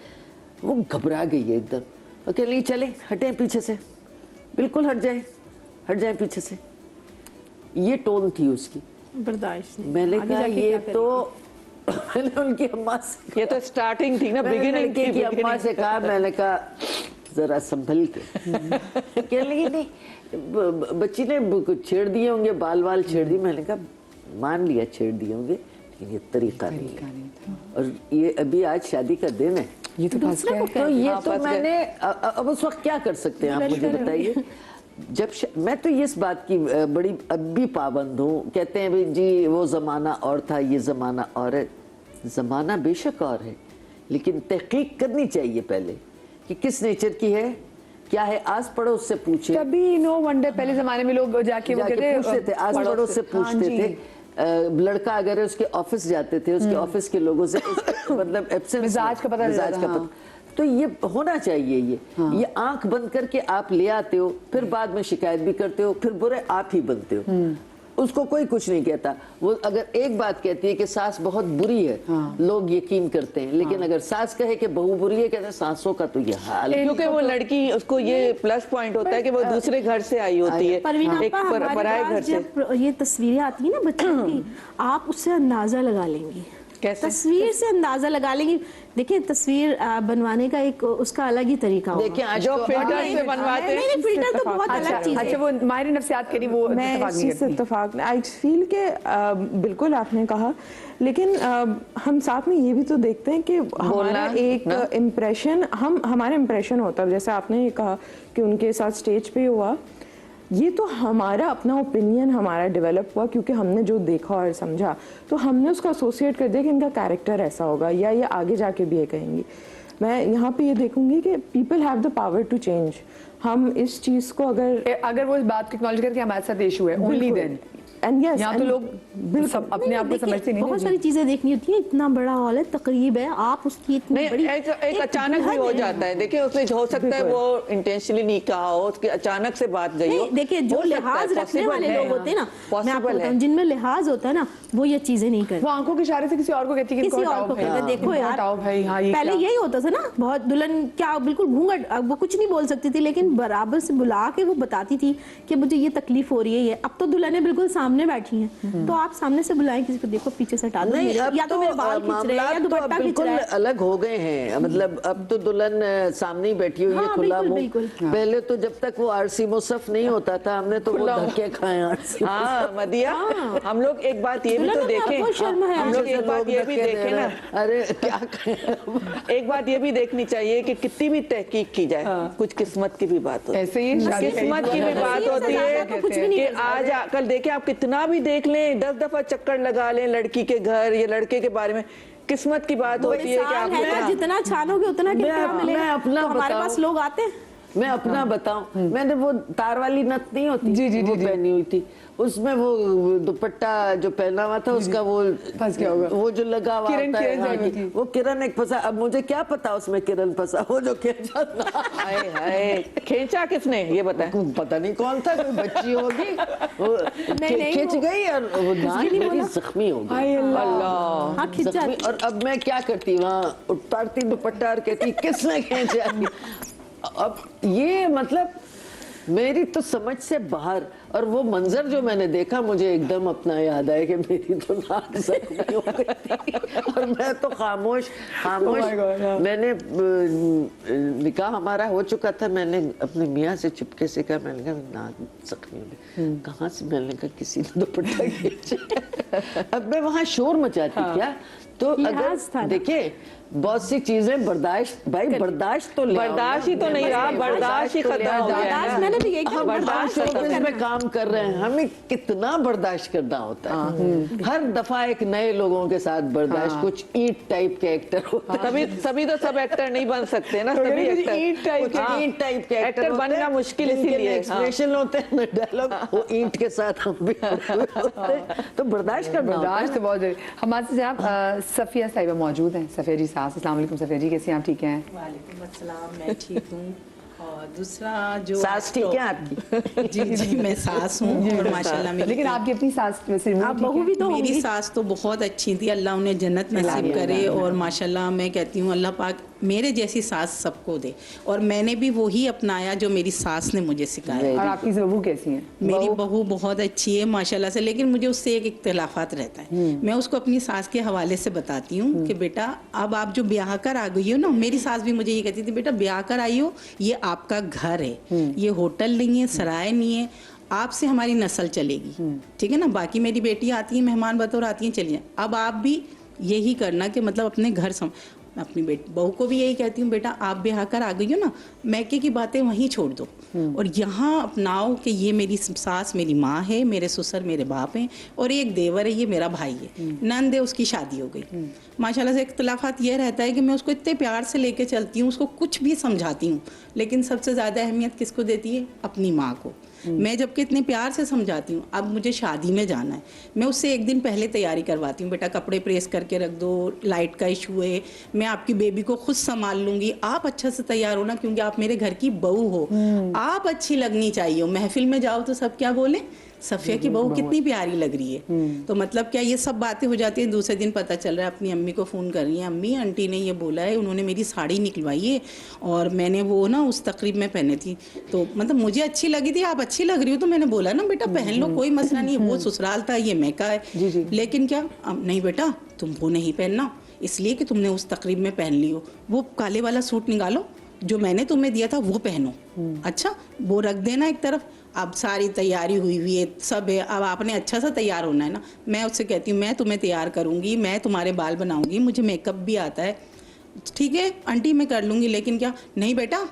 वो घबरा गई है एकदम। वो कह रही चले हटें पीछे से, बिल्कुल हट जाए पीछे से, ये टोन थी उसकी। बर्दाश्त नहीं। मैंने आगे कहा जाके ये क्या तो मैंने उनकी अम्मा से, ये तो स्टार्टिंग थी ना, मैंने बिगिनिंग लड़के थी, की अम्मा से कहा, मैंने कहा जरा संभल के। कह लगी नहीं, बच्ची ने कुछ छेड़ दिए होंगे, बाल छेड़ दिए। मैंने कहा मान लिया छेड़ दिए होंगे, लेकिन ये तरीका नहीं है। और ये अभी आज शादी का दिन है, ये तो फंस गए। तो ये तो मैंने अब उस वक्त क्या कर सकते हैं आप मुझे बताइए। जब मैं तो इस बात की बड़ी अब भी पाबंद हूँ। कहते हैं भाई जी वो ज़माना और था, ये ज़माना और है। ज़माना बेशक और है, लेकिन तहकीक करनी चाहिए पहले कि किस नेचर की है, क्या है, आस पड़ोस से पूछे। कभी नो वंडर पहले जमाने में लोग जाके वो कहते पूछते थे, आस पड़ोस से पूछते थे। लड़का अगर उसके ऑफिस जाते थे, उसके ऑफिस के लोगों से मतलब एब्सेंस मिजाज का पता मिजाज का पता। तो ये होना चाहिए। ये आंख बंद करके आप ले आते हो, फिर बाद में शिकायत भी करते हो, फिर बुरे आप ही बनते हो। उसको कोई कुछ नहीं कहता। वो अगर एक बात कहती है कि सास बहुत बुरी है, लोग यकीन करते हैं, लेकिन अगर सास कहे कि बहू बुरी है, कहते हैं सासों का तो ये हाल है। क्योंकि वो लड़की, उसको ये प्लस पॉइंट होता है कि वो दूसरे घर से आई होती है, परवीन एक आपा, हमारे पराये घर पास से। जब ये तस्वीरें आती है ना बच्चों की, आप उससे अंदाजा लगा लेंगी। कैसे? तस्वीर से अंदाजा लगा लेंगी। देखिए तस्वीर बनवाने का एक उसका अलग ही तरीका होगा। देखिए आज जो तो फिल्टर से बनवाते हैं, नहीं, फिल्टर तो बहुत अलग चीज है। अच्छा, वो माहिर नफ्सियात करी, वो मैं इत्तेफाक इस नहीं चीज़ से करती। इत्तेफाक, आई फील के बिल्कुल आपने कहा, लेकिन हम साथ में ये भी तो देखते हैं कि हमारा एक इम्प्रेशन, हमारा इम्प्रेशन होता है। जैसे आपने ये कहा कि उनके साथ स्टेज पे हुआ, ये तो हमारा अपना ओपिनियन हमारा डेवलप हुआ क्योंकि हमने जो देखा और समझा, तो हमने उसको एसोसिएट कर दिया कि इनका कैरेक्टर ऐसा होगा, या ये आगे जाके भी ये कहेंगी। मैं यहाँ पे ये देखूंगी कि people have the power to change. हम इस चीज़ को अगर वो इस बात को एक्नॉलेज करके हमारे साथ इशू है, ओनली देन। एंड यस, यहाँ तो लोग सब अपने आप को समझते नहीं। बहुत सारी चीजें देखनी होती है। इतना बड़ा हॉल है, तकरीब है, आप उसकी इतनी नहीं, बड़ी एक अचानक भी हो जाता है। देखिए उसने हो सकता है वो इंटेंशनली नहीं कहा हो, उसके अचानक से बात गई हो। देखिए जो हो सकता है, लिहाज रखने possible वाले है, लोग होते हैं ना, मैं आपको possible है। बताऊं, जिनमें लिहाज होता है ना, वो ये चीजें नहीं करते। वो आंखों के इशारे से किसी और को कहती है कि किसी और को कहते देखो यार, हटाओ भाई। हाँ, ये पहले क्या? यही होता था ना, बहुत दुल्हन क्या बिल्कुल घूंघट, वो कुछ नहीं बोल सकती थी, लेकिन बराबर से बुला के वो बताती थी कि मुझे ये तकलीफ हो रही है। ये अब तो दुल्हनें बिल्कुल सामने बैठी हैं, तो आप सामने से बुलाएं किसी को, देखो पीछे से हटा दो, नहीं, अब या तो मेरे बाल खींच रहे हैं या मामलात तो दुपट्टा अब खींच बिल्कुल रहा है। अलग हो गए हैं। मतलब अब तो दुल्हन सामने ही बैठी हुई है, हाँ, खुला बिल्कुल, मुंह। बिल्कुल। पहले तो जब तक वो आरसी मुसफ नहीं होता था, हमने तो वो धक्के खाए आरसी। हाँ मदिया, हम लोग एक बात ये भी तो दुल्हन में देखें, आपको शर्म है। हम लोग एक बात ये भी देखें ना, अरे क्या करें। एक बात ये भी देखनी चाहिए कि कितनी भी तहकीक की जाए, कुछ किस्मत की भी लड़की बात होती है। ऐसे ही शादी किस्मत कई की भी बार बात है। होती है तो कुछ भी नहीं कि कर सकते। आज कल देखिए आप कितना भी देख लें, 10 दफा चक्कर लगा लें लड़की के घर या लड़के के बारे में, किस्मत की बात होती है कि आप है ना, जितना छानोगे उतना टिकट मिलेगा। मैं अपना तो हमारे बताऊं। पास लोग आते हैं। मैं अपना बताऊं, मैंने वो तार वाली नथ नहीं होती, जी, जी, वो जी, जी। पहनी हुई थी, उसमें वो दुपट्टा जो पहना हुआ था उसका वो फंस गया होगा। वो जो लगा हुआ किरण- होता है, किरण हाँ, जाएगी कि थी। वो किरण एक फंसा। अब मुझे क्या पता उसमें किरण फंसा, वो जो खींचा था। हाय हाय, खींचा किसने ये बताएं? पता नहीं कौन था, कोई बच्ची होगी, वो नहीं, खींच वो- गई और वो नाक मेरी जख्मी हो गई। हाय अल्लाह। अल्लाह, हाँ खिंचा। जख्मी। और अब मैं क्या करती, वहाँ उतारती दुपट्टा और कहती किसने खींचा। अब ये मतलब मेरी तो समझ से बाहर। और वो मंजर जो मैंने देखा, मुझे एकदम अपना याद आया कि मेरी तो नाक जख्मी हो गई थी और मैं तो खामोश Oh my God, हाँ। मैंने निकाह हमारा हो चुका था, मैंने अपने मियाँ से चुपके से कहा, मैंने कहा नाक जख्मी हो गई। कहाँ से? मैंने कहा किसी ने दुपट्टा खींचा। अब मैं वहाँ शोर मचाती क्या? तो लिहाज था अगर ना। देखिए बहुत सी चीजें बर्दाश्त, भाई बर्दाश्त तो ले आओ ना। बर्दाश्त ही तो नहीं रहा, बर्दाश्त ही खत्म हो गया बर्दाश्त है। मैंने भी यही कहा, हाँ, बर्दाश्त बर्दाश्त शोबिज़ में काम काम कर रहे हैं, हमें कितना बर्दाश्त करना होता है। हर दफा एक नए लोगों के साथ बर्दाश्त, कुछ ईंट टाइप के एक्टर होते हैं। सभी तो सब एक्टर नहीं बन सकते ना, सभी एक्टर ईंट टाइप के एक्टर बनना मुश्किल इसीलिए। एक्सप्रेशन होते हैं ना, डायलॉग, वो ईंट के साथ हम भी होते हैं, तो बर्दाश्त करना होता है। बर्दाश्त तो बहुत जरूरी। हमारे से आप सफ़िया साहिबा मौजूद हैं, सफ़िया जी सास। अस्सलाम वालेकुम सफ़िया जी, कैसी हैं आप? ठीक हैं? वालेकुम अस्सलाम, मैं ठीक हूँ। और दूसरा जो सास ठीक है आपकी? जी जी, मैं सास हूँ और माशाल्लाह मेरी लेकिन आपकी अपनी सास वैसे आप बहू भी तो मेरी होंगी। सास तो बहुत अच्छी थी, अल्लाह उन्हें जन्नत नसीब करे। और माशाल्लाह मैं कहती हूँ अल्लाह पाक मेरे जैसी सास सबको दे, और मैंने भी वही अपनाया जो मेरी सास ने मुझे सिखाया। और आपकी बहू कैसी हैं? मेरी बहू बहुत अच्छी है माशाल्लाह से, लेकिन मुझे उससे एक इख्तिलाफात रहता है। मैं उसको अपनी सास के हवाले से बताती हूँ कि बेटा अब आप जो ब्याह कर आ गई हो ना, मेरी सास भी मुझे ये कहती थी, बेटा ब्याह कर आई हो, ये आपका घर है, ये होटल नहीं है, सराय नहीं है, आपसे हमारी नस्ल चलेगी, ठीक है ना। बाकी मेरी बेटी आती है मेहमान बतौर आती हैं, चलिए अब आप भी यही करना कि मतलब अपने घर अपनी बहू को भी यही कहती हूँ, बेटा आप ब्याह कर आ गई हो ना, मैके की बातें वहीं छोड़ दो और यहाँ अपनाओ कि ये मेरी सास मेरी माँ है, मेरे ससुर मेरे बाप हैं, और एक देवर है, ये मेरा भाई है, नंद है, उसकी शादी हो गई। माशाल्लाह से इख्तिलाफात ये रहता है कि मैं उसको इतने प्यार से लेके चलती हूँ, उसको कुछ भी समझाती हूँ, लेकिन सबसे ज़्यादा अहमियत किसको देती है? अपनी माँ को। मैं जबकि इतने प्यार से समझाती हूँ, अब मुझे शादी में जाना है, मैं उससे एक दिन पहले तैयारी करवाती हूँ, बेटा कपड़े प्रेस करके रख दो, लाइट का इशू है, मैं आपकी बेबी को खुद संभाल लूंगी, आप अच्छा से तैयार हो ना, क्योंकि आप मेरे घर की बहू हो, आप अच्छी लगनी चाहिए। महफिल में जाओ तो सब क्या बोले, सफ़िया की बहू कितनी प्यारी लग रही है। तो मतलब क्या ये सब बातें हो जाती हैं। दूसरे दिन पता चल रहा है, अपनी अम्मी को फ़ोन कर रही है, अम्मी आंटी ने ये बोला है, उन्होंने मेरी साड़ी निकलवाई है और मैंने वो ना उस तकरीब में पहनी थी, तो मतलब मुझे अच्छी लगी थी, आप अच्छी लग रही हो, तो मैंने बोला ना बेटा पहन लो, कोई मसला नहीं है, वो ससुराल था, ये मैका है। लेकिन क्या नहीं बेटा तुम वो नहीं पहनना, इसलिए कि तुमने उस तकरीब में पहन ली हो, वो काले वाला सूट निकालो जो मैंने तुम्हें दिया था वो पहनो, अच्छा वो रख देना एक तरफ। अब सारी तैयारी हुई हुई है, सब है, अब आपने अच्छा सा तैयार होना है ना। मैं उससे कहती हूँ मैं तुम्हें तैयार करूँगी, मैं तुम्हारे बाल बनाऊँगी, मुझे मेकअप भी आता है, ठीक है आंटी मैं कर लूँगी, लेकिन क्या नहीं बेटा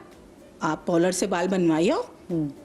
आप पॉलर से बाल बनवाइए,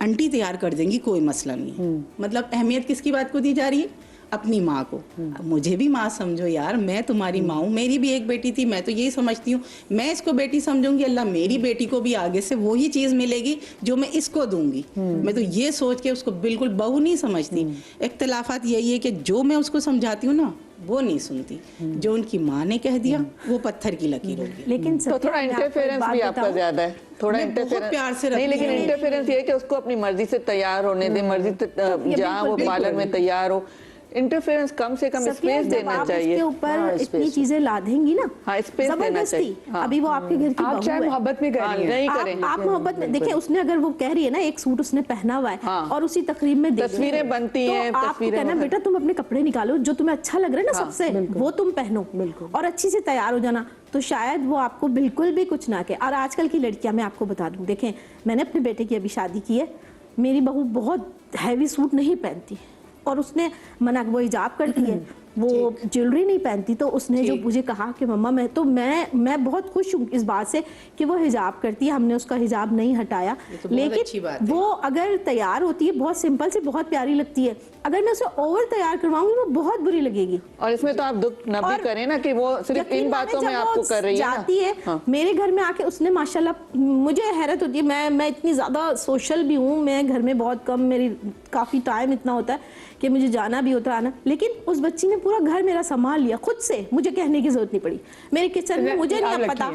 आंटी तैयार कर देंगी, कोई मसला नहीं है। मतलब अहमियत किसकी बात को दी जा रही है? अपनी माँ को। मुझे भी माँ समझो यार, मैं तुम्हारी माँ हूँ, मेरी भी एक बेटी थी, मैं तो यही समझती हूँ, मैं इसको बेटी समझूंगी, अल्लाह मेरी बेटी को भी आगे से वही चीज़ मिलेगी जो मैं इसको दूंगी। मैं तो ये सोच के उसको बिल्कुल बहू नहीं समझती। इख्तिलाफात यही है कि जो मैं उसको समझाती हूँ ना वो नहीं सुनती, जो उनकी माँ ने कह दिया वो पत्थर की लकीर होगी। लेकिन तो थोड़ा इंटरफेरेंस भी आपका ज्यादा है, थोड़ा इंटरफेरेंस प्यार से नहीं, रखती लेकिन हूँ। इंटरफेरेंस ये है कि उसको अपनी मर्जी से तैयार होने दे, मर्जी से जहाँ वो पार्लर में तैयार हो, इंटरफेरेंस कम से कम स्पेस देना चाहिए। उसके ऊपर इतनी चीजें ला देंगी ना, हाँ, स्पेस देना चाहिए। हाँ। अभी वो आपके घर की आप बहू चाहे है। मोहब्बत में कर रही हैं, नहीं करें। आप मोहब्बत में देखिए, उसने अगर वो कह रही है ना एक सूट उसने पहना हुआ है और उसी तकरीब में दे तस्वीरें रही है, बनती तो हैं, आपको तस्वीरें कहना बेटा तुम अपने कपड़े निकालो जो तुम्हें अच्छा लग रहा है ना सबसे, वो तुम पहनो और अच्छी से तैयार हो जाना, तो शायद वो आपको बिल्कुल भी कुछ ना कहे। और आजकल की लड़कियां, मैं आपको बता दूं, देखें मैंने अपने बेटे की अभी शादी की है, मेरी बहू बहुत हैवी सूट नहीं पहनती और उसने मना, वो हिजाब करती है, वो ज्वेलरी नहीं पहनती, तो उसने जो मुझे कहा कि मम्मा मैं बहुत खुश हूँ इस बात से कि वो हिजाब करती है, हमने उसका हिजाब नहीं हटाया, तो बहुत अच्छी लेकिन बात है। वो अगर तैयार होती है बहुत सिंपल से बहुत प्यारी लगती है, अगर मैं उसे ओवर तैयार करवाऊंगी वो बहुत बुरी लगेगी। और इसमें तो आप दुख न भी और करें ना कि वो सिर्फ यकीन इन बातों माने में जब आपको वो कर रही है जाती है हाँ। मेरे घर में आके उसने माशाल्लाह, मुझे हैरत होती है, मैं इतनी ज़्यादा सोशल भी हूँ, मैं घर में बहुत कम, मेरी काफ़ी टाइम इतना होता है कि मुझे जाना भी होता है ना, लेकिन उस बच्ची ने पूरा घर मेरा संभाल लिया खुद से, मुझे कहने की जरूरत नहीं पड़ी। मेरे किचन में मुझे नहीं पता,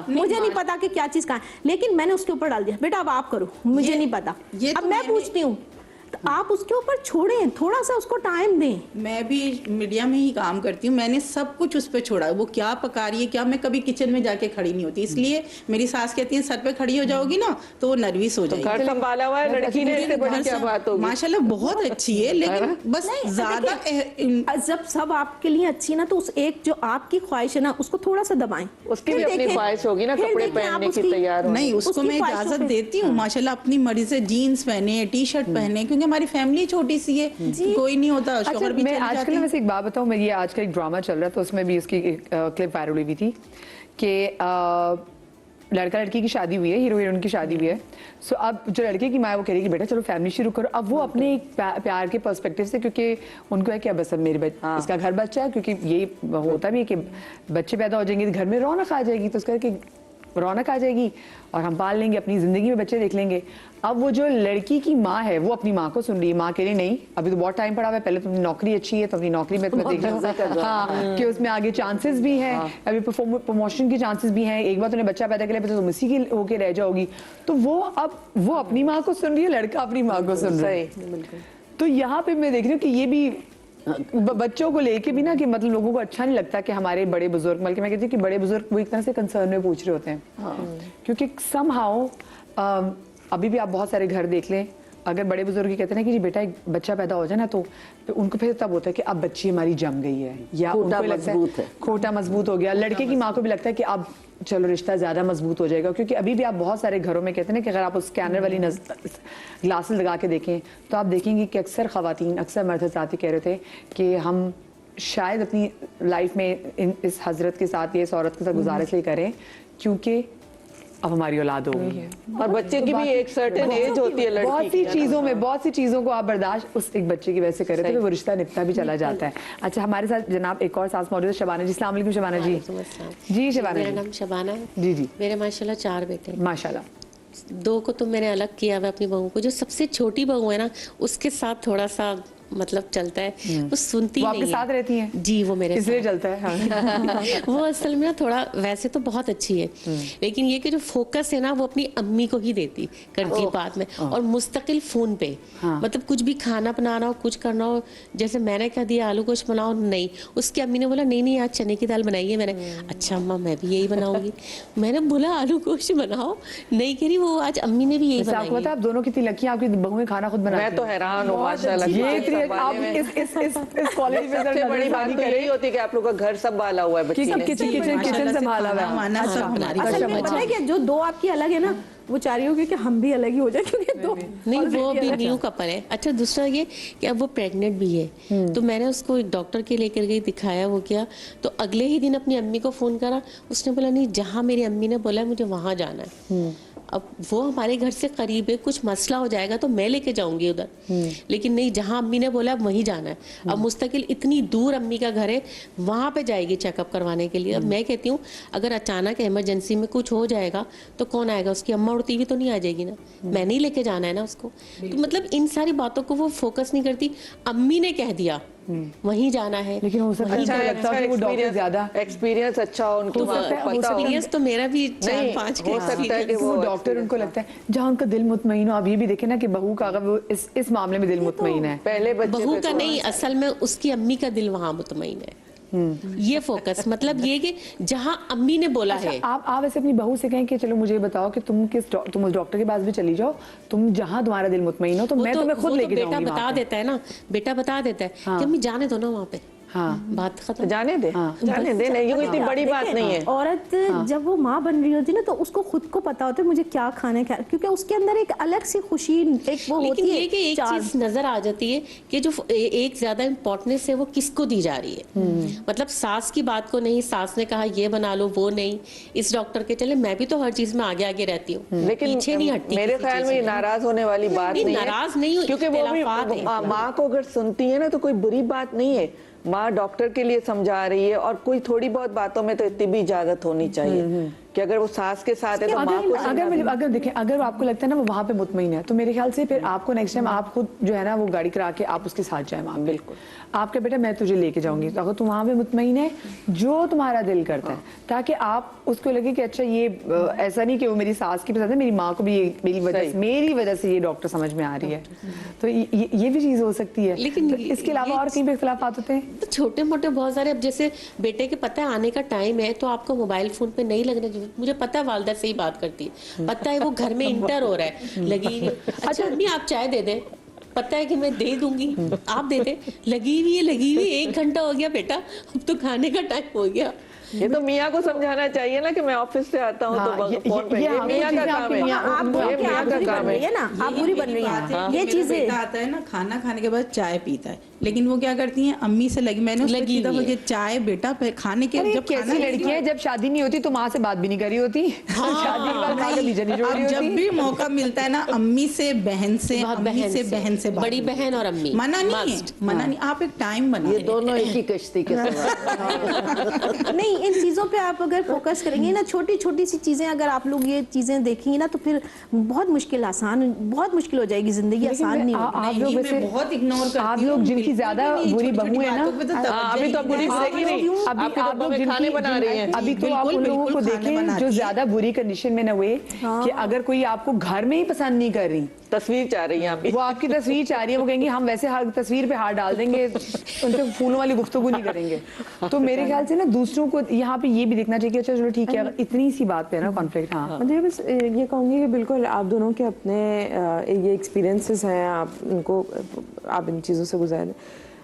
मुझे नहीं पता कि क्या चीज़ कहाँ है, लेकिन मैंने उसके ऊपर डाल दिया, बेटा अब आप करो, मुझे नहीं पता। अब मैं पूछती हूँ तो आप उसके ऊपर छोड़ें, थोड़ा सा उसको टाइम दें। मैं भी मीडिया में ही काम करती हूँ, मैंने सब कुछ उस पर छोड़ा, वो क्या पका रही है क्या, मैं कभी किचन में जाके खड़ी नहीं होती, इसलिए मेरी सास कहती है सर पे खड़ी हो जाओगी ना तो वो नर्वस हो जाएगी। घर संभाला हुआ है लड़की ने, इससे बड़ी क्या बात होगी। माशाल्लाह बहुत अच्छी है, लेकिन बस ज्यादा जब सब आपके लिए अच्छी ना, तो उस एक जो आपकी ख्वाहिश है ना उसको थोड़ा सा दबाएं, उसकी भी अपनी ख्वाहिश होगी ना, कपड़े पहनने की तैयार होने नहीं, उसको मैं इजाजत देती हूँ माशाल्लाह, अपनी मर्जी से जीन्स पहने, टी शर्ट पहने, क्योंकि हमारी फैमिली छोटी सी है, कोई नहीं होता, शौहर भी मैं चले आजकल जाते हैं। वैसे एक बात बताऊं, मैं ये आजकल एक ड्रामा चल रहा था, उसमें भी उसकी क्लिप वायरल हुई थी कि लड़का लड़की की शादी हुई है, हीरो हीरोइन की शादी हुई है, सो अब जो लड़के की माँ है वो कह रही है कि बेटा चलो फैमिली शुरू करो। अब वो अपने एक प्यार के पर्सपेक्टिव से, क्योंकि उनको है कि अब बस अब मेरे इसका घर बच्चा है, क्योंकि ये होता भी है कि बच्चे पैदा हो जाएंगे तो घर में रौनक आ जाएगी, तो उसका कि रौनक आ जाएगी और हम पाल लेंगे, अपनी जिंदगी में बच्चे देख लेंगे। अब वो जो लड़की की माँ है वो अपनी माँ को सुन रही है, माँ कह रही नहीं अभी तो बहुत टाइम पड़ा हुआ है, पहले तुम्हारी नौकरी अच्छी है तो अपनी नौकरी में तुम्हें देख लो, हाँ कि उसमें आगे चांसेस भी हैं, अभी प्रमोशन के चांसेस भी हैं, एक बार तुमने बच्चा पैदा कर लिया तो तुम इसी की होके रह जाओगी। तो वो अब वो अपनी माँ को सुन रही है, लड़का अपनी माँ को सुन रहा है। तो यहाँ पे मैं देख रही हूँ कि ये भी बच्चों को लेके भी ना कि मतलब लोगों को अच्छा नहीं लगता कि हमारे बड़े बुजुर्ग, बल्कि मैं कहती हूँ कि बड़े बुजुर्ग वो एक तरह से कंसर्न में पूछ रहे होते हैं, क्योंकि समहाउ अभी भी आप बहुत सारे घर देख लें, अगर बड़े बुजुर्ग कहते हैं कि जी बेटा एक बच्चा पैदा हो जाए ना तो उनको फिर तब होता है कि अब बच्ची हमारी जम गई है, या उनको लगता है खोटा मजबूत हो गया। लड़के की माँ को भी लगता है कि अब चलो रिश्ता ज्यादा मजबूत हो जाएगा, क्योंकि अभी भी आप बहुत सारे घरों में कहते हैं कि अगर आप उस स्कैनर वाली ग्लासेस लगा के देखें तो आप देखेंगे कि अक्सर खवातीन, अक्सर मर्द हज़रात कह रहे थे कि हम शायद अपनी लाइफ में इस हजरत के साथ या इस औरत के साथ गुजारा इसलिए करें क्योंकि अब हमारी औलाद हो गई है, और बच्चे की भी एक सर्टेन एज होती है, बहुत सी चीजों को आप बर्दाश्त उस एक बच्चे की वजह से करे तो वो रिश्ता निपटा भी चला जाता है। अच्छा, हमारे साथ जनाब एक और सास मौजूद है, शबाना जी। अस्सलाम वालेकुम शबाना जी। जी शबाना, मेरा नाम शबाना है। जी जी। मेरे माशाल्लाह 4 बेटे हैं। माशाल्लाह। 2 को तो मैंने अलग किया हुआ अपनी बहू को, जो सबसे छोटी बहू है ना उसके साथ थोड़ा सा मतलब चलता है, वो सुनती वो नहीं आपके है। साथ रहती हैं? जी वो मेरे इसलिए साथ चलता है, हाँ। वो असल में ना थोड़ा वैसे तो बहुत अच्छी है, लेकिन ये कि जो फोकस है ना वो अपनी अम्मी को ही देती करती है बाद में, और मुस्तकिल फोन पे, मतलब कुछ भी खाना बनाना हो, कुछ करना हो, जैसे मैंने कह दिया आलू गोश्त बनाओ, नहीं, उसकी अम्मी ने बोला नहीं नहीं आज चने की दाल बनाई है, मैंने अच्छा अम्मा मैं भी यही बनाऊंगी। मैंने बोला आलू गोश्त बनाओ, नहीं कह रही वो आज अम्मी ने भी यही आपको बनाई पता है आप दोनों कितनी लकी हैं, आपकी बहुएं खाना खुद बनाती हैं। मैं तो हैरान हूँ माशाल्लाह। ये इस कॉलेज में सबसे बड़ी बात तो यही होती है कि आप लोग का घर संभाला हुआ है, बच्ची ने। किचन संभाला हुआ है। असल में पता है कि जो 2 आपकी अलग है ना, वो चाह रही होगी कि हम भी अलग ही हो जाए, क्योंकि 2 नहीं वो भी न्यू कपल है। अच्छा दूसरा ये कि अब वो प्रेग्नेंट भी है, तो मैंने उसको एक डॉक्टर के लेकर गई, दिखाया, वो किया, तो अगले ही दिन अपनी अम्मी को फोन करा, उसने बोला नहीं जहाँ मेरी अम्मी ने बोला है मुझे वहाँ जाना है। अब वो हमारे घर से करीब है, कुछ मसला हो जाएगा तो मैं लेके जाऊंगी उधर, लेकिन नहीं जहाँ अम्मी ने बोला वहीं जाना है। अब मुस्तकिल इतनी दूर अम्मी का घर है, वहां पे जाएगी चेकअप करवाने के लिए। अब मैं कहती हूँ अगर अचानक इमरजेंसी में कुछ हो जाएगा तो कौन आएगा, उसकी अम्मा उड़ती हुई तो नहीं आ जाएगी ना, मैंने ही लेके जाना है ना उसको। तो मतलब इन सारी बातों को वो फोकस नहीं करती, अम्मी ने कह दिया वहीं जाना है। लेकिन हो सकता है लगता है कि वो डॉक्टर ज्यादा एक्सपीरियंस अच्छा हो, उनको एक्सपीरियंस तो मेरा भी 4-5 हो सकता है कि वो डॉक्टर उनको लगता है जहाँ उनका दिल मुतमईन हो। आप ये भी देखें ना कि बहू का अगर वो इस मामले में दिल मुतमईन है, पहले बच्चे बहू का नहीं, असल में उसकी अम्मी का दिल वहाँ मुतमईन है। ये फोकस मतलब ये कि जहाँ अम्मी ने बोला है। आप वैसे अपनी बहू से कहें कि चलो मुझे बताओ कि तुम उस डॉक्टर के पास भी चली जाओ, तुम जहाँ तुम्हारा दिल मुतमईन हो तो मैं तुम्हें खुद लेके जाऊंगी। बेटा बता देता है ना, बेटा बता देता है कि अम्मी जाने दो ना वहाँ पे, हाँ बात खत्म, जाने दे, जाने दे, नहीं ये कोई इतनी बड़ी बात नहीं है। औरत जब वो माँ बन रही होती है ना तो उसको खुद को पता होता है मुझे क्या खाना है, क्या, क्योंकि उसके अंदर एक अलग सी खुशी एक वो लेकिन होती है। ये कि एक चीज नजर आ जाती है कि जो एक ज्यादा इम्पोर्टेंस है वो किसको दी जा रही है। मतलब सास की बात को नहीं, सास ने कहा ये बना लो वो नहीं, इस डॉक्टर के चले, मैं भी तो हर चीज में आगे आगे रहती हूँ, लेकिन पीछे नहीं हटती। मेरे ख्याल में नाराज होने वाली बात नहीं है, नाराज नहीं हूँ, क्योंकि वो भी माँ को अगर सुनती है ना तो कोई बुरी बात नहीं है। माँ डॉक्टर के लिए समझा रही है, और कोई थोड़ी बहुत बातों में तो इतनी भी इजाजत होनी चाहिए कि अगर वो सास के साथ है तो माँ को अगर देखें, अगर आपको लगता है ना वो वहाँ पे मुतमईन है तो मेरे ख्याल से फिर आपको नेक्स्ट टाइम आप खुद जो है ना वो गाड़ी करा के आप उसके साथ जाए वहाँ। बिल्कुल आपके बेटा मैं तुझे लेके जाऊंगी, तो अगर तुम वहाँ पे मुतमईन है जो तुम्हारा दिल करता है, ताकि आप उसको लगे कि अच्छा ये ऐसा नहीं कि वो मेरी सास की पसंद है, मेरी माँ को भी मेरी वजह से ये डॉक्टर समझ में आ रही है, तो ये भी चीज हो सकती है। लेकिन इसके अलावा और कहीं पे इख्तिलाफात होते हैं तो छोटे मोटे बहुत सारे। अब जैसे बेटे के पता है आने का टाइम है तो आपको मोबाइल फोन पे नहीं लगना चाहिए, मुझे पता है वालिदा सही बात करती है, पता है वो घर में इंटर हो रहा है, लगी अच्छा अम्मी आप चाय दे दे, पता है कि मैं दे दूंगी, आप दे दे। लगी हुई 1 घंटा हो गया बेटा, अब तो खाने का टाइम हो गया। ये तो मियाँ को समझाना चाहिए ना कि मैं ऑफिस से आता हूँ हाँ, तो ये- फोन पे, ये ये आपको मियाँ का चीज़ें काम आपके है, मियाँ- आप ये बोल के मियाँ आप का बुरी बन काम रही है है। ना, आप बुरी बन रही हैं। ये मेरा चीजें बेटा आता है ना, खाना खाने के बाद चाय पीता है, लेकिन वो क्या करती हैं, अम्मी से मैंने उसको लगी इतनी दफा हुई है। कि चाय बेटा खाने के अरे जब कैसी खाना लड़की है, जब शादी नहीं होती तो माँ से बात भी नहीं करी होती, शादी के बाद माँ का नीचे नहीं जोड़ रही अब जब होती। भी मौका मिलता है ना, अम्मी से बहन से बहुत अम्मी से बहन से बात बड़ी होती है। बहन और अम्मी मना नहीं है, मना नहीं, आप एक टाइम बना ये दोनों एक ही कश्ती के सवार। नहीं, इन चीज़ों पे आप अगर फोकस करेंगे ना, छोटी छोटी सी चीज़ें अगर आप लोग ये चीज़ें देखेंगे ना, तो फिर बहुत मुश्किल हो जाएगी, जिंदगी आसान नहीं होगी। आप लोग मैं वैसे बहुत इग्नोर करती आप हूँ, लोग जिनकी बिल्कुल ज्यादा भी नहीं, बुरी छोटी-छोटी बहू है ना, बातों पे तो हाँ, अभी तो तवज्जो बुरी नहीं बनेगी देती। नहीं, अभी आपके आप डब्बों लोग में जिनकी खाने बना रही हैं। अभी तो आप उन लोगों को बिल्कुल खाने देखें बनाती जो हैं। ज्यादा बुरी कंडीशन में न हुए कि अगर कोई आपको घर में ही पसंद नहीं कर रही, तस्वीर चाह रही हैं अभी। वो आपकी तस्वीर चाह रही है, वो कहेंगी हम वैसे हर तस्वीर पे हाथ डाल देंगे, उनसे फूलों वाली गुफ्तगू नहीं करेंगे। तो मेरे ख्याल से ना दूसरों को यहाँ पे ये भी देखना चाहिए कि अच्छा चलो ठीक है, अगर इतनी सी बात पे ना कॉन्फ्लिक्ट, हाँ मैं बस ये कहूँगी कि बिल्कुल आप दोनों के अपने ये एक्सपीरियंसेस हैं, आप इन चीज़ों से गुजरे।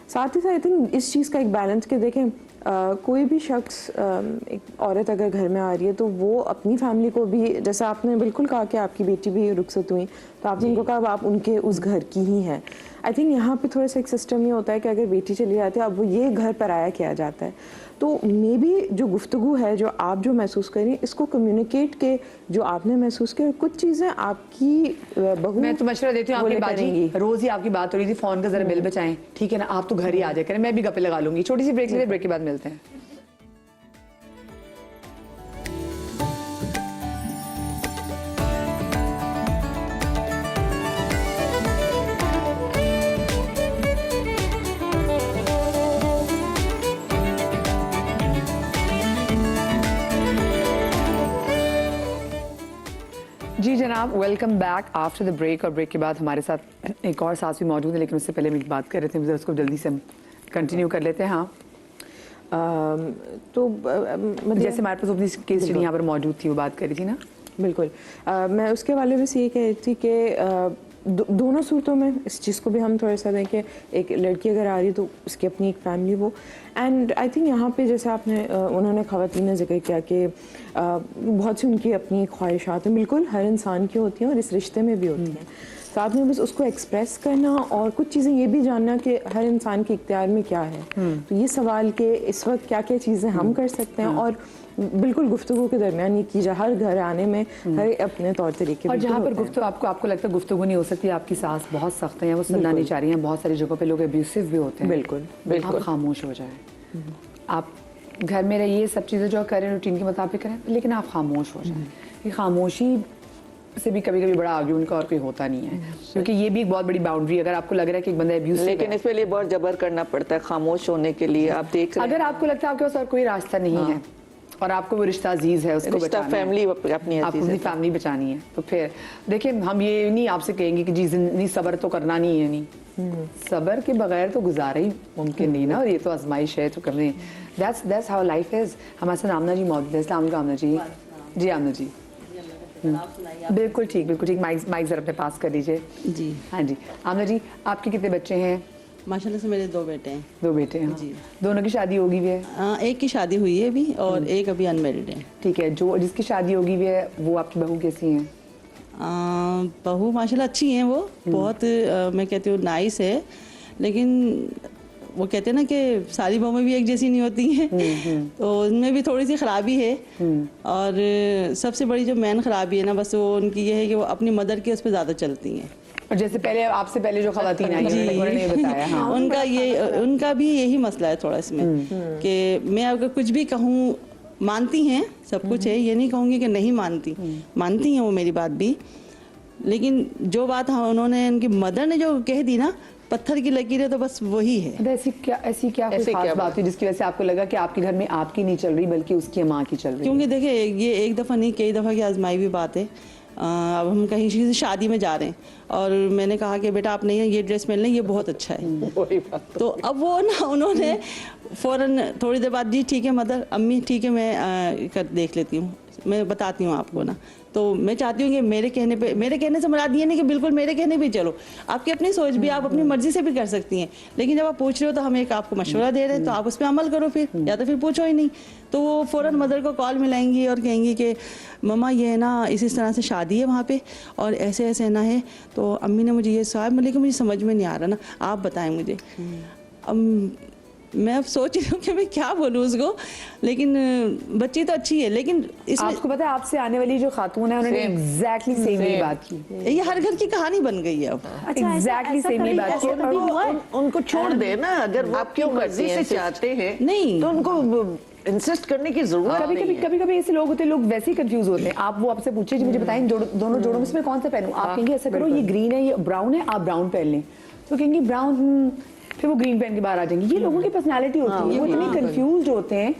साथ ही साथ आई थिंक इस चीज़ का एक बैलेंस के देखें, कोई भी शख्स एक औरत अगर घर में आ रही है तो वो अपनी फैमिली को भी, जैसा आपने बिल्कुल कहा कि आपकी बेटी भी रुखसत हुई, तो आपने उनको कहा अब आप उनके उस घर की ही हैं। आई थिंक यहाँ पे थोड़ा सा एक सिस्टम ये होता है कि अगर बेटी चली जाती है, अब वो ये घर पराया किया जाता है, तो मे बी जो गुफ्तगू है, जो आप जो महसूस करें, इसको कम्युनिकेट के जो आपने महसूस किया, कुछ चीज़ें आपकी बहू, मैं तो मशवरा देती हूँ वो आपकी लेकर बाजी, आएंगी। रोज ही आपकी बात हो रही थी, फोन का जरा बिल बचाएं, ठीक है ना, आप तो घर ही आ जाए करें, मैं भी गप्पे लगा लूंगी। छोटी सी ब्रेक ले, ब्रेक के बाद मिलते हैं। जी जनाब, welcome back after the break. और ब्रेक के बाद हमारे साथ एक और सास भी मौजूद है, लेकिन उससे पहले हम एक बात कर रहे थे, उसको जल्दी से हम कंटिन्यू कर लेते हैं। हाँ, तो जैसे हमारे पास अपनी केस स्टडी यहाँ पर मौजूद थी, वो बात करी थी ना। बिल्कुल, मैं उसके वाले में से ये कह रही थी कि दोनों सूरतों में इस चीज़ को भी हम थोड़ा सा दें कि एक लड़की अगर आ रही है तो उसकी अपनी एक फैमिली हो। एंड आई थिंक यहाँ पे जैसे आपने उन्होंने ख़वातीन ने जिक्र किया कि बहुत सी उनकी अपनी ख्वाहिशात हैं, बिल्कुल हर इंसान की होती हैं और इस रिश्ते में भी होती हैं। साथ में बस उसको एक्सप्रेस करना और कुछ चीज़ें ये भी जानना कि हर इंसान के इख्तियार में क्या है। तो ये सवाल कि इस वक्त क्या क्या चीज़ें हम कर सकते हैं, और बिल्कुल गुफ्तगू के दरमियान ये की जाए। हर घर आने में हर अपने तौर तरीके, और जहाँ पर गुफ्तगू आपको लगता है गुफ्तगू नहीं हो सकती, आपकी सास बहुत सख्त है या वो सुनना नहीं चाह रही हैं, बहुत सारी जगहों पे लोग अब्यूसिव भी होते हैं, बिल्कुल आप खामोश हो जाए। आप घर में रहिए, सब चीज़ें जो करें रूटीन के मुताबिक करें, लेकिन आप खामोश हो जाए। ये खामोशी से भी कभी कभी बड़ा आर्ग्यूमेंट का और कोई होता नहीं है, क्योंकि ये भी एक बहुत बड़ी बाउंड्री। अगर आपको लग रहा है कि एक बंदा अब्यूसिव लेकिन इसके लिए बहुत जबर करना पड़ता है खामोश होने के लिए। आप देख रहे हैं, अगर आपको लगता है आपके पास और कोई रास्ता नहीं है और आपको वो रिश्ता अजीज है, उसको रिश्ता बचाना है, फैमिली अपनी आपको अजीज अपनी है, फैमिली बचानी है, तो फिर देखिए हम ये नहीं आपसे कहेंगे कि जी जिंदगी सब्र तो करना नहीं है, नहीं सब्र के बगैर तो गुजारा ही मुमकिन नहीं ना, और ये तो आजमाइश है तो करनी। That's how life is. हमारे साथ आमना जी मौजूद है। अस्सलाम वालेकुम आमना जी। जी आमना जी, बिल्कुल ठीक, बिल्कुल ठीक। माइक जरा अपने पास कर लीजिए जी। हाँ जी। आमना जी, आपके कितने बच्चे हैं? माशाल्लाह से मेरे 2 बेटे हैं। 2 बेटे हैं। जी। दोनों की शादी होगी भी है? एक की शादी हुई है अभी और एक अभी अनमेरिड है। ठीक है। जो जिसकी शादी होगी भी है, वो आपकी बहू कैसी हैं? बहू माशाल्लाह अच्छी हैं, वो बहुत मैं कहती हूँ नाइस है, लेकिन वो कहते हैं ना कि सारी बहुएं भी एक जैसी नहीं होती हैं, तो उनमें भी थोड़ी सी खराबी है। और सबसे बड़ी जो मेन खराबी है ना, बस वो उनकी ये है कि वो अपनी मदर के उस पर ज़्यादा चलती हैं। और जैसे पहले आपसे पहले जो खवातीन आई हैं, उन्होंने ये बताया। हाँ। उनका भी यही मसला है थोड़ा इसमें कि मैं अगर कुछ भी कहूँ, मानती हैं सब कुछ है, ये नहीं कहूँगी कि नहीं मानती, मानती हैं वो मेरी बात भी, लेकिन जो बात उन्होंने उनकी मदर ने जो कह दी ना, पत्थर की लकीरें, तो बस वही है। ऐसी क्या कोई खास बात हुई जिसकी वजह से आपको लगा कि आपके घर में आपकी नहीं चल रही बल्कि उसकी माँ की चल रही? क्योंकि देखिए ये एक दफ़ा नहीं कई दफ़ा की आजमाई भी बात है। अब हम कहीं किसी शादी में जा रहे हैं और मैंने कहा कि बेटा आप नहीं ये ड्रेस पहन लें, ये बहुत अच्छा है। तो अब वो ना उन्होंने फ़ौरन थोड़ी देर बाद, जी ठीक है मदर, अम्मी ठीक है मैं कर देख लेती हूँ, मैं बताती हूँ आपको ना, तो मैं चाहती हूँ कि मेरे कहने से मुराद ये नहीं कि बिल्कुल मेरे कहने पे चलो, आपकी अपनी सोच भी, आप अपनी मर्जी से भी कर सकती हैं, लेकिन जब आप पूछ रहे हो तो हम एक आपको मशवरा दे रहे हैं, तो आप उस पर अमल करो फिर, या तो फिर पूछो ही नहीं। तो वो फ़ौरन मदर को कॉल मिलाएंगी और कहेंगी कि मम्मा ये है ना इस तरह से शादी है वहाँ पे और ऐसे ऐसे ना है, तो अम्मी ने मुझे ये साहब, लेकिन मुझे समझ में नहीं आ रहा ना, आप बताएं मुझे। मैं अब सोच रही हूँ कि मैं क्या बोलूँ उसको, लेकिन बच्ची तो अच्छी है, लेकिन इसमें आपको पता है आपसे आने वाली जो खातून है उन्होंने एग्जैक्टली सेम ही बात की। ये हर घर की कहानी बन गई है अब। एग्जैक्टली सेम ही बात की। और उनको छोड़ दे ना, अगर वो आपकी मर्जी से चाहते हैं नहीं तो उनको इंसिस्ट करने की जरूरत कभी कभी ऐसे लोग होते हैं, लोग वैसे ही कंफ्यूज होते हैं। आप वो आपसे पूछे जी मुझे बताएं दोनों जोड़ों में से मैं कौन सा पहनूं, आप कहेंगे ऐसा करो ये ग्रीन है ये ब्राउन है, आप ब्राउन पहन लें, तो कहेंगे ब्राउन, फिर वो ग्रीन पहन के बाहर आ जाएंगे। ये लोगों की पर्सनालिटी होती है, वो इतने कंफ्यूज होते हैं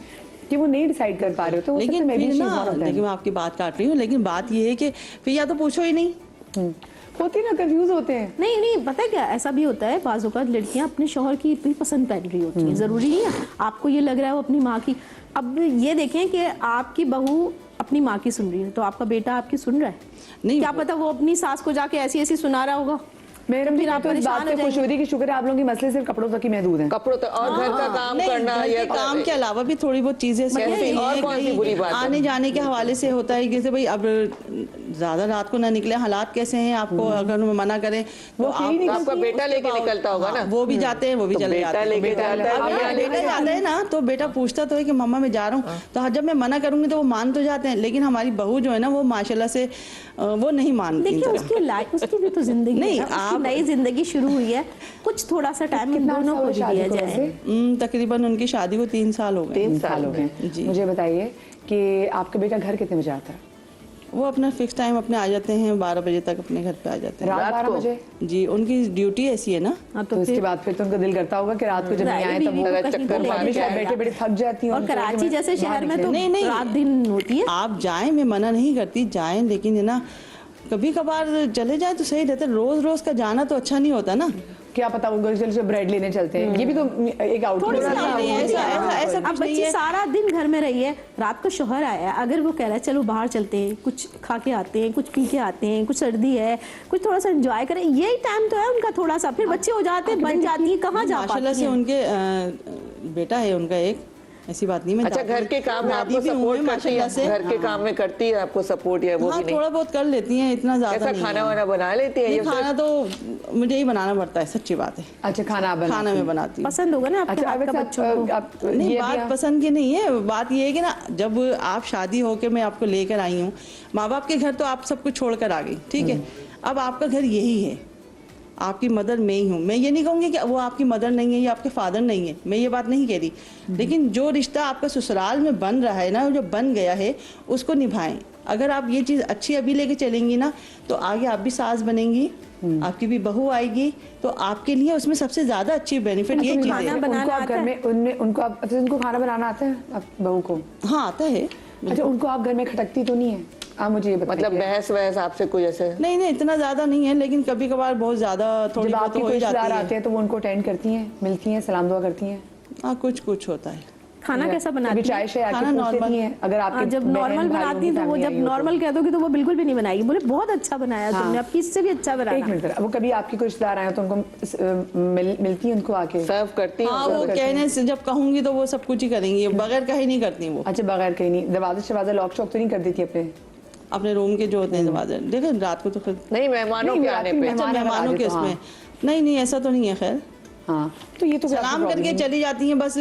कि वो नहीं डिसाइड कर पा रहे होते। लेकिन मैं आपकी बात काट रही हूँ, लेकिन बात ये है कि फिर या तो पूछो ही नहीं, होती ना, कंफ्यूज होते हैं। नहीं पता है क्या, ऐसा भी होता है बाज़ औक़ात लड़कियां अपने शौहर की भी पसंद पहन रही होती हैं, जरूरी नहीं है आपको ये लग रहा है वो अपनी माँ की। अब ये देखें कि आपकी बहू अपनी माँ की सुन रही है, तो आपका बेटा आपकी सुन रहा है, नहीं क्या पता वो अपनी सास को जाके ऐसी ऐसी सुना रहा होगा। मैडम जी फिर आप तो इस बात परेशान हो पे खुश हो रही कि शुक्र है आप लोगों की मसले सिर्फ कपड़ों तक ही महदूद हैं। कपड़ों तक और घर का काम नहीं, करना घर या के काम के अलावा भी थोड़ी बहुत चीजें ऐसी कैसे? होती हैं, और कौन सी बुरी बात है? आने जाने के हवाले से होता है, जैसे भाई अब ज्यादा रात को ना निकले, हालात कैसे हैं आपको अगर वो मना करें तो आपका बेटा लेके निकलता होगा ना, वो भी जाते हैं, वो भी चले जाते हैं। लेके जाता है, अब अब बेटा जाता है ना तो बेटा पूछता तो है कि मम्मा मैं जा रहा हूँ, तो जब मैं मना करूंगी तो वो मान तो जाते हैं, लेकिन हमारी बहू जो है ना वो माशाल्लाह से वो नहीं मानती। देखिए उसकी लाइफ, उसकी भी तो जिंदगी नहीं, है, उसकी नई जिंदगी शुरू हुई है, कुछ थोड़ा सा टाइम इन दोनों को भी दिया जाए। तकरीबन उनकी शादी को 3 साल हो गए। 3 साल हो गए। जी। मुझे बताइए कि आपका बेटा घर कितने बजे आता है? वो अपना फिक्स टाइम अपने आ जाते हैं, 12 बजे तक अपने घर पे आ जाते हैं। रात 12 बजे? जी, उनकी ड्यूटी ऐसी है ना। तो इसके बाद फिर तो उनका दिल करता होगा कि रात को जब नहीं आए तब वो चक्कर मार के बेटे बेटे थक जाती हैं। और कराची जैसे शहर में तो नहीं, रात दिन होती है। आप जाएं, मैं मना नहीं करती, जाएं, लेकिन है ना कभी कभार चले जाए तो सही रहता है, रोज रोज का जाना तो अच्छा नहीं होता ना। क्या पता वो चल से ब्रेड लेने चलते हैं, ये भी तो एक आउटलेट ऐसा अब कुछ नहीं बच्ची है। सारा दिन घर में रही है, रात को शोहर आया है, अगर वो कह रहा है चलो बाहर चलते हैं, कुछ खा के आते हैं, कुछ पी के आते हैं, कुछ सर्दी है, कुछ थोड़ा सा एंजॉय करें, यही टाइम तो है उनका थोड़ा सा। फिर बच्चे हो जाते हैं, बन जाती है, कहाँ जा माशाल्लाह पाती से हैं। उनके बेटा है उनका एक, ऐसी बात नहीं। मैं अच्छा, घर के काम में दादी आपको भी हूँ सपोर्ट करती माशाल्लाह से। है, घर के काम में करती है आपको सपोर्ट या वो हाँ, भी नहीं? थोड़ा बहुत कर लेती हैं, इतना ज्यादा ऐसा नहीं खाना है। वाना बना लेती है? नहीं, या फिर- खाना तो मुझे ही बनाना पड़ता है, सच्ची बात है। अच्छा, खाना आप बनाती खाना हैं? मैं बनाती हूँ। पसंद होगा ना आपके अच्छा, हाथ का बच्चों को। नहीं, बात पसंद की नहीं है, बात ये है कि ना जब आप शादी होके मैं आपको लेकर आई हूँ, माँ बाप के घर तो आप सब कुछ छोड़कर आ गई, ठीक है, अब आपका घर यही है, आपकी मदर मैं ही हूँ। मैं ये नहीं कहूँगी कि वो आपकी मदर नहीं है या आपके फादर नहीं है, मैं ये बात नहीं कह रही, लेकिन जो रिश्ता आपका ससुराल में बन रहा है ना, जो बन गया है उसको निभाएं। अगर आप ये चीज़ अच्छी अभी लेके चलेंगी ना तो आगे आप भी सास बनेंगी, आपकी भी बहू आएगी, तो आपके लिए उसमें सबसे ज्यादा अच्छी बेनिफिट ये चीज़ है। उनको आप घर में उनको आप अच्छा उनको खाना बनाना आता है आप बहू को? हाँ, आता है। अच्छा, उनको आप घर में खटकती तो नहीं है? आप मुझे ये बताइए। मतलब बहस वहस आपसे कोई ऐसे? नहीं, इतना ज्यादा नहीं है, लेकिन कभी कभार बहुत ज्यादा थोड़ी जब बहुत आपके हो कोई ही जाती रिश्तेदार है। आते हैं तो वो उनको अटेंड करती हैं, मिलती हैं, सलाम दुआ करती हैं? हाँ, कुछ होता है। खाना कैसा बनाती चाय है? शाय आके खाना पूछ लेती normal। हैं? अगर हाँ, आपके जब बहन नॉर्मल भाई बनाती है तो वो उनकी जब family आई हो नॉर्मल कह दोगे तो वो बिल्कुल भी नहीं बनाएगी, बोले बहुत अच्छा बनाया हाँ। तुमने, अब इससे भी अच्छा एक बनाना। मिनट अब वो कभी आपके कोई रिश्तेदार आए तो उनको मिलती हैं उनको आके? सर्व करती है? हाँ, वो कहने से जब कहूंगी तो वो सब कुछ ही करेंगी, बगैर कहे नहीं करती वो। अच्छा, बगैर कहीं नहीं? दरवाजा शवाजा लॉक शॉक तो नहीं कर देती अपने रूम के जो होते हैं दरवाजे, देखो रात को तो फिर नहीं, मेहमानों नहीं, के आने पे? मेहमान अगर आ मेहमानों जाए के तो हाँ। उसमें नहीं, ऐसा तो नहीं है। खैर, हाँ, तो ये तो कोई आपको सलाम problem करके नहीं। चली जाती हैं बस,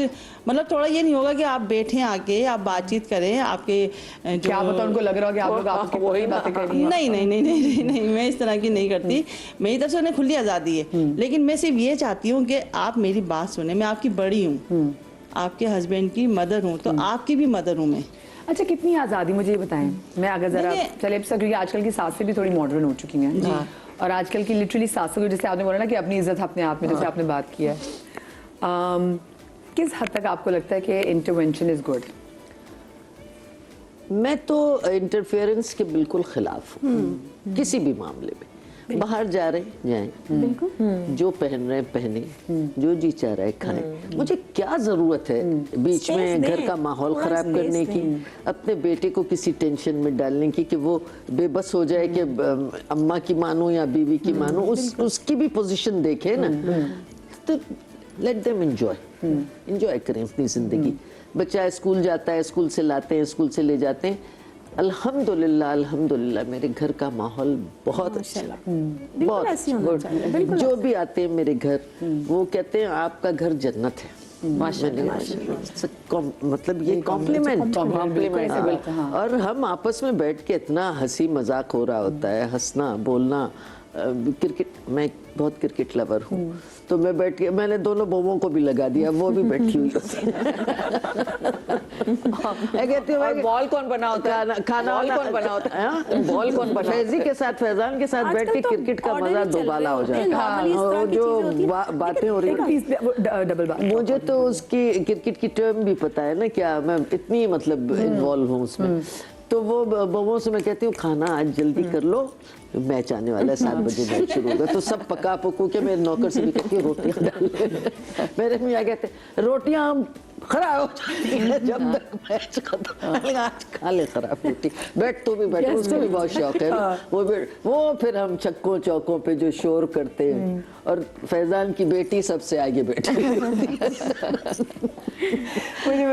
मतलब थोड़ा ये नहीं होगा कि आप बैठे आके आप बातचीत करें, आपके जो क्या पता उनको लग रहा हो कि आप लोग आपकी वही बातें कर रही हैं। नहीं, मैं इस तरह की नहीं करती, मेरी तरफ से उन्हें खुली आज़ादी है, लेकिन मैं सिर्फ ये चाहती हूँ कि आप मेरी बात सुने। मैं आपकी बड़ी हूँ, आपके हस्बैंड की मदर हूँ, तो आपकी भी मदर हूँ मैं। अच्छा, कितनी आज़ादी मुझे ये बताएं। मैं अगर जरा चले क्योंकि आजकल की सासें भी थोड़ी मॉडर्न हो चुकी हैं और आजकल की लिटरली सासों को, जैसे आपने बोला ना कि अपनी इज्जत अपने आप में, जैसे आपने बात किया है, किस हद तक आपको लगता है कि इंटरवेंशन इज गुड? मैं तो इंटरफेरेंस के बिल्कुल खिलाफ हूँ किसी भी मामले में। बाहर जा रहे जाएं, जो पहन रहे पहने, जो जी चाह रहा है खाएं। मुझे क्या जरूरत है बीच में घर का माहौल खराब करने की, अपने बेटे को किसी टेंशन में डालने की कि वो बेबस हो जाए कि अम्मा की मानो या बीवी की मानो, उसकी भी पोजीशन देखे ना। तो लेट देम एंजॉय करें अपनी जिंदगी। बच्चा स्कूल जाता है, स्कूल से लाते हैं, स्कूल से ले जाते हैं। अल्हम्दुलिल्लाह मेरे घर का माहौल बहुत अच्छा है, बहुत गुड। जो भी आते हैं मेरे घर वो कहते हैं आपका घर जन्नत है। माशाल्लाह, मतलब ये कॉम्प्लीमेंट है। और हम आपस में बैठ के इतना हंसी मजाक हो रहा होता है, हंसना बोलना। क्रिकेट, मैं बहुत क्रिकेट लवर हूँ, तो मैं बैठ के मैंने दोनों बहुओं को भी लगा दिया, वो भी बैठी हुई होती है। कहती हूँ बॉल कौन बना होता है, खाना बॉल कौन बना होता है, बॉल कौन बना, फैजी के साथ, फैजान के साथ बैठ के क्रिकेट का मजा दोबाला हो जाता है। जो बातें हो रही है, डबल बात। मुझे तो उसकी क्रिकेट की टर्म भी पता है ना, क्या मैं इतनी मतलब इन्वॉल्व हूँ उसमें। तो वो बहुओं से मैं कहती हूँ खाना आज जल्दी कर लो, मैच आने वाला है, 7 बजे मैच शुरू होगा। तो सब पका पकू के मेरे नौकर से भी कहती है रोटियां डाल। मेरे मियाँ कहते रोटियां खराब हो जाती है जब तक मैच खत्म। आज खा ले खराब रोटी, बैठ तो भी बैठ, उसको भी बहुत शौक है। वो फिर हम चक्कों चौकों पे जो शोर करते हैं, और फैजान की बेटी सबसे आगे बैठी।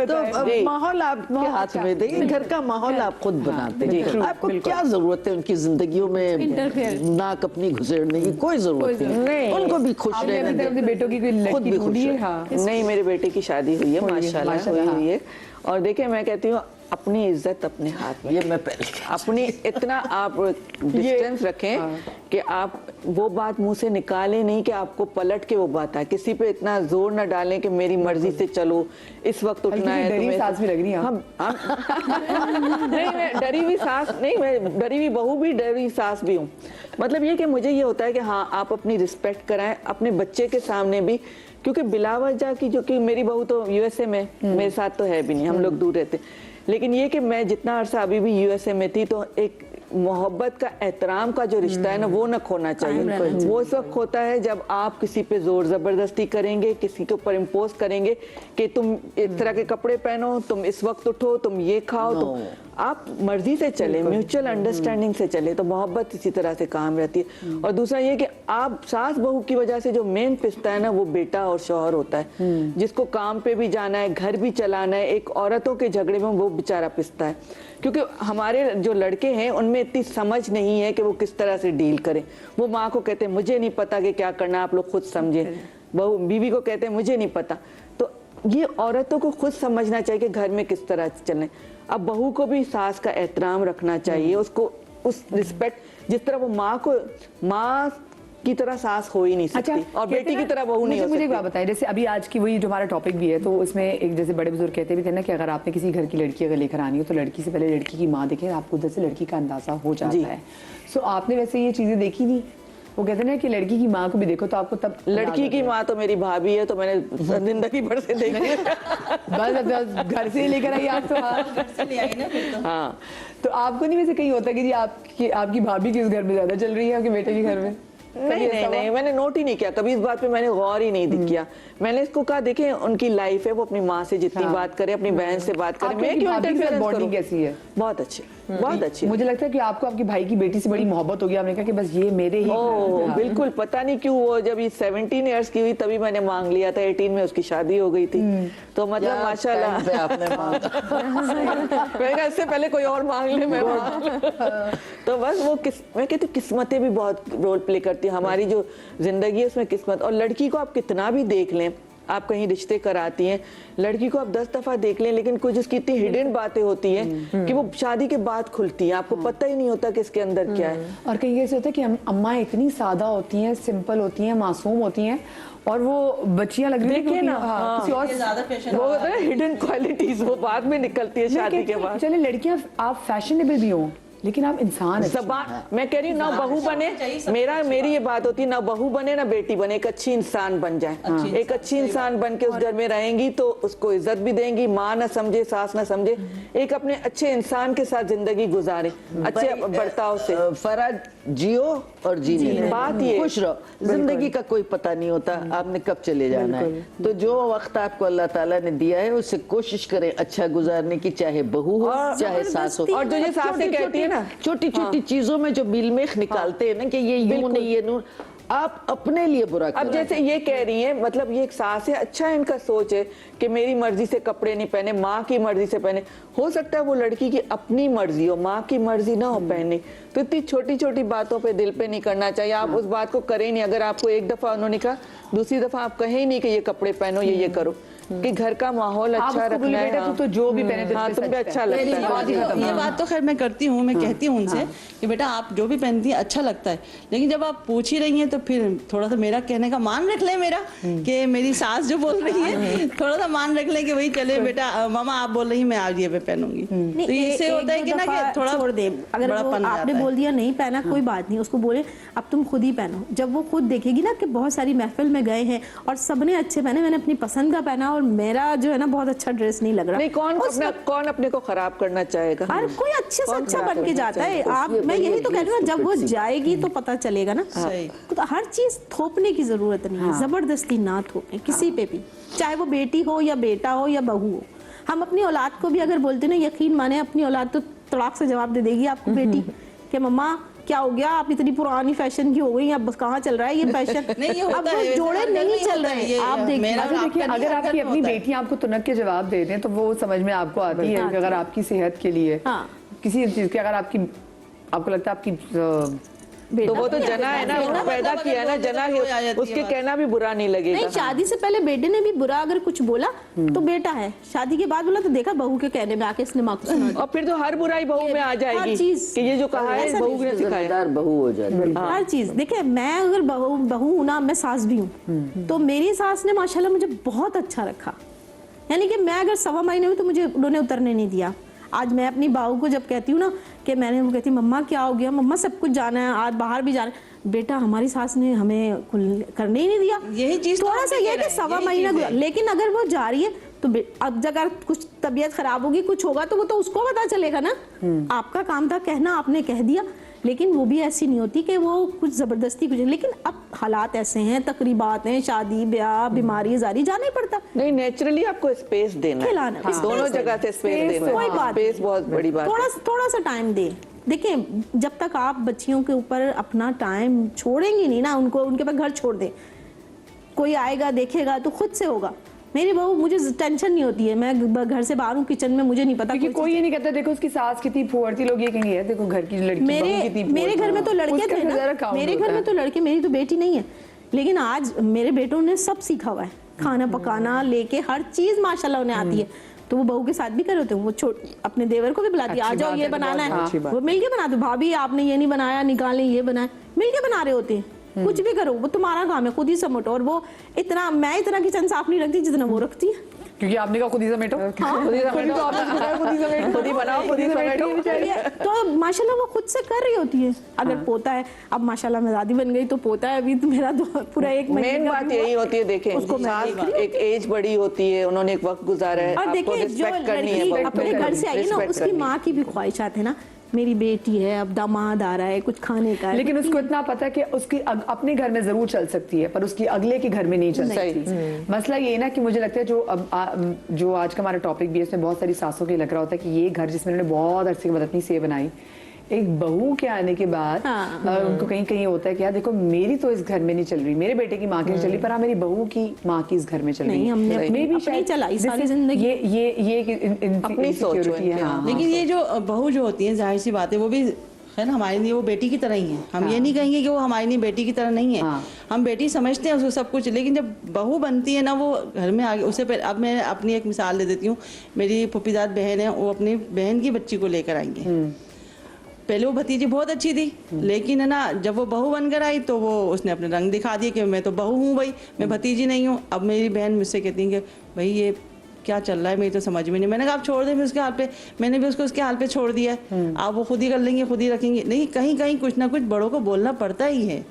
तो माहौल आपके हाथ में, देखिए घर का माहौल आप खुद बनाते हैं। आपको क्या जरूरत है उनकी जिंदगियों में नाक अपनी घुसेड़ने की? कोई जरूरत नहीं, उनको भी खुश रहने दें। बेटों की खुद भी खुश है। नहीं, मेरे बेटे की शादी हुई है माशाल्लाह हुई है। और देखिए मैं कहती हूँ अपनी इज्जत अपने हाथ में। ये मैं पहले अपनी इतना आप डिस्टेंस रखें कि आप वो बात मुंह से निकालें नहीं कि आपको पलट के वो बात आए। किसी पे इतना जोर न डालें कि मेरी मर्जी से चलो, इस वक्त उठना है। डरी सास भी लग रही है हम नहीं, मैं डरी हुई सास नहीं, मैं डरी हुई बहू भी, डरी हुई सास भी हूँ। मतलब ये कि मुझे ये होता है कि हाँ आप अपनी रिस्पेक्ट कराएं अपने बच्चे के सामने भी, क्योंकि बिलावजह की, जो कि मेरी बहू तो यूएसए में मेरे साथ तो है भी नहीं, हम लोग दूर रहते। लेकिन ये कि मैं जितना अरसा अभी भी यूएसए में थी, तो एक मोहब्बत का, एहतराम का जो रिश्ता है ना, वो न खोना चाहिए। वो इस वक्त होता है जब आप किसी पे जोर जबरदस्ती करेंगे, किसी के ऊपर इम्पोज करेंगे कि तुम इस तरह के कपड़े पहनो, तुम इस वक्त उठो, तुम ये खाओ। तो आप मर्जी से चले, म्यूचुअल अंडरस्टैंडिंग से चले, तो मोहब्बत इसी तरह से काम रहती है। और दूसरा ये कि आप सास बहू की वजह से जो मेन पिसता है ना, वो बेटा और शौहर होता है, जिसको काम पे भी जाना है, घर भी चलाना है। एक औरतों के झगड़े में वो बेचारा पिसता है, क्योंकि हमारे जो लड़के हैं उनमें इतनी समझ नहीं है कि वो किस तरह से डील करें। वो माँ को कहते हैं मुझे नहीं पता कि क्या करना है, आप लोग खुद समझें। बहू बीवी को कहते हैं मुझे नहीं पता। तो ये औरतों को खुद समझना चाहिए कि घर में किस तरह से चलना है। अब बहू को भी सास का एहतराम रखना चाहिए, उसको उस रिस्पेक्ट, जिस तरह वो माँ की तरह सास हो ही नहीं सकती, और बेटी की तरह बहू नहीं हो सकती। मुझे एक बात बताएं, जैसे अभी आज की वही जो हमारा टॉपिक भी है, तो उसमें एक जैसे बड़े बुजुर्ग कहते भी थे ना कि अगर आपने किसी घर की लड़की अगर लेकर आनी हो तो लड़की से पहले लड़की की माँ देखें, आपको उधर से लड़की का अंदाजा हो जाता है। सो आपने वैसे ये चीजें देखी नहीं? वो कहते ना कि लड़की की माँ को भी देखो तो आपको तब, लड़की की माँ तो मेरी भाभी है, तो मैंने जिंदगी भर से देखी। बस घर से लेकर आई आप, तो हाँ। तो आपको नहीं वैसे कहीं होता कि जी आपकी भाभी किस घर में ज्यादा चल रही है आपके बेटे के घर में? नहीं, मैंने नोट ही नहीं किया कभी, इस बात पे मैंने गौर ही नहीं किया। मैंने इसको कहा देखें उनकी लाइफ है, वो अपनी माँ से जितनी बात करे, अपनी बहन से बात करे, मैं क्यों इंटरफेरेंस करूं? कैसी है? बहुत अच्छी, बहुत अच्छी। मुझे लगता है कि आपको आपकी भाई की बेटी से बड़ी मोहब्बत होगी, आपने कहा कि बस ये मेरे ही। ओह बिल्कुल, पता नहीं क्यों वो जब ये 17 इयर्स की हुई तभी मैंने मांग लिया था, 18 में उसकी शादी हो गई थी। तो मतलब माशाल्लाह मैंने इससे पहले कोई और मांग ले, मैं तो बस वो मैं कहती हूँ किस्मतें भी बहुत रोल प्ले करती है। हमारी जो जिंदगी है उसमें किस्मत, और लड़की को आप कितना भी देख लें, आप कहीं रिश्ते कराती हैं, लड़की को आप 10 दफा देख लें, लेकिन कुछ उसकी इतनी हिडन बातें होती हैं कि वो शादी के बाद खुलती हैं, आपको पता ही नहीं होता कि इसके अंदर क्या है। और कहीं ऐसे होता है कि अम्मा इतनी सादा होती हैं, सिंपल होती हैं, मासूम होती हैं, और वो बच्चियां लग रही देखिए ना, किसी और वो हिडन क्वालिटीज वो बाद में निकलती है शादी के बाद। चले लड़कियां आप फैशनेबल भी हो, लेकिन आप इंसान अच्छे जबान, मैं कह रही हूँ ना बहू बने, मेरी ये बात होती है, ना बहू बने ना बेटी बने, एक अच्छी इंसान बन जाए। एक अच्छी इंसान बन के उस घर में रहेंगी तो उसको इज्जत भी देंगी, माँ ना समझे, सास ना समझे, एक अपने अच्छे इंसान के साथ जिंदगी गुजारे, अच्छे बर्ताव से। फराज, जियो और जीने दो। बात ये खुश रहो, जिंदगी का कोई पता नहीं होता आपने कब चले जाना है, तो जो वक्त आपको अल्लाह ताला ने दिया है उससे कोशिश करें अच्छा गुजारने की, चाहे बहू हो चाहे सास हो। और जो ये सासें कहती है ना, छोटी छोटी चीजों में जो बिलमेख निकालते हैं ना कि ये यूं नहीं ये नून, आप अपने लिए बुरा कर अब जैसे ये कह रही है, मतलब ये एक सास है, अच्छा है इनका सोच है कि मेरी मर्जी से कपड़े नहीं पहने, माँ की मर्जी से पहने। हो सकता है वो लड़की की अपनी मर्जी हो, माँ की मर्जी ना हो पहनने, तो इतनी छोटी छोटी बातों पे दिल पे नहीं करना चाहिए। आप उस बात को करें नहीं, अगर आपको एक दफा उन्होंने कहा, दूसरी दफा आप कहें ही नहीं कि ये कपड़े पहनो, ये करो, कि घर का माहौल अच्छा रखना है। बेटा तो जो भी पहने हाँ, तुम पे अच्छा लगता है। ये बात तो खैर मैं करती हूँ, मैं कहती हूँ उनसे कि बेटा आप जो भी पहनती हैं अच्छा लगता है, लेकिन जब आप पूछ ही रही हैं तो फिर थोड़ा सा मेरा कहने का मान रख ले, मेरा कि मेरी सास जो बोल रही है थोड़ा सा मान रख ले कि वही चले बेटा, मामा आप बोल रही हैं मैं आज ये पे पहनूंगी, तो इससे होता है कि ना कि थोड़ा छोड़ दे, अगर वो आपने बोल दिया नहीं पहना कोई बात नहीं, उसको बोले अब तुम खुद ही पहनो। जब वो खुद देखेगी ना कि बहुत सारी महफिल में गए हैं और सबने अच्छे पहने, मैंने अपनी पसंद का पहना और मेरा जो है ना बहुत अच्छा ड्रेस नहीं लग रहा। नहीं, कौन अपने को खराब करना चाहेगा? हर कोई अच्छे से अच्छा बन के जाता है। आप, मैं यही तो कह रही हूँ, जब वो जाएगी तो पता चलेगा ना। तो हर चीज थोपने की जरूरत नहीं है, जबरदस्ती ना थोपे किसी पे भी, चाहे वो बेटी हो या बेटा हो या बहू हो। हम अपनी औलाद को भी अगर बोलते ना, यकीन माने अपनी औलाद तो तड़ाक से जवाब दे देगी आपको बेटी कि मम्मा क्या हो गया, आप इतनी पुरानी फैशन की हो गई, अब कहाँ चल रहा है ये फैशन। नहीं, ये अब वो जोड़े नहीं चल रहे हैं। आप देखिए, अगर आपकी अपनी बेटी आपको तुनक के जवाब दे दें तो वो समझ में आपको आती है कि अगर आपकी सेहत के लिए किसी चीज के, अगर आपको लगता है आपकी तो वो तो जना है ना, वो पैदा किया है ना, जना है, उसके कहना भी बुरा नहीं लगेगा। नहीं, शादी से पहले बेटे ने भी बुरा अगर कुछ बोला तो बेटा है, शादी के बाद बोला तो देखा बहू के कहने में आके इसने माँ को सुना। और फिर तो हर बुराई बहू में आ जाएगी कि ये जो कहा है बहू ने सिखाया, बहू हो जाती। हर चीज देखिए, मैं अगर बहू हूँ ना, मैं सास भी हूँ, तो मेरी सास ने माशाल्लाह मुझे बहुत अच्छा रखा। यानी कि मैं अगर 1.25 महीने हुई तो मुझे उन्होंने उतरने नहीं दिया। आज मैं अपनी बहू को जब कहती हूँ ना कि मैंने, वो कहती मम्मा क्या हो गया, मम्मा सब कुछ जाना है, आज बाहर भी जाना है, बेटा हमारी सास ने हमें करने ही नहीं दिया। यही चीज थोड़ा सा ये कि 1.25 महीना, लेकिन अगर वो जा रही है तो अब अगर कुछ तबीयत खराब होगी, कुछ होगा तो वो तो उसको पता चलेगा ना। आपका काम था कहना, आपने कह दिया, लेकिन वो भी ऐसी नहीं होती कि वो कुछ जबरदस्ती कुछ। लेकिन अब हालात ऐसे हैं, तकरीबात हैं, शादी ब्याह, बीमारी जारी, जाना ही पड़ता। नहीं, नेचुरली आपको स्पेस देना है, दोनों जगह से स्पेस देना है। कोई बात, स्पेस बहुत बड़ी बात है। थोड़ा सा टाइम दे। देखिए, जब तक आप बच्चियों के ऊपर अपना टाइम छोड़ेंगी नहीं ना, उनको उनके पास घर छोड़ दें, कोई आएगा देखेगा तो खुद से होगा। मेरी बहू, मुझे टेंशन नहीं होती है, मैं घर से बाहर हूँ, किचन में मुझे नहीं पता, क्योंकि कोई ये नहीं कहता देखो उसकी सास कितनी फुहरती, लोग ये कहेंगे यार देखो घर की लड़की, मेरे घर में तो लड़के थे ना, मेरे घर में तो लड़के, मेरी तो बेटी नहीं है, लेकिन आज मेरे बेटों ने सब सीखा हुआ है, खाना पकाना लेके हर चीज माशाल्लाह उन्हें आती है। तो वो बहू के साथ भी कर होते हैं, वो अपने देवर को भी बुलाती है, आ जाओ ये बनाना है, वो मिलके बनाते, भाभी आपने ये नहीं बनाया, निकालें ये बनाए, मिलके बना रहे होते हैं। कुछ भी करो, वो तुम्हारा काम है, खुद ही समेटो। और वो इतना, मैं इतना किचन साफ नहीं रखती जितना वो रखती है, क्योंकि आपने कहा खुद ही समेटो, खुद ही समेटो, खुद ही बनाओ, खुद ही समेटो। तो माशाल्लाह वो खुद से कर रही होती है। अगर पोता है, अब माशाल्लाह मैं दादी बन गई तो पोता है, अभी तो मेरा पूरा 1 महीने। मेन बात यही होती है, देखें एक एज बड़ी होती है, उन्होंने एक वक्त गुजारा है, और देखिए जो लड़की अपने घर से आई है ना, उसकी माँ की भी ख्वाहिशात है ना, मेरी बेटी है, अब दामाद आ रहा है, कुछ खाने का है, लेकिन उसको इतना पता है कि उसकी अपने घर में जरूर चल सकती है पर उसकी अगले के घर में नहीं चल सकती। मसला ये ना कि मुझे लगता है जो आज का हमारा टॉपिक भी है, इसमें बहुत सारी सासों के लग रहा होता है कि ये घर जिसमें उन्होंने बहुत अरसे के बाद अपनी सेव बनाई, एक बहू के आने के बाद उनको कहीं कहीं होता है कि यार देखो मेरी तो इस घर में नहीं चल रही, मेरे बेटे की माँ की नहीं चल रही, पर हाँ मेरी बहू की माँ की इस घर में चल रही है। हमने अपनी चलाई सारी जिंदगी, ये अपनी सोच है। लेकिन ये जो बहू जो होती है, जाहिर सी बात है, वो भी है ना हमारे लिए वो बेटी की तरह ही है। हम ये नहीं कहेंगे कि वो हमारे लिए बेटी की तरह नहीं है, हम बेटी समझते हैं उसको सब कुछ, लेकिन जब बहू बनती है ना वो घर में आगे, उससे पहले, अब मैं अपनी एक मिसाल दे देती हूँ, मेरी फुफीजाद बहन है, वो अपनी बहन की बच्ची को लेकर आएंगे। पहले वो भतीजी बहुत अच्छी थी, लेकिन है ना जब वो बहू बनकर आई तो वो उसने अपने रंग दिखा दिए कि मैं तो बहू हूँ भाई, मैं भतीजी नहीं हूँ। अब मेरी बहन मुझसे कहती है कि भाई ये क्या चल रहा है मेरी तो समझ में नहीं। मैंने कहा आप छोड़ दें फिर उसके हाल पे, मैंने भी उसको उसके हाल पे छोड़ दिया है, आप वो खुद ही कर लेंगे, खुद ही रखेंगे। नहीं, कहीं कहीं कुछ ना कुछ बड़ों को बोलना पड़ता ही है,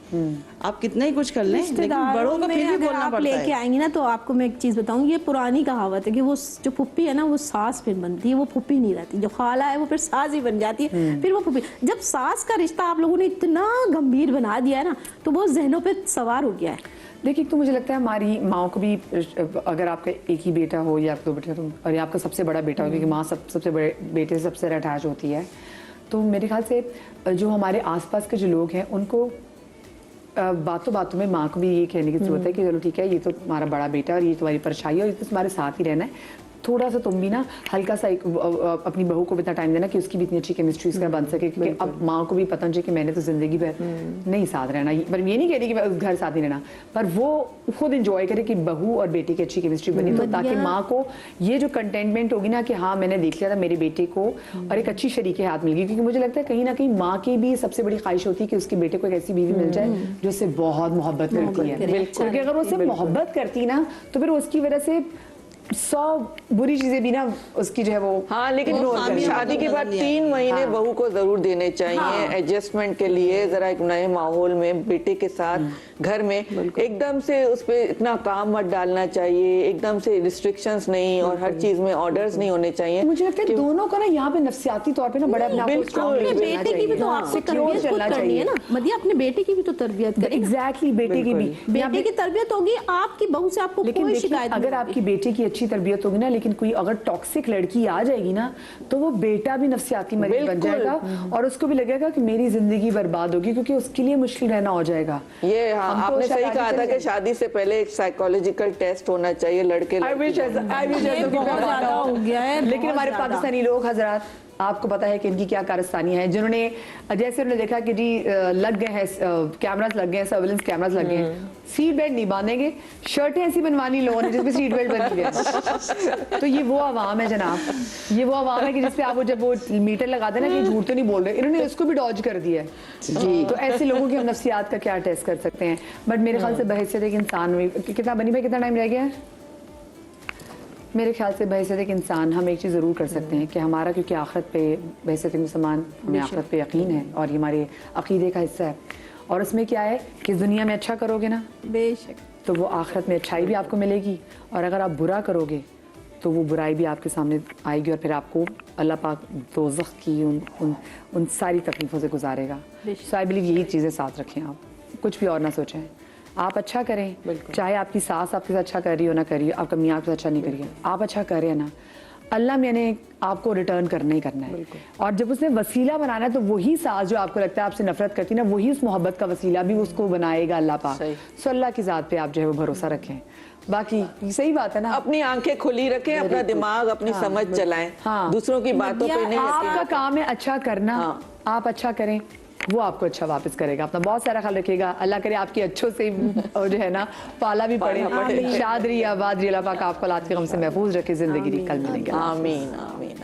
आप कितना ही कुछ कर लें लेकिन बड़ों को फिर भी बोलना आप पड़ता लेके है। आएंगी ना, तो आपको मैं एक चीज बताऊंगी, ये पुरानी कहावत है कि वो जो फुप्पी है ना वो सास फिर बनती है, वो फुप्पी नहीं रहती। जो खाला है वो फिर सास ही बन जाती है, फिर वो फुप्पी। जब सास का रिश्ता आप लोगों ने इतना गंभीर बना दिया है ना, तो वो जहनों पे सवार हो गया है। देखिए, तो मुझे लगता है हमारी माओ को भी, अगर आपका एक ही बेटा हो या आपके दो बेटे हो, और या आपका सबसे बड़ा बेटा हो, क्योंकि माँ सबसे बड़े बेटे से सबसे अटैच होती है, तो मेरे ख्याल से जो हमारे आसपास के जो लोग हैं उनको बातों बातों में माँ को भी ये कहने की जरूरत है कि चलो ठीक है, ये तो तुम्हारा बड़ा बेटा और ये तुम्हारी परछाई है और ये तो तुम्हारे साथ ही रहना है। थोड़ा सा तुम भी ना हल्का सा अपनी बहू को भी इतना टाइम देना कि उसकी भी इतनी अच्छी केमिस्ट्री इसका बन सके, क्योंकि अब माँ को भी पता चाहिए कि मैंने तो जिंदगी भर नहीं साथ रहना। पर ये नहीं कह रही कि मैं उस घर साथ नहीं रहना, पर वो खुद इंजॉय करे कि बहू और बेटे की अच्छी केमिस्ट्री बनी, तो ताकि माँ को ये जो कंटेंटमेंट होगी ना कि हाँ मैंने देख लिया था मेरे बेटे को और एक अच्छी शरीके हाथ मिल गई। क्योंकि मुझे लगता है कहीं ना कहीं माँ की भी सबसे बड़ी ख्वाहिश होती है कि उसके बेटे को एक ऐसी बीवी मिल जाए जो उससे बहुत मोहब्बत करती है, क्योंकि अगर वो उससे मोहब्बत करती ना तो फिर उसकी वजह से 100 बुरी चीजें भी ना उसकी जो है वो। हाँ, लेकिन शादी के बाद 3 महीने बहू को जरूर देने चाहिए एडजस्टमेंट के लिए, जरा एक नए माहौल में बेटे के साथ घर में। एकदम से उस पे इतना काम मत डालना चाहिए, एकदम से रिस्ट्रिक्शंस नहीं और हर चीज में ऑर्डर्स नहीं होने चाहिए। मुझे लगता है दोनों का ना यहाँ पे नफ्सियाती तौर पे ना बड़ा अपने बेटे की भी तो आपको तरबियत खुद करनी है ना मदिया, अपने बेटे की भी तो तरबियत करें। एग्जैक्टली, बेटे की भी, बेटे की तरबियत होगी, आपकी बहू से आपको कोई शिकायत नहीं। अगर आपकी बेटे की अच्छी तरबियत होगी ना, लेकिन कोई अगर टॉक्सिक लड़की आ जाएगी ना तो वो बेटा भी नफ्सियाती मरीज बन जाएगा और उसको भी लगेगा कि मेरी जिंदगी बर्बाद होगी, क्योंकि उसके लिए मुश्किल रहना हो जाएगा। ये आपने सही कहा था कि शादी से पहले एक साइकोलॉजिकल टेस्ट होना चाहिए लड़के बहुत ज्यादा हो गया है। लेकिन हमारे पाकिस्तानी लोग हजरात, आपको पता है कि इनकी क्या कारस्तानी है, जिन्होंने जैसे उन्होंने देखा कि जी लग गए हैं कैमरास, लग गए हैं सर्वेलेंस कैमरास लग गए हैं, सीट बेल्ट नहीं बांधेंगे, शर्टें ऐसी बनवानी लोगों ने जिसपे सीट बेल्ट बनी है। तो ये वो आवाम है जनाब, ये वो आवाम है कि जिसपे आप जब वो मीटर लगाते हैं ना कि झूठ तो नहीं बोल रहे, इन्होंने उसको भी डॉज कर दिया है जी। तो ऐसे लोगों की हम नफ्सियात का क्या टेस्ट कर सकते हैं। बट मेरे ख्याल से बहैसियत एक इंसान में कितना बनी भाई, कितना टाइम रह गया है? मेरे ख्याल से बहैसियत एक इंसान हम एक चीज़ ज़रूर कर सकते हैं कि हमारा, क्योंकि आखिरत पे बहैसियत मुसलमान हमें आखिरत पे यकीन है और ये हमारे अकीदे का हिस्सा है, और उसमें क्या है कि दुनिया में अच्छा करोगे ना बेशक तो वो आखिरत में अच्छाई भी आपको मिलेगी, और अगर आप बुरा करोगे तो वो बुराई भी आपके सामने आएगी और फिर आपको अल्लाह पाक दोज़ख की उन सारी तकलीफ़ों से गुजारेगा। सो आई बिलीव यही चीज़ें साथ रखें, आप कुछ भी और ना सोचें, आप अच्छा करें, चाहे आपकी सास आपके साथ अच्छा कर रही हो ना कर रही हो, आपका मियाँ आपके साथ अच्छा नहीं करिए, आप अच्छा करें ना, अल्लाह मैंने आपको रिटर्न करना ही करना है। और जब उसने वसीला बनाना है तो वही सास जो आपको लगता है आपसे नफरत करती है ना, वही उस मोहब्बत का वसीला भी उसको बनाएगा अल्लाह पाक। सो अल्लाह की ज़ात पे आप जो है वो भरोसा रखें। बाकी सही बात है ना, अपनी आंखें खुली रखें, अपना दिमाग अपनी समझ चलाएं, दूसरों की बातों पे नहीं। आपका काम है अच्छा करना, आप अच्छा करें, वो आपको अच्छा वापस करेगा। अपना बहुत सारा ख्याल रखिएगा, अल्लाह करे आपकी अच्छों से जो है ना पाला भी पड़े, शाद रही आबाद रही, अल्लाह पाक आपको औलाद के गम से महफूज रखे, जिंदगी कल मिलेंगे। आमीन आमीन।